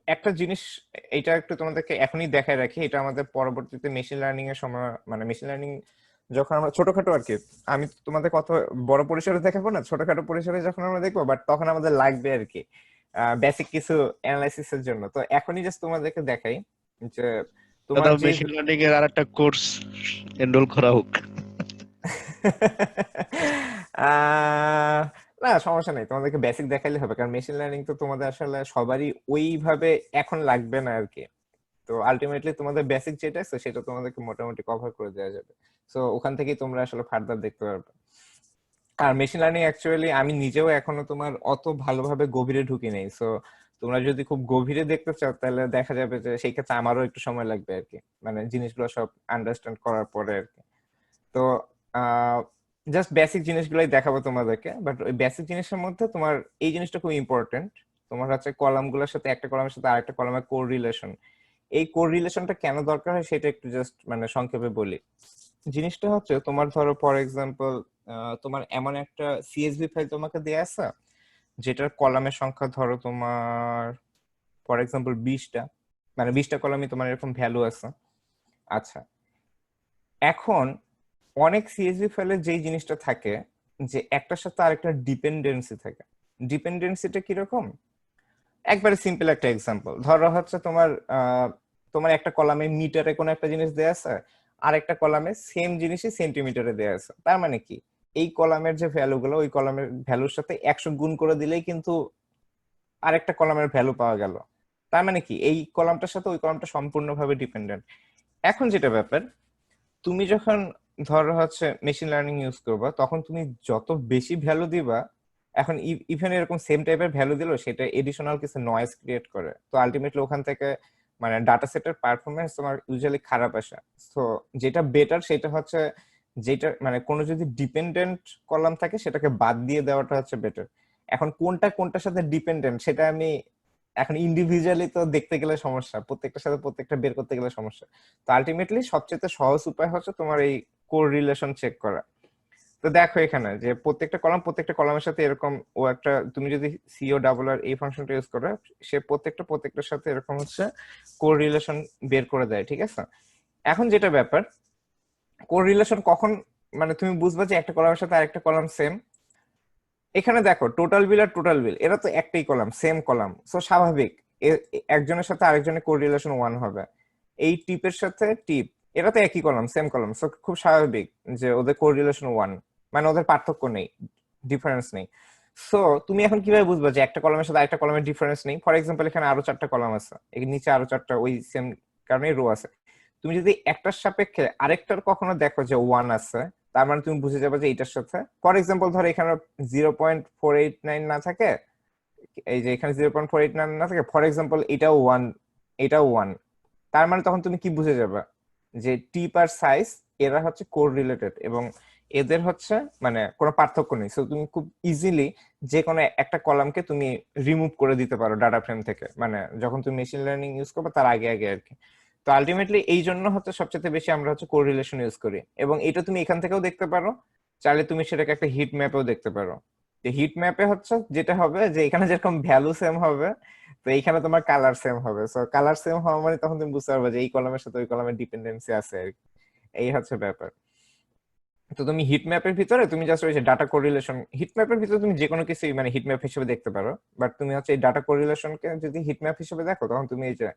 একটা জিনিস, এটা একটু তোমাদেরকে এখনই দেখায় রাখি, এটা আমাদের পরবর্তীতে মেশিন লার্নিং এর সময়, মানে মেশিন লার্নিং যখন আমরা ছোটখাটো আর কি, আমি তোমাদের কত বড় পরিসরে দেখাবো না, ছোটখাটো পরিসরে যখন আমরা দেখবো, বাট তখন আমাদের লাগবে আর কি বেসিক কিছু অ্যানালাইসিস এর জন্য। তো এখনই জাস্ট তোমাদেরকে দেখাই যে তোমার দাদা যে মেশিন লার্নিং এর আরেকটা কোর্স এনরোল করা হোক। না সমস্যা নেই, তোমাদেরকে বেসিক দেখাইলে হবে, কারণ মেশিন লার্নিং তো তোমাদের আসলে সবারই ওইভাবে এখন লাগবে না আর কি। তো আলটিমেটলি তোমাদের বেসিক যেটা আছে সেটা তোমাদেরকে মোটামুটি কভার করে দেওয়া যাবে। সো ওখান থেকেই তোমরা আসলে ফার্দার দেখতে পারবে। আর মেশিন লার্নিং অ্যাকচুয়ালি আমি নিজেও এখনো তোমার অত ভালোভাবে গভীরে ঢুকি নাই। সো তোমরা যদি খুব গভীরে দেখতে চাও তাহলে দেখা যাবে যে সেই ক্ষেত্রে আমারও একটু সময় লাগবে আর কি, মানে জিনিসগুলো সব আন্ডারস্ট্যান্ড করার পরে আর কি। তো জাস্ট বেসিক জিনিসগুলোই দেখাবো তোমাদেরকে, বাট ওই বেসিক জিনিসের মধ্যে তোমার এই জিনিসটা খুব ইম্পর্টেন্ট, তোমার হচ্ছে কলামগুলোর সাথে একটা কলামের সাথে আরেকটা কলামের কোর রিলেশন। এই কোর রিলেশনটা কেন দরকার হয় সেটা একটু জাস্ট মানে সংক্ষেপে বলি। জিনিসটা হচ্ছে তোমার ধরো ফর এক্সাম্পল তোমার এমন একটা সিএসভি ফাইল তোমাকে দেয়া আছে যেটার কলামের সংখ্যা ধরো তোমার ফর এক্সাম্পল 20টা, মানে 20টা কলামে তোমার এরকম ভ্যালু আছে। আচ্ছা, এখন অনেক সিএসভি ফাইলে যেই জিনিসটা থাকে যে একটার সাথে আরেকটা ডিপেন্ডেন্সি থাকে। ডিপেন্ডেন্সিটা কিরকম, একবারে সিম্পল একটা এক্সাম্পল ধরো হচ্ছে তোমার তোমার একটা কলামে মিটারে কোনো একটা জিনিস দেয়া আছে, আর একটা কলামে সেম জিনিসই সেন্টিমিটারে দেয়া আছে। তার মানে কি, এই কলামের যে ভ্যালুগুলো ওই কলামের ভ্যালুর সাথে 100 গুণ করে দিলেই কিন্তু আরেকটা কলামের ভ্যালু পাওয়া গেল। তার মানে কি, এই কলামটার সাথে ওই কলামটা সম্পূর্ণভাবে ডিপেন্ডেন্ট। এখন যেটা ব্যাপার, তুমি যখন ধরো হচ্ছে মেশিন লার্নিং ইউজ করবা তখন তুমি যত বেশি ভ্যালু দিবা, এখন ইভেন এরকম সেম টাইপের ভ্যালু দিলেও সেটা এডিশনাল কিছু নয়েজ ক্রিয়েট করে। তো আলটিমেটলি ওখান থেকে মানে ডাটা সেটের পারফরমেন্স তোমার ইউজুয়ালি খারাপ আসে। তো যেটা বেটার সেটা হচ্ছে যেটা মানে কোনো যদি ডিপেন্ডেন্ট কলাম থাকে সেটাকে বাদ দিয়ে দেওয়াটা হচ্ছে বেটার। এখন কোনটা কোনটার সাথে ডিপেন্ডেন্ট সেটা আমি এখন ইন্ডিভিজুয়ালি তো দেখতে গেলে সমস্যা, প্রত্যেকটার সাথে প্রত্যেকটা বের করতে গেলে সমস্যা। তো আলটিমেটলি সবচেয়ে সহজ উপায় হচ্ছে তোমার এই কোর রিলেশন চেক করা। তো দেখো এখানে যে প্রত্যেকটা কলামের সাথে এরকম ও একটা, তুমি যদি সিও ডাবল আর এই ফাংশনটা ইউজ করো, সে প্রত্যেকটার সাথে এরকম হচ্ছে কোর রিলেশন বের করে দেয়, ঠিক আছে। এখন যেটা ব্যাপার, কোর রিলেশন কখন মানে তুমি বুঝবা যে একটা কলামের সাথে আরেকটা কলাম সেম, এখানে দেখো টোটাল বিল আর টোটাল বিল এরা তো একটাই কলাম, সেম কলাম, সো স্বাভাবিক একজনের সাথে আরেকজনের কোরিলেশন 1 হবে। এই টিপের সাথে টিপ এরা তো একই কলাম, সেম কলাম, সো খুব স্বাভাবিক যে ওদের কোরিলেশন 1, মানে ওদের পার্থক্য নেই, ডিফারেন্স নেই। সো তুমি এখন কিভাবে বুঝবা যে একটা কলামের সাথে আরেকটা কলামের ডিফারেন্স নেই? ফর এক্সাম্পল এখানে আরো 4টা কলাম আছে, এর নিচে আরো 4টা ওই সেম কারণে রো আছে। তুমি যদি একটার সাপেক্ষে আরেকটার কখনো দেখো যে 1 আছে, তার মানে তুমি বুঝে যাবে যে এটার সাথে, ফর এক্সাম্পল ধরো এখানে 0.489 না থাকে, এই যে এখানে 0.489 না থাকে, ফর এক্সাম্পল এটাও 1, এটাও 1, তার মানে তখন তুমি কি বুঝে যাবে যে টিপ আর সাইজ এরা হচ্ছে কোর রিলেটেড এবং এদের হচ্ছে মানে কোনো পার্থক্য নেই। সো তুমি খুব ইজিলি যে কোনো একটা কলামকে তুমি রিমুভ করে দিতে পারো ডাটা ফ্রেম থেকে, মানে যখন তুমি মেশিন লার্নিং ইউজ করবে তার আগে আগে আর কি। তো আলটিমেটলি এই জন্য হচ্ছে সবচেয়ে বেশি আমরা হচ্ছে কোরিলেশন ইউজ করি, এবং এটা তুমি এখান থেকেও দেখতে পারো, চাইলে তুমি সেটাকে একটা হিট ম্যাপেও দেখতে পারো। যে হিট ম্যাপে হচ্ছে যেটা হবে যে এখানে যেরকম ভ্যালু সেম হবে, তো এইখানে তোমার কালার সেম হবে। সো কালার সেম হওয়া মানে তখন তুমি বুঝতে পারবে যে এই কলামের সাথে ওই কলামের ডিপেন্ডেন্সি আছে আর কি। এই হচ্ছে ব্যাপার। তো তুমি হিট ম্যাপের ভিতরে তুমি জাস্ট ওই যে ডাটা কোরিলেশন, হিট ম্যাপের ভিতরে তুমি যে কোনো কিছুই মানে হিট ম্যাপ হিসেবে দেখতে পারো, বাট তুমি হচ্ছে এই ডাটা কোরিলেশনকে যদি হিট ম্যাপ হিসেবে দেখো তখন তুমি এই যে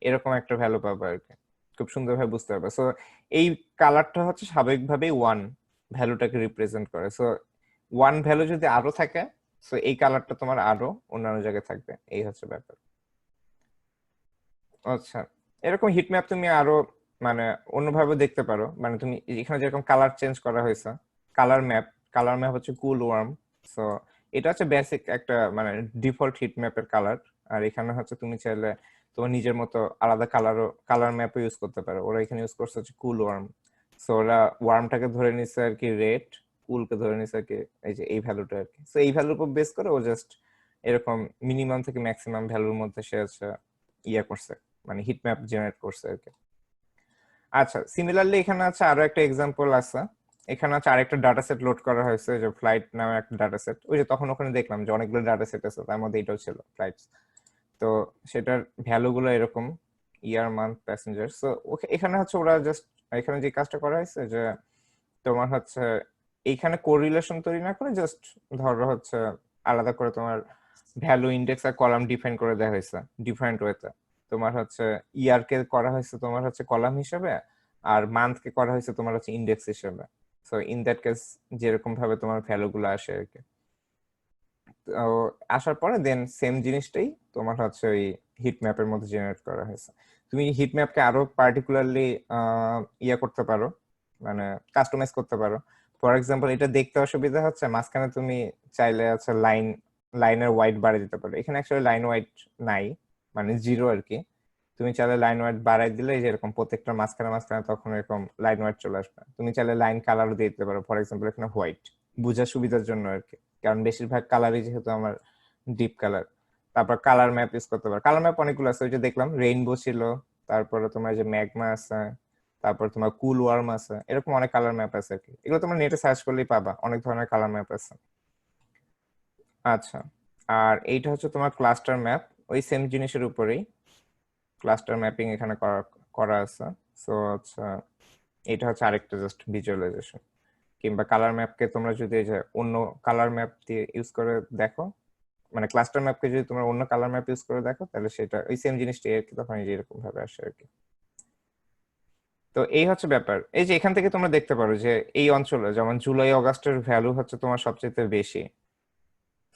এরকম একটা ভ্যালু পাবে আর কি, খুব সুন্দরভাবে বুঝতে পারবে। সো এই কালারটা হচ্ছে স্বাভাবিকভাবেই 1 ভ্যালুটাকে রিপ্রেজেন্ট করে। সো 1 ভ্যালু যদি আরো থাকে সো এই কালারটা তোমার আরো অন্যান্য জায়গায় থাকবে, এই হচ্ছে ব্যাপার। আচ্ছা, এরকম হিট ম্যাপ তুমি আরো মানে অন্যভাবে দেখতে পারো, মানে তুমি এখানে যেরকম কালার চেঞ্জ করা হয়েছে, কালার ম্যাপ হচ্ছে কুল ওয়ার্ম। সো এটা হচ্ছে বেসিক একটা মানে ডিফল্ট হিট ম্যাপের কালার। আর এখানে হচ্ছে তুমি চাইলে তোমার নিজের মতো আলাদা কালার ম্যাপও ইউজ করতে পারো। ওরা এখানে ইউজ করছে হচ্ছে কুল ওয়ার্ম। সো ওরা ওয়ার্মটাকে ধরে নিচ্ছে আর কি রেড, কুলকে ধরে নিচ্ছে আর কি এই যে এই ভ্যালুটা আর কি। সো এই ভ্যালুর উপর বেস করে ও জাস্ট এরকম মিনিমাম থেকে ম্যাক্সিমাম ভ্যালুর মধ্যে সে হচ্ছে ইয়ে করছে, মানে হিট ম্যাপ জেনারেট করছে আর কি। আচ্ছা, সিমিলারলি এখানে আছে আরো একটা এক্সাম্পল আছে। এখানে হচ্ছে আরেকটা ডাটা সেট লোড করা হয়েছে, যে ফ্লাইট নামে একটা ডাটা সেট। ওই যে তখন ওখানে দেখলাম যে অনেকগুলো ডাটা সেট আছে, তার মধ্যে এটাও ছিল ফ্লাইটস। তো সেটার ভ্যালু গুলো এরকম ইয়ার, মান্থ, প্যাসেঞ্জার। সো এখানে হচ্ছে ওরা জাস্ট এখানে যে কাজটা করা হয়েছে যে তোমার হচ্ছে এইখানে কোরিলেশন তৈরি না করে জাস্ট ধরো হচ্ছে আলাদা করে তোমার ভ্যালু ইন্ডেক্স আর কলাম ডিফাইন করে দেওয়া হয়েছে ডিফারেন্ট ওয়েতে। তোমার হচ্ছে ইয়ার কে করা হয়েছে তোমার হচ্ছে কলাম হিসেবে, আর মান্থ কে করা হয়েছে তোমার হচ্ছে ইন্ডেক্স হিসেবে। সো ইন দ্যাট কেস যেরকম ভাবে তোমার ভ্যালু গুলো আসে আর কি, তো আসার পরে দেন সেম জিনিসটাই তোমার হচ্ছে ওই হিট ম্যাপের মধ্যে জেনারেট করা হয়েছে। তুমি হিট ম্যাপকে আরো পার্টিকুলারলি ইয়ে করতে পারো, মানে কাস্টমাইজ করতে পারো। ফর এক্সাম্পল, এটা দেখতে অসুবিধা হচ্ছে, মাঝখানে তুমি চাইলে আছে লাইনের ওয়াইড বাড়িয়ে দিতে পারো। এখানে অ্যাকচুয়ালি লাইন ওয়াইড নাই, মানে 0 আর কি। তুমি চাইলে লাইন ওয়াইড বাড়াই দিলে যে এরকম প্রত্যেকটা মাঝখানে মাঝখানে তখন এরকম লাইন ওয়াইড চলে আসবে। তুমি চাইলে লাইন কালারও দিয়ে দিতে পারো, ফর এক্সাম্পল এখানে হোয়াইট, বোঝার সুবিধার জন্য আর কি, কারণ বেশিরভাগ কালারই যেহেতু আমার ডিপ কালার। তারপর কালার ম্যাপ ইউজ করতে পারো। কালার ম্যাপ অনেকগুলো আছে, ওই যে দেখলাম রেইনবো ছিল, তারপরে তোমার যে ম্যাগমা আছে, তারপর তোমার কুল ওয়ার্ম আছে, এরকম অনেক কালার ম্যাপ আছে আর কি। এগুলো তোমরা নেটে সার্চ করলেই পাবা, অনেক ধরনের কালার ম্যাপ আছে। আচ্ছা, আর এইটা হচ্ছে তোমার ক্লাস্টার ম্যাপ, ওই সেম জিনিসের উপরেই ক্লাস্টার ম্যাপিং এখানে করা আছে। সো আচ্ছা, এটা হচ্ছে আরেকটা জাস্ট ভিজুয়ালাইজেশন। কিংবা কালার ম্যাপকে তোমরা যদি এই যে অন্য কালার ম্যাপ দিয়ে ইউজ করে দেখো, মানে ক্লাস্টার ম্যাপকে যদি তোমরা অন্য কালার ম্যাপ ইউজ করে দেখো, তাহলে সেটা ওই সেম জিনিসটাই আর কি, তখন এই যে এরকম ভাবে আসে আর কি। তো এই হচ্ছে ব্যাপার। এই যে এখান থেকে তোমরা দেখতে পারো যে এই অঞ্চলে যেমন জুলাই অগাস্টের ভ্যালু হচ্ছে তোমার সবচেয়ে বেশি।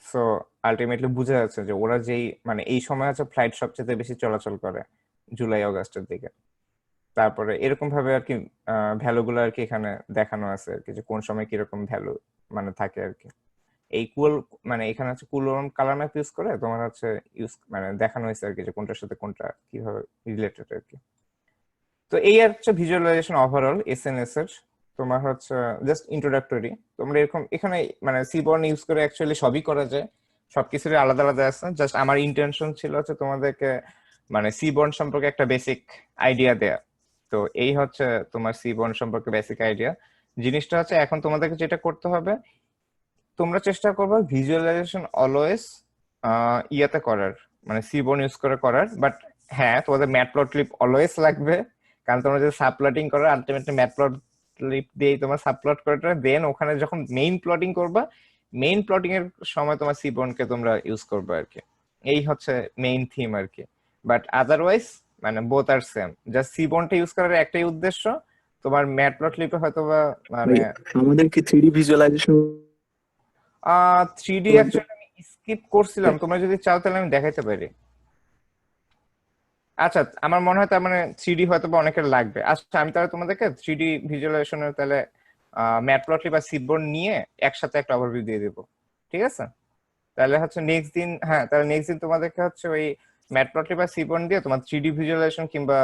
সো আলটিমেটলি বোঝা যাচ্ছে যে ওরা যেই মানে এই সময় হচ্ছে ফ্লাইট সবচেয়ে বেশি চলাচল করে জুলাই অগাস্টের দিকে। তারপরে এরকম ভাবে আর কি ভ্যালু গুলো আর কি এখানে দেখানো আছে আর কি, যে কোন সময় কিরকম ভ্যালু মানে থাকে আর কি। এই মানে এখানে হচ্ছে কুল কালার ম্যাপ ইউজ করে তোমার হচ্ছে মানে দেখানো হয়েছে আর কি, যে কোনটার সাথে কোনটা কিভাবে রিলেটেড আর কি। তো এই হচ্ছে ভিজুয়ালাইজেশন ওভারঅল এসএনএস এর। তোমার হচ্ছে জাস্ট ইন্ট্রোডাক্টরি। তোমরা এরকম এখানে মানে সিবর্ন ইউজ করে অ্যাকচুয়ালি সবই করা যায়, সবকিছুরই আলাদা আলাদা আছে। জাস্ট আমার ইন্টেনশন ছিল হচ্ছে তোমাদেরকে মানে সিবর্ন সম্পর্কে একটা বেসিক আইডিয়া দেয়া। তো এই হচ্ছে তোমার সিবর্ন সম্পর্কে বেসিক আইডিয়া। জিনিসটা হচ্ছে এখন তোমাদেরকে যেটা করতে হবে, তোমরা চেষ্টা করবে ভিজুয়ালাইজেশন অলওয়েজ ইয়াতে করার, মানে সিবর্ন ইউজ করে করার। বাট হ্যাঁ, তোমাদের ম্যাটপ্লটলিব অলওয়েজ লাগবে, কারণ তোমরা যদি সাবপ্লটিং করো আলটিমেটলি ম্যাটপ্লটলিব দিয়েই তোমার সাবপ্লট করাটা, দেন ওখানে যখন মেইন প্লটিং করবা, মেইন প্লটিং এর সময় তোমার সিবর্নকে তোমরা ইউজ করবে আর কি। এই হচ্ছে মেইন থিম আর কি। বাট আদারওয়াইজ মানে বোথ আর সেম। জাস্ট সিবর্নটা ইউজ করার একটাই উদ্দেশ্য, তোমার ম্যাটপ্লটলিবে হয়তো বা মানে আমাদের কি 3D ভিজুয়ালাইজেশন 3D অ্যাকচুয়ালি আমি স্কিপ করছিলাম, তোমরা যদি চাও তাহলে আমি দেখাইতে পারি। আচ্ছা, আমার মনে হয় তার মানে 3D হয়তো বা অনেকের লাগবে। আচ্ছা, আমি তাহলে তোমাদেরকে 3D ভিজুয়ালাইজেশনের তাহলে ম্যাটপ্লটলিব বা সিবর্ন নিয়ে একসাথে একটা ওভারভিউ দিয়ে দেব, ঠিক আছে? তাহলে হচ্ছে নেক্সট দিন, হ্যাঁ তাহলে নেক্সট দিন তোমাদেরকে হচ্ছে ওই ম্যাটপ্লটলিব বা সিবর্ন দিয়ে তোমার 3D ভিজুয়ালাইজেশন কিংবা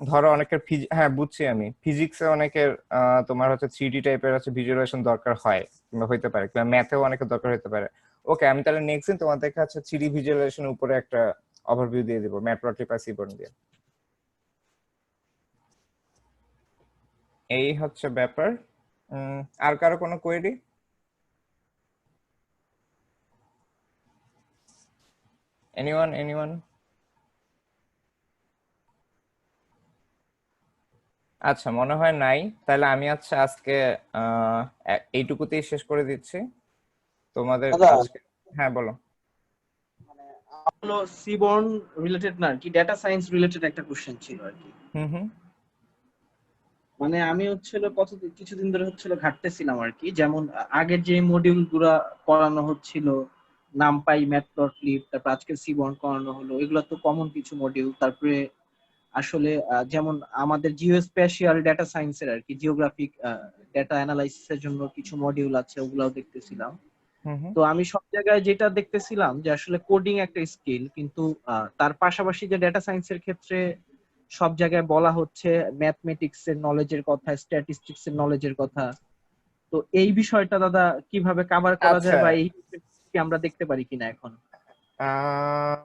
ধরো অনেকের হ্যাঁ বুঝছি আমি, ফিজিক্সে অনেকের তোমার হচ্ছে 3D টাইপের হচ্ছে ভিজুয়ালাইজেশন দরকার হয় কিংবা হইতে পারে, কিংবা ম্যাথেও অনেকের দরকার হতে পারে। ওকে, আমি তাহলে নেক্সট দিন তোমাদেরকে হচ্ছে 3D ভিজুয়ালাইজেশনের উপরে একটা ওভারভিউ দিয়ে দিব ম্যাটপ্লটলিব বা সিবর্ন দিয়ে। এই হচ্ছে ব্যাপার। আর কারো কোনো কোয়েরি? এনিওয়ান? আচ্ছা, মনে হয় নাই। তাহলে আমি আচ্ছা আজকে এইটুকুতেই শেষ করে দিচ্ছি তোমাদের আজকে। হ্যাঁ বলো। হলো সিবর্ন রিলেটেড না আর কি, ডেটা সায়েন্স রিলেটেড একটা কোশ্চেন ছিল আর কি। হুম। মানে আমি হচ্ছিল কিছুদিন ধরে হচ্ছিল ঘাটতেছিলাম আর কি, যেমন আগের যে মডিউল গুলা পড়ানো হচ্ছিল, নামপাই, ম্যাটপ্লটলিব, তারপর আজকে সিবর্ন করানো হলো, এগুলো তো কমন কিছু মডিউল। তারপরে আসলে যেমন আমাদের জিওস্পেশিয়াল ডেটা সায়েন্সের আর কি, জিওগ্রাফিক ডেটা অ্যানালাইসিসের জন্য কিছু মডিউল আছে, ওগুলাও দেখতেছিলাম। হুম হুম। তো আমি সব জায়গায় যেটা দেখতেছিলাম যে আসলে কোডিং একটা স্কিল, কিন্তু তার পাশাপাশি যে ডেটা সায়েন্সের ক্ষেত্রে সব জায়গায় বলা হচ্ছে ম্যাথমেটিক্স এর নলেজের কথা, স্ট্যাটিস্টিক্স এর নলেজের কথা। তো এই বিষয়টা দাদা কিভাবে কভার করা আচ্ছা, যায়, বা এই কি আমরা দেখতে পারি কিনা এখন? আহ,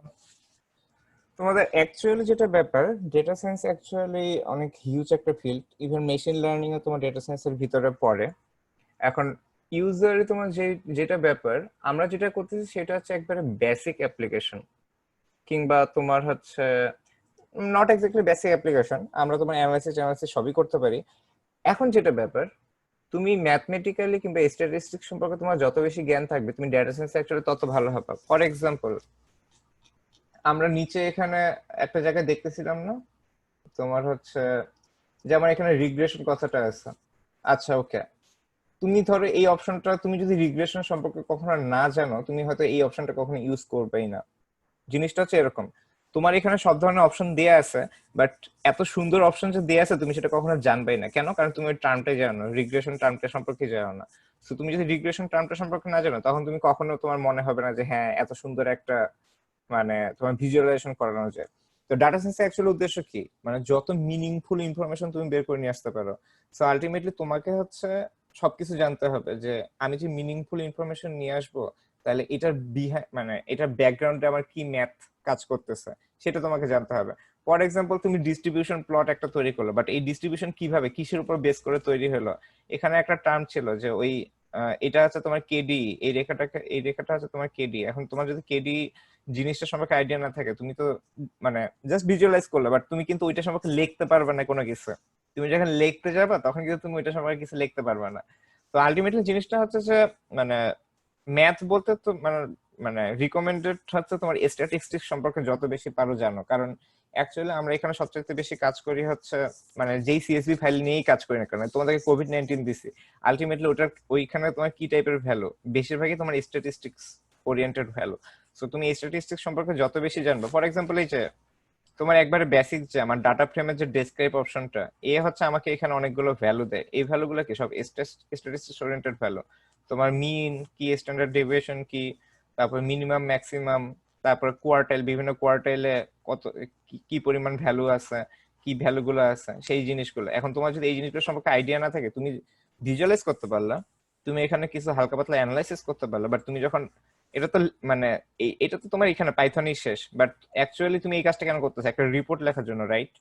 তোমাদের অ্যাকচুয়ালি যেটা ব্যাপার, ডেটা সায়েন্স অ্যাকচুয়ালি অনেক হিউজ একটা ফিল্ড, ইভেন মেশিন লার্নিং ও তোমার ডেটা সায়েন্সের ভিতরে পড়ে। এখন ইউজারলি তোমার যেটা ব্যাপার, আমরা যেটা করতেছি সেটা হচ্ছে একবারে বেসিক অ্যাপ্লিকেশন, কিংবা তোমার হচ্ছে নট এক্স্যাক্টলি বেসিক অ্যাপ্লিকেশন, আমরা তোমার এমএসসি সবই করতে পারি। এখন যেটা ব্যাপার, তুমি ম্যাথমেটিক্যালি কিংবা স্ট্যাটিস্টিক্স সম্পর্কে তোমার যত বেশি জ্ঞান থাকবে, তুমি ডেটা সায়েন্স অ্যাকচুয়ালি তত ভালো হবে। ফর এক্সাম্পল, আমরা নিচে এখানে একটা জায়গায় দেখতেছিলাম না, তোমার হচ্ছে যেমন এখানে রিগ্রেশন কথাটা আছে। আচ্ছা ওকে, তুমি ধরো এই অপশনটা, তুমি যদি রিগ্রেশন সম্পর্কে কখনো না জানো, তুমি হয়তো এই অপশনটা কখনো ইউজ করবেই না। জিনিসটা হচ্ছে এরকম, তোমার এখানে সব ধরনের অপশন দেয়া আছে, বাট এত সুন্দর অপশন যে দেয়া আছে তুমি সেটা কখনো জানবেই না। কেন? কারণ তুমি ওই টার্মটাই জানো না, রিগ্রেশন টার্মটা সম্পর্কে জানো না। তো তুমি যদি রিগ্রেশন টার্মটা সম্পর্কে না জানো, তখন তুমি কখনো তোমার মনে হবে না যে হ্যাঁ এত সুন্দর একটা মানে তোমার ভিজুয়ালাইজেশন করানো যায়। তো ডাটা সায়েন্সের অ্যাকচুয়ালি উদ্দেশ্য কি, মানে যত মিনিংফুল ইনফরমেশন তুমি বের করে নিয়ে আসতে পারো। সো আলটিমেটলি তোমাকে হচ্ছে সবকিছু জানতে হবে যে আমি যে মিনিংফুল ইনফরমেশন নিয়ে আসবো, তাহলে এটার মানে এটার ব্যাকগ্রাউন্ডে আমার কি ম্যাথ কাজ করতেছে সেটা তোমাকে জানতে হবে। ফর এক্সাম্পল, তুমি ডিস্ট্রিবিউশন প্লট একটা তৈরি করলো, বাট এই ডিস্ট্রিবিউশন কিভাবে কিসের উপর বেস করে তৈরি হলো, এখানে একটা টার্ম ছিল যে ওই এটা হচ্ছে তোমার কেডি, এই রেখাটা হচ্ছে তোমার কেডি। এখন তোমার যদি কেডি জিনিসটা সম্পর্কে আইডিয়া না থাকে, তুমি তো মানে জাস্ট ভিজুয়ালাইজ করলে, বাট তুমি কিন্তু ওইটা সম্পর্কে লিখতে পারবে না কোনো কিছু। তুমি যখন লিখতে যাবে তখন কিন্তু তুমি ওইটা সম্পর্কে কিছু লিখতে পারবে না। তো আলটিমেটলি জিনিসটা হচ্ছে যে মানে ম্যাথ বলতে তো মানে মানে রিকমেন্ডেড হচ্ছে তোমার স্ট্যাটিস্টিক্স সম্পর্কে যত বেশি পারো জানো। কারণ অ্যাকচুয়ালি আমরা এখানে সবচেয়ে বেশি কাজ করি হচ্ছে মানে যেই সিএসভি ফাইল নিয়েই কাজ করি না কারণ তোমাদেরকে কোভিড-19 দিছি, আলটিমেটলি ওটার ওইখানে তোমার কি টাইপের ভ্যালু, বেশিরভাগই তোমার স্ট্যাটিস্টিক্স ওরিয়েন্টেড ভ্যালু। সো তুমি স্ট্যাটিস্টিক্স সম্পর্কে যত বেশি জানবে, ফর এক্সাম্পল এই যে তোমার একবারে বেসিক যে আমার ডাটা ফ্রেমের যে ডেসক্রাইব অপশনটা, এ হচ্ছে আমাকে এখানে অনেকগুলো ভ্যালু দেয়। এই ভ্যালুগুলো কি সব স্ট্যাটিস্টিক্স ওরিয়েন্টেড ভ্যালু। তোমার মিন কি, স্ট্যান্ডার্ড ডেভিয়েশন কি, তারপর মিনিমাম ম্যাক্সিমাম, তারপর কোয়ার্টাইল, বিভিন্ন কোয়ার্টাইলে কত কি পরিমাণ ভ্যালু আছে, কি ভ্যালুগুলো আছে, সেই জিনিসগুলো। এখন তোমার যদি এই জিনিসগুলো সম্পর্কে আইডিয়া না থাকে, তুমি ভিজুয়ালাইজ করতে পারলা, তুমি এখানে কিছু হালকা পাতলা অ্যানালাইসিস করতে পারলা, বাট তুমি যখন এটা তো মানে এটা তো তোমার এখানে পাইথনই শেষ, বাট অ্যাকচুয়ালি তুমি এই কাজটা কেন করতেছো? একটা রিপোর্ট লেখার জন্য, রাইট?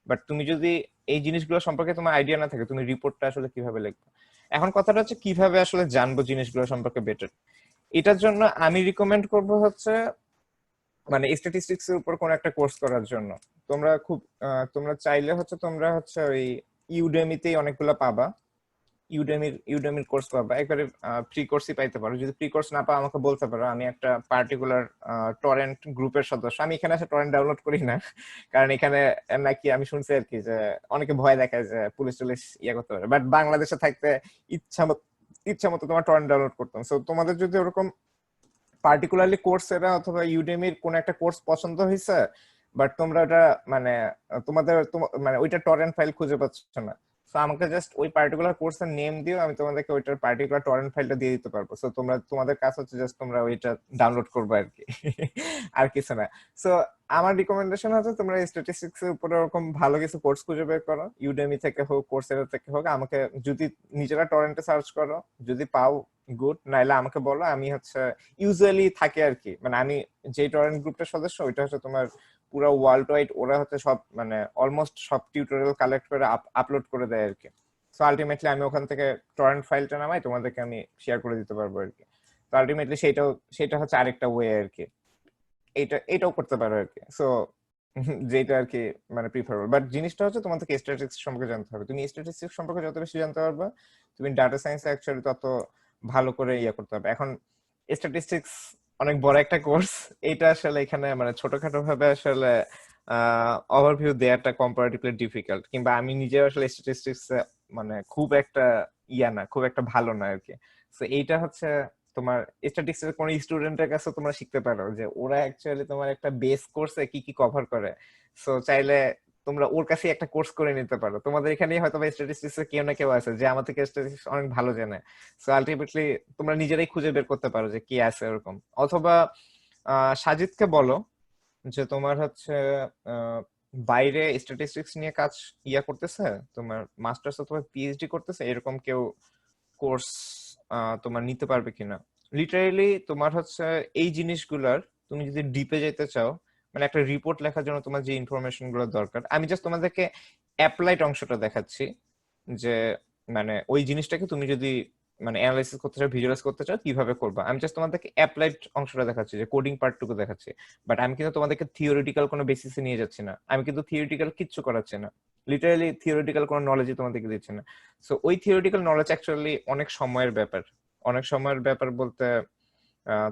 বাট তুমি যদি এই জিনিসগুলো সম্পর্কে তোমার আইডিয়া না থাকে, তুমি রিপোর্টটা আসলে কিভাবে লিখবে? এখন কথাটা হচ্ছে কিভাবে আসলে জানবো জিনিসগুলো সম্পর্কে বেটার। এটার জন্য আমি রিকমেন্ড করব হচ্ছে মানে স্ট্যাটিস্টিক্স এর উপর কোন একটা কোর্স করার জন্য। তোমরা খুব তোমরা চাইলে হচ্ছে তোমরা হচ্ছে ওই ইউডেমিতেই অনেকগুলো পাবা, ইউডেমির কোর্স পাবা, একবারে ফ্রি কোর্সই পাইতে পারো। যদি ফ্রি কোর্স না পাও আমাকে বলতে পারো, আমি একটা পার্টিকুলার টরেন্ট গ্রুপের সদস্য। আমি এখানে এসে টরেন্ট ডাউনলোড করি না, কারণ এখানে নাকি আমি শুনছি আর কি যে অনেকে ভয় দেখায় যে পুলিশ টুলিশ ইয়ে করতে পারে, বাট বাংলাদেশে থাকতে ইচ্ছা মতো তোমার টরেন্ট ডাউনলোড করতাম। সো তোমাদের যদি ওরকম পার্টিকুলারলি কোর্সেরা অথবা ইউডেমির কোন একটা কোর্স পছন্দ হয়েছে, বাট তোমরা ওটা মানে মানে ওইটা টরেন্ট ফাইল খুঁজে পাচ্ছ না, সো আমাকে জাস্ট ওই পার্টিকুলার কোর্সের নেম দিও, আমি তোমাদেরকে ওইটার পার্টিকুলার টরেন্ট ফাইলটা দিয়ে দিতে পারবো। সো তোমাদের কাজ হচ্ছে জাস্ট তোমরা ওইটা ডাউনলোড করবে আর কি, আর কিছু না। সো আমার রিকমেন্ডেশন হচ্ছে তোমরা স্ট্যাটিস্টিক্স এর উপরে ওরকম ভালো কিছু কোর্স খুঁজে বের করো, ইউডেমি থেকে হোক, কোর্সেরা থেকে হোক। আমাকে যদি নিজেরা টরেন্টে সার্চ করো, যদি পাও গুড, নাইলে আমাকে বলো। আমি হচ্ছে ইউজুয়ালি থাকে আর কি, মানে আমি যে টরেন্ট গ্রুপটার সদস্য, ওইটা হচ্ছে তোমার পুরো ওয়ার্ল্ড ওয়াইড, ওরা হচ্ছে সব মানে অলমোস্ট সব টিউটোরিয়াল কালেক্ট করে আপলোড করে দেয় আর কি। সো আলটিমেটলি আমি ওখান থেকে টরেন্ট ফাইলটা নামাই, তোমাদেরকে আমি শেয়ার করে দিতে পারবো আর কি। তো আলটিমেটলি সেটা হচ্ছে আরেকটা ওয়ে আর কি, এটাও করতে পারো আর কি। সো যেটা আর কি মানে প্রিফারেবল, বাট জিনিসটা হচ্ছে তোমাদেরকে স্ট্যাটিস্টিক্স সম্পর্কে জানতে হবে। তুমি স্ট্যাটিস্টিক্স সম্পর্কে যত বেশি জানতে পারবে, তুমি ডাটা সায়েন্স অ্যাকচুয়ালি তত ভালো করে ইয়ে করতে হবে। এখন স্ট্যাটিস্টিক্স অনেক বড় একটা কোর্স, এটা আসলে এখানে মানে ছোটখাটো ভাবে আসলে ওভারভিউ দেওয়াটা কম্পারেটিভলি ডিফিকাল্ট, কিংবা আমি নিজে আসলে স্ট্যাটিস্টিক্স মানে খুব একটা না, খুব একটা ভালো না আর কি। তো এইটা হচ্ছে তোমার স্ট্যাটিস্টিক্স এর কোন স্টুডেন্টের কাছে তোমরা শিখতে পারো যে ওরা অ্যাকচুয়ালি তোমার একটা বেস কোর্সে কি কি কভার করে। সো চাইলে তোমরা ওর কাছে একটা কোর্স করে নিতে পারো। তোমাদের এখানেই হয়তো বা স্ট্যাটিস্টিক্স এর কেউ না কেউ আছে যে আমার থেকে স্ট্যাটিস্টিক্স অনেক ভালো জানে। সো আলটিমেটলি তোমরা নিজেরাই খুঁজে বের করতে পারো যে কি আছে এরকম। অথবা সাজিদকে বলো যে তোমার হচ্ছে বাইরে স্ট্যাটিস্টিক্স নিয়ে কাজ করতেছে, তোমার মাস্টার্স অথবা পিএইচডি করতেছে, এরকম কেউ কোর্স তোমার নিতে পারবে কিনা। লিটারেলি তোমার হচ্ছে এই জিনিসগুলার তুমি যদি ডিপে যেতে চাও, মানে একটা রিপোর্ট লেখার জন্য তোমার যে ইনফরমেশন গুলো দরকার, আমি জাস্ট তোমাদেরকে অ্যাপ্লাইড অংশটা দেখাচ্ছি যে মানে ওই জিনিসটাকে তুমি যদি মানে অ্যানালাইসিস করতে চাও, ভিজুয়ালাইজ করতে চাও, কিভাবে করবা। আমি জাস্ট তোমাদেরকে অ্যাপ্লাইড অংশটা দেখাচ্ছি, যে কোডিং পার্টটুকু দেখাচ্ছি। বাট আমি কিন্তু তোমাদেরকে থিওরিটিক্যাল কোনো বেসিসে নিয়ে যাচ্ছি না, আমি কিন্তু থিওরিটিক্যাল কিচ্ছু করাচ্ছি না, লিটারালি থিওরিটিক্যাল কোনো নলেজই তোমাদেরকে দিচ্ছি না। সো ওই থিওরিটিক্যাল নলেজ অ্যাকচুয়ালি অনেক সময়ের ব্যাপার। অনেক সময়ের ব্যাপার বলতে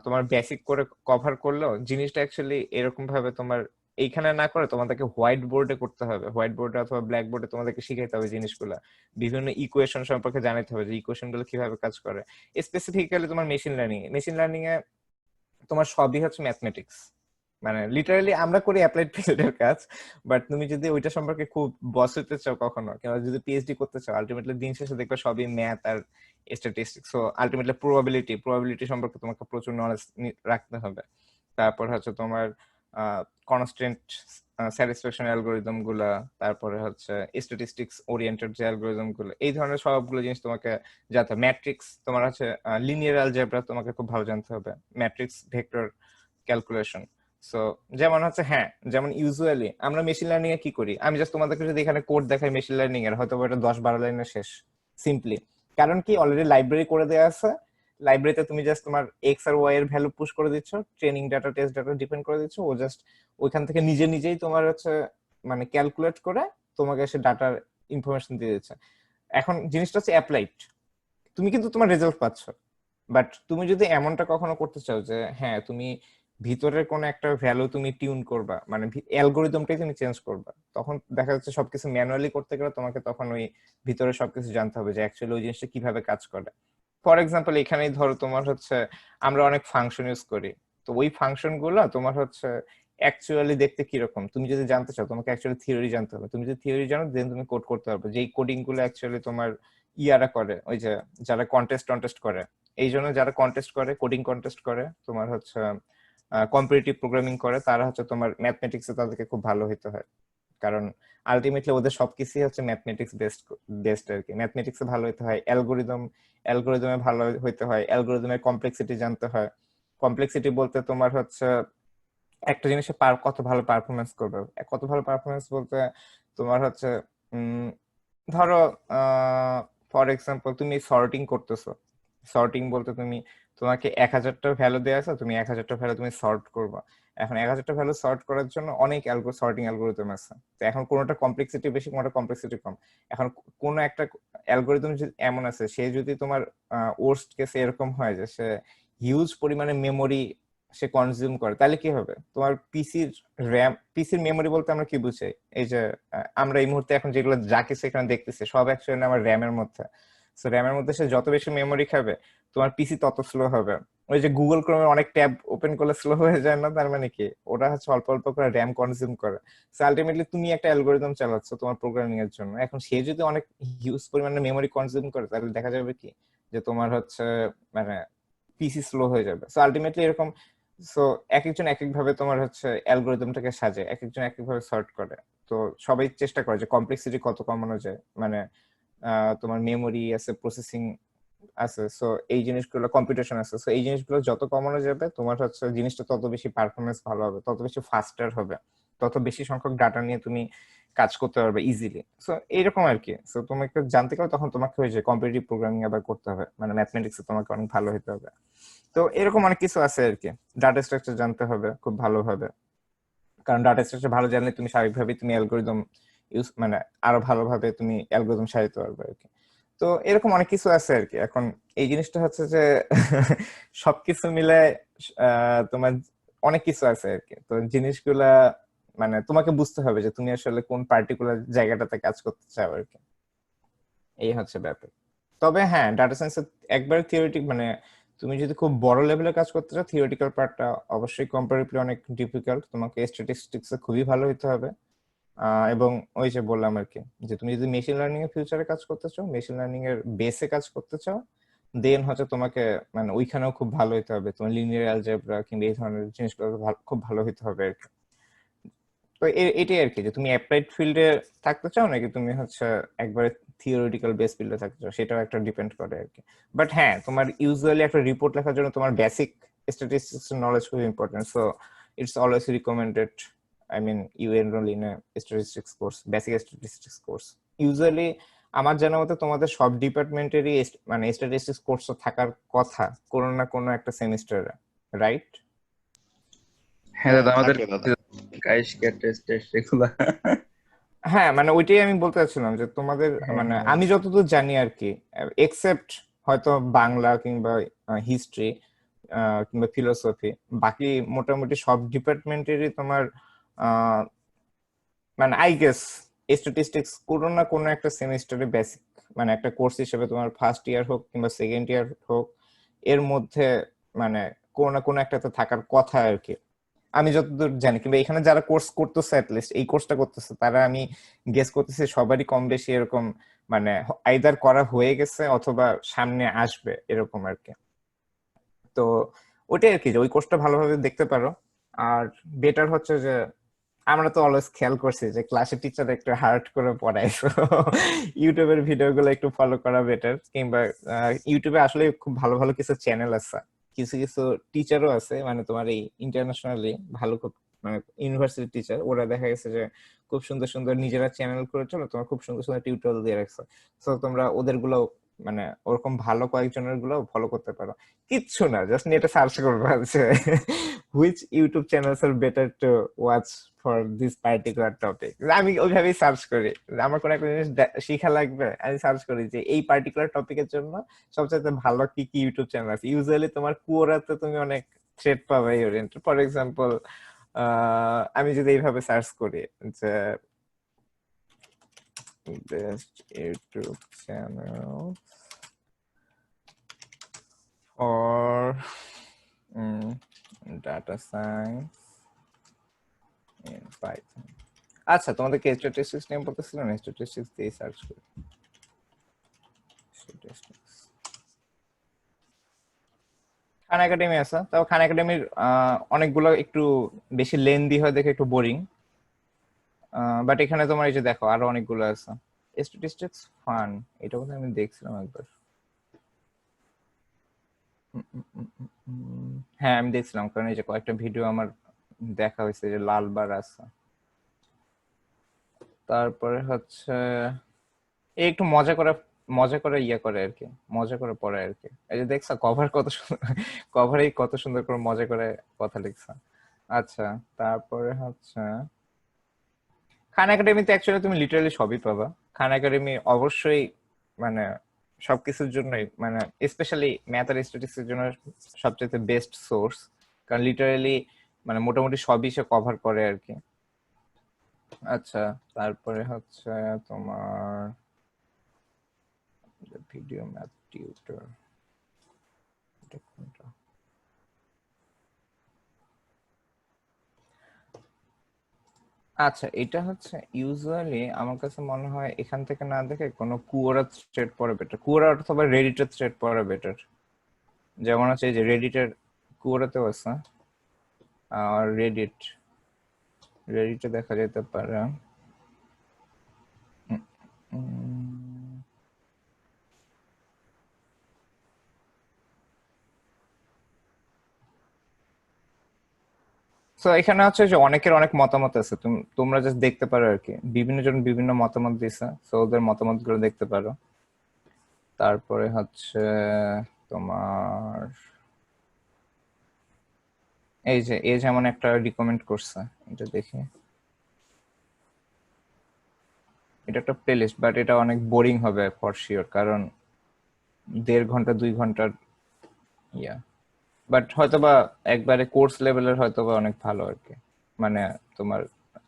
তোমার বেসিক করে কভার করলেও জিনিসটা অ্যাকচুয়ালি এরকম ভাবে তোমার এইখানে না করে তোমাদেরকে হোয়াইট বোর্ডে করতে হবে, হোয়াইট বোর্ডে অথবা ব্ল্যাক বোর্ডে তোমাদেরকে শিখাইতে হবে জিনিসগুলো। বিভিন্ন ইকুয়েশন সম্পর্কে জানাতে হবে যে ইকুয়েশন গুলো কিভাবে কাজ করে। স্পেসিফিক্যালি তোমার মেশিন লার্নিং এ তোমার সবই হচ্ছে ম্যাথমেটিক্স, মানে লিটারালি আমরা করি অ্যাপ্লাইড ফিল্ডের কাজ। বাট তুমি যদি ওইটা সম্পর্কে খুব বস হতে চাও কখনো, কিংবা যদি পিএইচডি করতে চাও, আলটিমেটলি দিন শেষে দেখবে সবই ম্যাথ আর স্ট্যাটিস্টিক্স। সো আলটিমেটলি প্রবাবিলিটি সম্পর্কে তোমাকে প্রচুর নলেজ রাখতে হবে। তারপর হচ্ছে তোমার কনস্ট্যান্ট স্যাটিসফ্যাকশন অ্যালগোরিদম গুলা, তারপরে হচ্ছে স্ট্যাটিস্টিক্স ওরিয়েন্টেড যে অ্যালগোরিদম গুলো, এই ধরনের সবগুলো জিনিস তোমাকে জানতে হবে। ম্যাট্রিক্স তোমার হচ্ছে লিনিয়ার অ্যালজেব্রা তোমাকে খুব ভালো জানতে হবে, ম্যাট্রিক্স ভেক্টর ক্যালকুলেশন। সো যেমন হচ্ছে যেমন ইউজুয়ালি আমরা মেশিন লার্নিং এ কি করি, আমি জাস্ট তোমাদেরকে যদি এখানে কোড দেখাই মেশিন লার্নিং এর, হয়তো এটা 10-12 লাইনে শেষ সিম্পলি। কারণ কি অলরেডি লাইব্রেরি করে দেওয়া আছে, লাইব্রেরিতে তুমি জাস্ট তোমার এক্স আর ওয়াই এর ভ্যালু পুশ করে দিচ্ছ, training data test data depend করে দিচ্ছ, ও জাস্ট ওইখান থেকে নিজেই তোমার হচ্ছে মানে ক্যালকুলেট করে তোমাকে এসে ডাটার ইনফরমেশন দিয়ে দিচ্ছে। এখন জিনিসটা হচ্ছে অ্যাপ্লাইড, তুমি কিন্তু তোমার রেজাল্ট পাচ্ছ। বাট তুমি যদি এমনটা কখনো করতে চাও যে তুমি ভিতরের কোন একটা ভ্যালু তুমি টিউন করবা, মানে অ্যালগোরিদমটাই তুমি চেঞ্জ করবা, তখন দেখা যাচ্ছে সবকিছু ম্যানুয়ালি করতে গেলে তোমাকে তখন ওই ভিতরে সবকিছু জানতে হবে যে অ্যাকচুয়ালি ওই জিনিসটা কিভাবে কাজ করে। ফর এক্সাম্পল এখানেই ধরো তোমার হচ্ছে আমরা অনেক ফাংশন ইউজ করি, তো ওই ফাংশন গুলো তোমার হচ্ছে অ্যাকচুয়ালি দেখতে কিরকম তুমি যদি জানতে চাও, তোমাকে অ্যাকচুয়ালি থিওরি জানতে হবে। তুমি যদি থিওরি জানো দেন তুমি কোড করতে পারবে। যেই কোডিং গুলো অ্যাকচুয়ালি তোমার ইয়ারা করে, ওই যে যারা কন্টেস্ট করে, এই জন্য যারা কন্টেস্ট করে, কোডিং কন্টেস্ট করে, তোমার হচ্ছে কম্পিটিটিভ প্রোগ্রামিং করে, তারা হচ্ছে তোমার ম্যাথমেটিক্সে তাদেরকে খুব ভালো হইতে হয়। কারণ আলটিমেটলি ওদের সবকিছুই হচ্ছে ম্যাথমেটিক্স বেসড আর কি। ম্যাথমেটিক্সে ভালো হইতে হয়, অ্যালগোরিদমে ভালো হইতে হয়, অ্যালগোরিদমের কমপ্লেক্সিটি জানতে হয়। কমপ্লেক্সিটি বলতে তোমার হচ্ছে একটা জিনিসে কত ভালো পারফরমেন্স করবে। কত ভালো পারফরমেন্স বলতে তোমার হচ্ছে ধরো ফর এক্সাম্পল তুমি সর্টিং করতেছো, সর্টিং বলতে তোমাকে 1000টা ভ্যালু দেওয়া আছে, তুমি 1000টা ভ্যালু তুমি সর্ট করবা। এখন 1000টা ভ্যালু সর্ট করার জন্য অনেক সর্টিং অ্যালগোরিদম আছে। তো এখন কোনোটা কমপ্লেক্সিটি বেশি, কোনোটা কমপ্লেক্সিটি কম। এখন কোন একটা অ্যালগোরিদম এমন আছে, সে যদি তোমার ওয়ার্স্ট কেসে এরকম হয় যে সে হিউজ পরিমাণে মেমোরি সে কনজিউম করে, তাহলে কি হবে? তোমার পিসির মেমোরি বলতে আমরা কি বুঝাই? এই যে আমরা এই মুহূর্তে এখন যেগুলো যা কিছু এখানে দেখতেছি সব অ্যাকচুয়ালি আমার র্যামের মধ্যে। সো র্যামের মধ্যে সে যত বেশি মেমোরি খাবে তোমার পিসি তত স্লো হবে। ওই যে গুগল ক্রোমে অনেক ট্যাব ওপেন করলে স্লো হয়ে যায় না, তার মানে কি ওরা হচ্ছে অল্প অল্প করে র্যাম কনজিউম করে। সো আলটিমেটলি তুমি একটা অ্যালগোরিদম চালাচ্ছ তোমার প্রোগ্রামিং এর জন্য, এখন সে যদি অনেক হিউজ পরিমাণে মেমোরি কনজিউম করে তাহলে দেখা যাবে কি যে তোমার হচ্ছে মানে পিসি স্লো হয়ে যাবে। সো আলটিমেটলি এরকম। সো এক একজন এক এক ভাবে তোমার হচ্ছে অ্যালগোরিদমটাকে সাজে, এক একজন এক এক ভাবে সর্ট করে। তো সবাই চেষ্টা করে যে কমপ্লেক্সিটি কত কমানো যায়, মানে তোমার মেমোরি আছে, প্রসেসিং আছে, সো এই জিনিসগুলো কম্পিউটেশন আছে, সো এই জিনিসগুলো যত কমানো যাবে তোমার হচ্ছে জিনিসটা তত বেশি পারফরমেন্স ভালো হবে, তত বেশি ফাস্টার হবে, তত বেশি সংখ্যক ডাটা নিয়ে তুমি কাজ করতে পারবে ইজিলি। সো এইরকম আর কি। সো তোমাকে জানতে গেলে তখন তোমাকে ওই যে কম্পিটিটিভ প্রোগ্রামিং আবার করতে হবে, মানে ম্যাথমেটিক্সে তোমাকে অনেক ভালো হতে হবে। তো এরকম অনেক কিছু আছে আর কি। ডাটা স্ট্রাকচার জানতে হবে খুব ভালোভাবে, কারণ ডাটা স্ট্রাকচার ভালো জানলে তুমি স্বাভাবিকভাবেই তুমি অ্যালগোরিদম মানে আরো ভালোভাবে তুমি অ্যালগোরিদম সাজাতে পারবে আর কি। তো এরকম অনেক কিছু আছে আর কি। এখন এই জিনিসটা হচ্ছে যে সবকিছু মিলে তোমার অনেক কিছু আছে আর কি। তো জিনিসগুলা মানে তোমাকে বুঝতে হবে যে তুমি আসলে কোন পার্টিকুলার জায়গাটাতে কাজ করতে চাও আর কি, এই হচ্ছে ব্যাপার। তবে হ্যাঁ, ডাটা সায়েন্সের একবার থিওরিটিক মানে তুমি যদি খুব বড় লেভেলে কাজ করতে চাও, থিওরিটিক্যাল পার্টটা অবশ্যই কম্পারেটিভলি অনেক ডিফিকাল্ট, তোমাকে স্ট্যাটিস্টিক্সে খুবই ভালো হতে হবে। এবং ওই যে বললাম আর কি, যে তুমি যদি মেশিন লার্নিং এর ফিউচারে কাজ করতে চাও, মেশিন লার্নিং এর বেসে কাজ করতে চাও, দেন হচ্ছে তোমাকে মানে ওইখানেও খুব ভালো হতে হবে, তোমার লিনিয়ার অ্যালজেব্রা কিংবা এই ধরনের জিনিসগুলো খুব ভালো হতে হবে আর কি। তো এটাই আর কি, যে তুমি অ্যাপ্লাইড ফিল্ডে থাকতে চাও নাকি তুমি হচ্ছে একবারে থিওরিটিক্যাল বেস ফিল্ডে থাকতে চাও, সেটাও একটা ডিপেন্ড করে আর কি। বাট হ্যাঁ, তোমার ইউজুয়ালি একটা রিপোর্ট লেখার জন্য তোমার বেসিক স্ট্যাটিস্টিক্স নলেজ খুব important, so it's always recommended, I mean, you enroll in a statistics course, basic statistics course. Usually, আমার জানা মতে তোমাদের সব ডিপার্টমেন্টেরই মানে স্ট্যাটিস্টিক্স কোর্স থাকার কথা কোনো না কোনো একটা সেমিস্টারে, রাইট? হ্যাঁ দাদা, আমাদের থাকে দাদা। কাইশিয়া টেস্ট এগুলা। হ্যাঁ, মানে ওইটাই আমি বলতে চাচ্ছিলাম যে তোমাদের মানে আমি যতদূর জানি আর কি, এক্সেপ্ট হয়তো বাংলা কিংবা হিস্ট্রি কিংবা ফিলোসফি, বাকি মোটামুটি সব ডিপার্টমেন্টেরই তোমার মানে আই গেস স্ট্যাটিস্টিক্স কোনো না কোনো একটা সেমিস্টারে বেসিক মানে একটা কোর্স হিসেবে তোমার ফার্স্ট ইয়ার হোক কিংবা সেকেন্ড ইয়ার হোক, এর মধ্যে মানে কোনো না কোনো একটাতে থাকার কথা আর কি, আমি যতদূর জানি। কিংবা এখানে যারা কোর্স করতেছে অ্যাটলিস্ট এই কোর্সটা করতেছে, তারা আমি গেস করতেছি সবারই কম বেশি এরকম মানে আইদার করা হয়ে গেছে অথবা সামনে আসবে এরকম আর কি। তো ওইটাই আর কি, যে ওই কোর্সটা ভালোভাবে দেখতে পারো। আর বেটার হচ্ছে যে আমরা তো অলওয়েজ খেয়াল করছি যে ক্লাসে টিচার একটু হার্ড করে পড়ায়, ইউটিউবের ভিডিও গুলো একটু ফলো করা বেটার। কিংবা ইউটিউবে আসলে খুব ভালো ভালো কিছু চ্যানেল আছে, কিছু কিছু টিচারও আছে মানে তোমার এই ইন্টারন্যাশনালি ভালো খুব মানে ইউনিভার্সিটি টিচার, ওরা দেখা গেছে যে খুব সুন্দর সুন্দর নিজেরা চ্যানেল করে চলো, তোমার খুব সুন্দর সুন্দর টিউটোরিয়াল দিয়ে রাখছে, তো তোমরা ওদের গুলো মানে ওরকম ভালো কয়েকজনের গুলো ফলো করতে পারো। কিচ্ছু না, জাস্ট নেটে সার্চ করবা যে which YouTube channels are better to watch for this particular topic. আমি ওইভাবেই সার্চ করি, আমার কোনো একটা জিনিস শিখা লাগবে, আমি সার্চ করি যে এই পার্টিকুলার টপিকের জন্য সবচেয়ে ভালো কি কি ইউটিউব চ্যানেল আছে। ইউজুয়ালি তোমার কুয়োরাতে তুমি অনেক থ্রেড পাবে এই ওরিয়েন্টেড। ফর এক্সাম্পল আমি যদি এইভাবে সার্চ করি যে best YouTube channel for data science in Python, আচ্ছা তোমাদেরকে স্ট্যাটিস্টিক্স নিয়ে বলতেছিলাম, স্ট্যাটিস্টিক্স দিয়ে সার্চ করি স্ট্যাটিস্টিক্স। খান একাডেমি আছে, তাও খান একাডেমির অনেকগুলো একটু বেশি লেন্দি হয় দেখে একটু বোরিং, বাট এখানে তোমার এই যে দেখো আরো অনেকগুলো আছে। স্ট্যাটিস্টিক্স ফান, এটা বোধহয় আমি দেখছিলাম একবার। হ্যাঁ আমি দেখছিলাম, কারণ এই যে কয়েকটা ভিডিও আমার দেখা হয়েছে যে লালবার আছে। তারপরে হচ্ছে এই একটু মজা করে ইয়ে করে আর কি, মজা করে পড়ে আর কি। এই যে দেখছো কভার কত সুন্দর, কভারেই কত সুন্দর করে মজা করে কথা লিখছে। আচ্ছা তারপরে হচ্ছে খান একাডেমিতে অ্যাকচুয়ালি তুমি লিটারালি সবই পাবা। খান একাডেমি অবশ্যই মানে সবকিছুর জন্যই মানে স্পেশালি ম্যাথ আর স্ট্যাটিস্টিক্সের জন্য সবচেয়ে বেস্ট সোর্স, কারণ লিটারালি মানে মোটামুটি সবই সে কভার করে আর কি। আচ্ছা তারপরে হচ্ছে তোমার ভিডিও ম্যাথ টিউটর, আচ্ছা এটা হচ্ছে ইউজুয়ালি আমার কাছে মনে হয় এখান থেকে না দেখে কোনো কুয়োরা থ্রেড পড়া বেটার, কুয়োরা অথবা রেডিটের থ্রেড পড়া বেটার। যেমন আছে এই যে রেডিটের কুয়োরাতেও আছে, আর রেডিটে দেখা যেতে পারে। তো এখানে হচ্ছে যে অনেকের অনেক মতামত আছে, তোমরা জাস্ট দেখতে পারো আর কি, বিভিন্ন জন বিভিন্ন মতামত দিছে, তো ওদের মতামত গুলো দেখতে পারো। তারপরে হচ্ছে তোমার এই যে যেমন একটা রিকমেন্ড করছে, এটা দেখি, এটা একটা প্লেলিস্ট, বাট এটা অনেক বোরিং হবে ফর শিওর, কারণ 1.5 ঘন্টা 2 ঘন্টার ইয়া, বাট হয়তোবা একবারে কোর্স লেভেলের হয়তোবা অনেক ভালো আর কি, মানে তোমার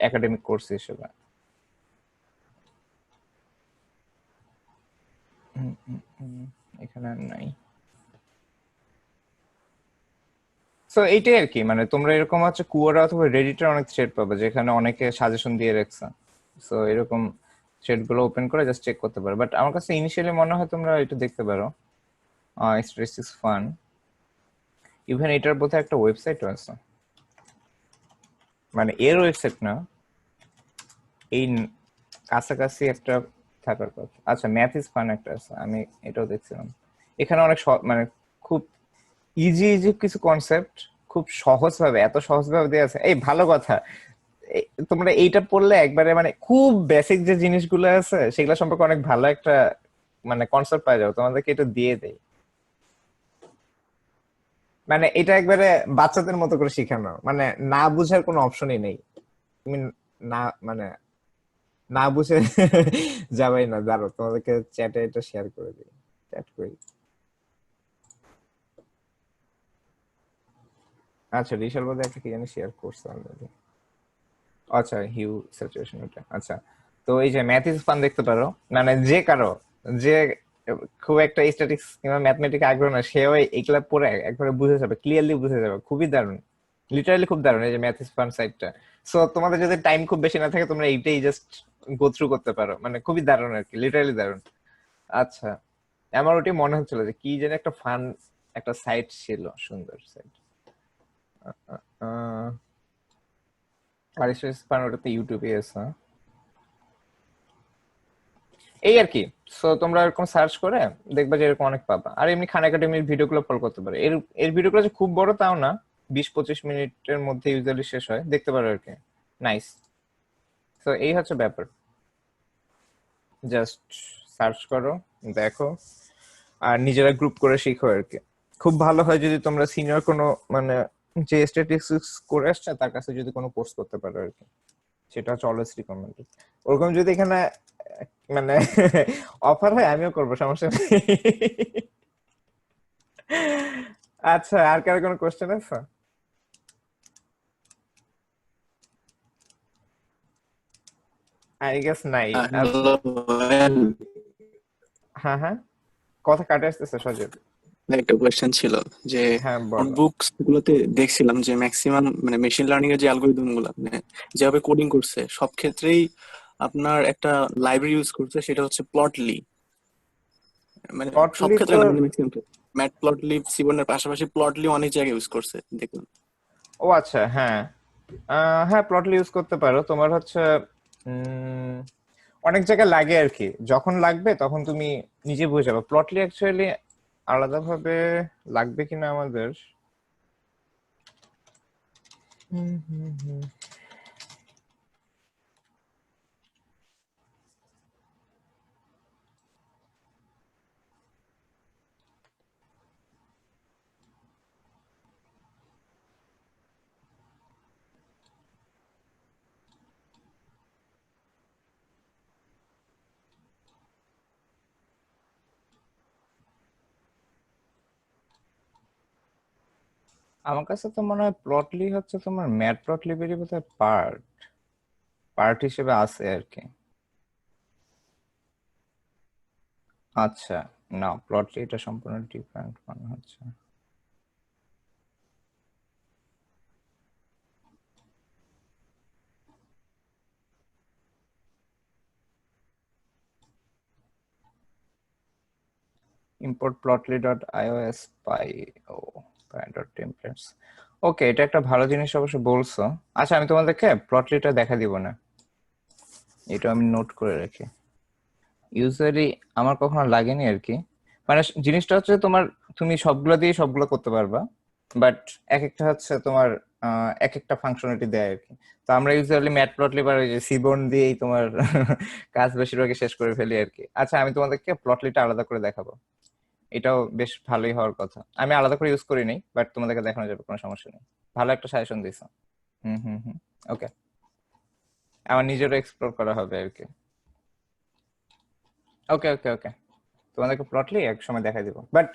একাডেমিক কোর্স হিসেবে। এখানে আর নাই। সো এইটাই আর কি, মানে তোমরা এরকম হচ্ছে কুয়োরা অথবা রেডিটের অনেক থ্রেড পাবে যেখানে অনেকে সাজেশন দিয়ে রাখছে। সো এরকম থ্রেড গুলো ওপেন করে জাস্ট চেক করতে পারো। বাট আমার কাছে ইনিশিয়ালি মনে হয় তোমরা এটা দেখতে পারো, স্ট্যাটিস্টিক্স ফান। ইভেন এটার বোধহয় একটা ওয়েবসাইটও আছে, মানে এর ওয়েবসাইট না, এই কাছাকাছি একটা থাকার কথা। আচ্ছা, ম্যাথ ইজ ফান একটা আছে, আমি এটাও দেখছিলাম। এখানে অনেক মানে খুব ইজি ইজি কিছু কনসেপ্ট খুব সহজ ভাবে, এত সহজ ভাবে দেওয়া আছে। এই ভালো কথা, তোমরা এইটা পড়লে একবারে মানে খুব বেসিক যে জিনিসগুলো আছে সেগুলো সম্পর্কে অনেক ভালো একটা মানে কনসেপ্ট পাওয়া যাবে। তোমাদেরকে এটা দিয়ে দেয়, মানে এটা একবারে বাচ্চাদের মতো করে শেখানো, মানে না বুঝার কোনো অপশনই নেই। তুমি না মানে না বুঝে যাবেই না। দাঁড়ো তোমাদেরকে চ্যাটে এটা শেয়ার করে দিই, চ্যাট করি। আচ্ছা, রিশাল বোধহয় একটা কি জানি শেয়ার করছে অলরেডি। আচ্ছা, হিউ সিচুয়েশন ওটা। আচ্ছা, তো এই যে ম্যাথ ইজ ফান দেখতে পারো, মানে যে কারো যে খুব একটা স্ট্যাটিস্টিক্স কিংবা ম্যাথমেটিক্স আগ্রহ না, সেও এইগুলা পড়ে একবারে বুঝে যাবে, ক্লিয়ারলি বুঝে যাবে। খুবই দারুণ, লিটারালি খুব দারুণ এই যে ম্যাথ ইজ ফান সাইটটা। সো তোমাদের যদি টাইম খুব বেশি না থাকে তোমরা এইটাই জাস্ট গো থ্রু করতে পারো, মানে খুবই দারুণ আর কি, লিটারালি দারুণ। আচ্ছা, আমার ওটি মনে হচ্ছিল যে কি যেন একটা ফান একটা সাইট ছিল, সুন্দর সাইট। ওটাতে ইউটিউবে আছে এই আর কি। সো তোমরা এরকম সার্চ করে দেখবা যে এরকম অনেক পাবা। আর এমনি খান একাডেমির ভিডিওগুলো ফলো করতে পারো। এর ভিডিওগুলো যে খুব বড় তাও না, 20-25 মিনিটের মধ্যে ইউজুয়ালি শেষ হয়, দেখতে পারো আর কি। নাইস। তো এই হচ্ছে ব্যাপার, জাস্ট সার্চ করো, দেখো, আর নিজেরা গ্রুপ করে শিখো আর কি। খুব ভালো হয় যদি তোমরা সিনিয়র কোনো মানে যে স্ট্যাটিস্টিক্স করে আসছে তার কাছে যদি কোনো কোর্স করতে পারো আর কি, সেটা হচ্ছে অলওয়েজ রিকমেন্ডেড। ওরকম যদি এখানে মানে অফার হয় আমিও করবো, সমস্যা নেই। আচ্ছা, আর কারো কোনো কোশ্চেন আছে? আই গেস নাই। হ্যালো, হ্যাঁ হ্যাঁ, কথা কাটে আসতেছে সজীব। একটা কোয়েশ্চেন ছিল যে হ্যাঁ বলো। নোটবুকস গুলোতে দেখছিলাম যে ম্যাক্সিমাম মানে মেশিন লার্নিং এর যে অ্যালগরিদম গুলো মানে যেভাবে কোডিং করছে সব ক্ষেত্রেই আপনার একটা লাইব্রেরি ইউজ করছে, সেটা হচ্ছে প্লটলি। মানে সব প্লটলি ক্ষেত্রে তো, না, মানে ম্যাক্সিমাম ক্ষেত্রে ম্যাট প্লটলি সিবনের পাশাপাশি প্লটলি অনেক জায়গায় ইউজ করছে দেখলাম। ও আচ্ছা, হ্যাঁ হ্যাঁ, প্লটলি ইউজ করতে পারো। তোমার হচ্ছে অনেক জায়গায় লাগে আর কি, যখন লাগবে তখন তুমি নিজে বুঝে যাবে। প্লটলি অ্যাকচুয়ালি আলাদাভাবে লাগবে কিনা আমাদের, আমার কাছে তো মনে হয় প্লটলি হচ্ছে তোমার ম্যাট প্লটলি বেরিয়ে বোধহয় পার্ট পার্ট হিসেবে আছে আর কি। আচ্ছা, না, প্লটলি এটা সম্পূর্ণ ডিফারেন্ট মনে হচ্ছে। import plotly.ios py.templates। ওকে, এটা একটা ভালো জিনিস অবশ্য বলছো। আচ্ছা, আমি তোমাদেরকে প্লটলিটা দেখা দিব না, এটা আমি নোট করে রাখি। ইউজুয়ালি আমার কখনো লাগেনি আর কি, মানে জিনিসটা হচ্ছে তোমার তুমি সবগুলো দিয়ে সবগুলো করতে পারবা, বাট এক একটা হচ্ছে তোমার এক একটা ফাংশনালিটি দেয় আর কি। তো আমরা ইউজুয়ালি ম্যাটপ্লটলি বা সিবর্ন দিয়েই তোমার কাজ বেশিরভাগই শেষ করে ফেলি আর কি। আচ্ছা, আমি তোমাদেরকে প্লটলিটা আলাদা করে দেখাবো, এটাও বেশ ভালোই হওয়ার কথা। আমি আলাদা করে ইউজ করি নাই, বাট তোমাদেরকে দেখানো যাবে, কোনো সমস্যা নেই। ভালো একটা সাজেশন দিছো। হুম, ওকে, আমার নিজেরও এক্সপ্লোর করা হবে আর কি। ওকে ওকে ওকে, তোমাদেরকে প্লটলি এক সময় দেখা দিব, বাট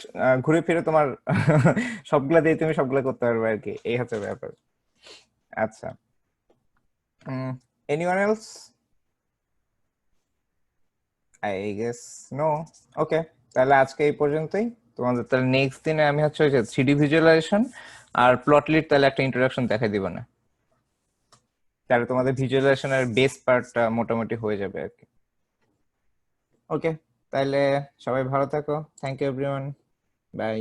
ঘুরে ফিরে তোমার সবগুলা দিয়ে তুমি সবগুলা করতে পারবে আর কি, এই হচ্ছে ব্যাপার। আচ্ছা, Anyone else? I guess no. Okay, তাহলে আজকে এই পর্যন্তই। তোমাদের তাহলে নেক্সট দিনে আমি হচ্ছে ওই যে 3D ভিজুয়ালাইজেশন আর প্লটলিট তাহলে একটা ইন্ট্রোডাকশন দেখাই দিব না, তাহলে তোমাদের ভিজুয়ালাইজেশনের বেস পার্টটা মোটামুটি হয়ে যাবে আর কি। ওকে, তাহলে সবাই ভালো থাকো। Thank you everyone, by.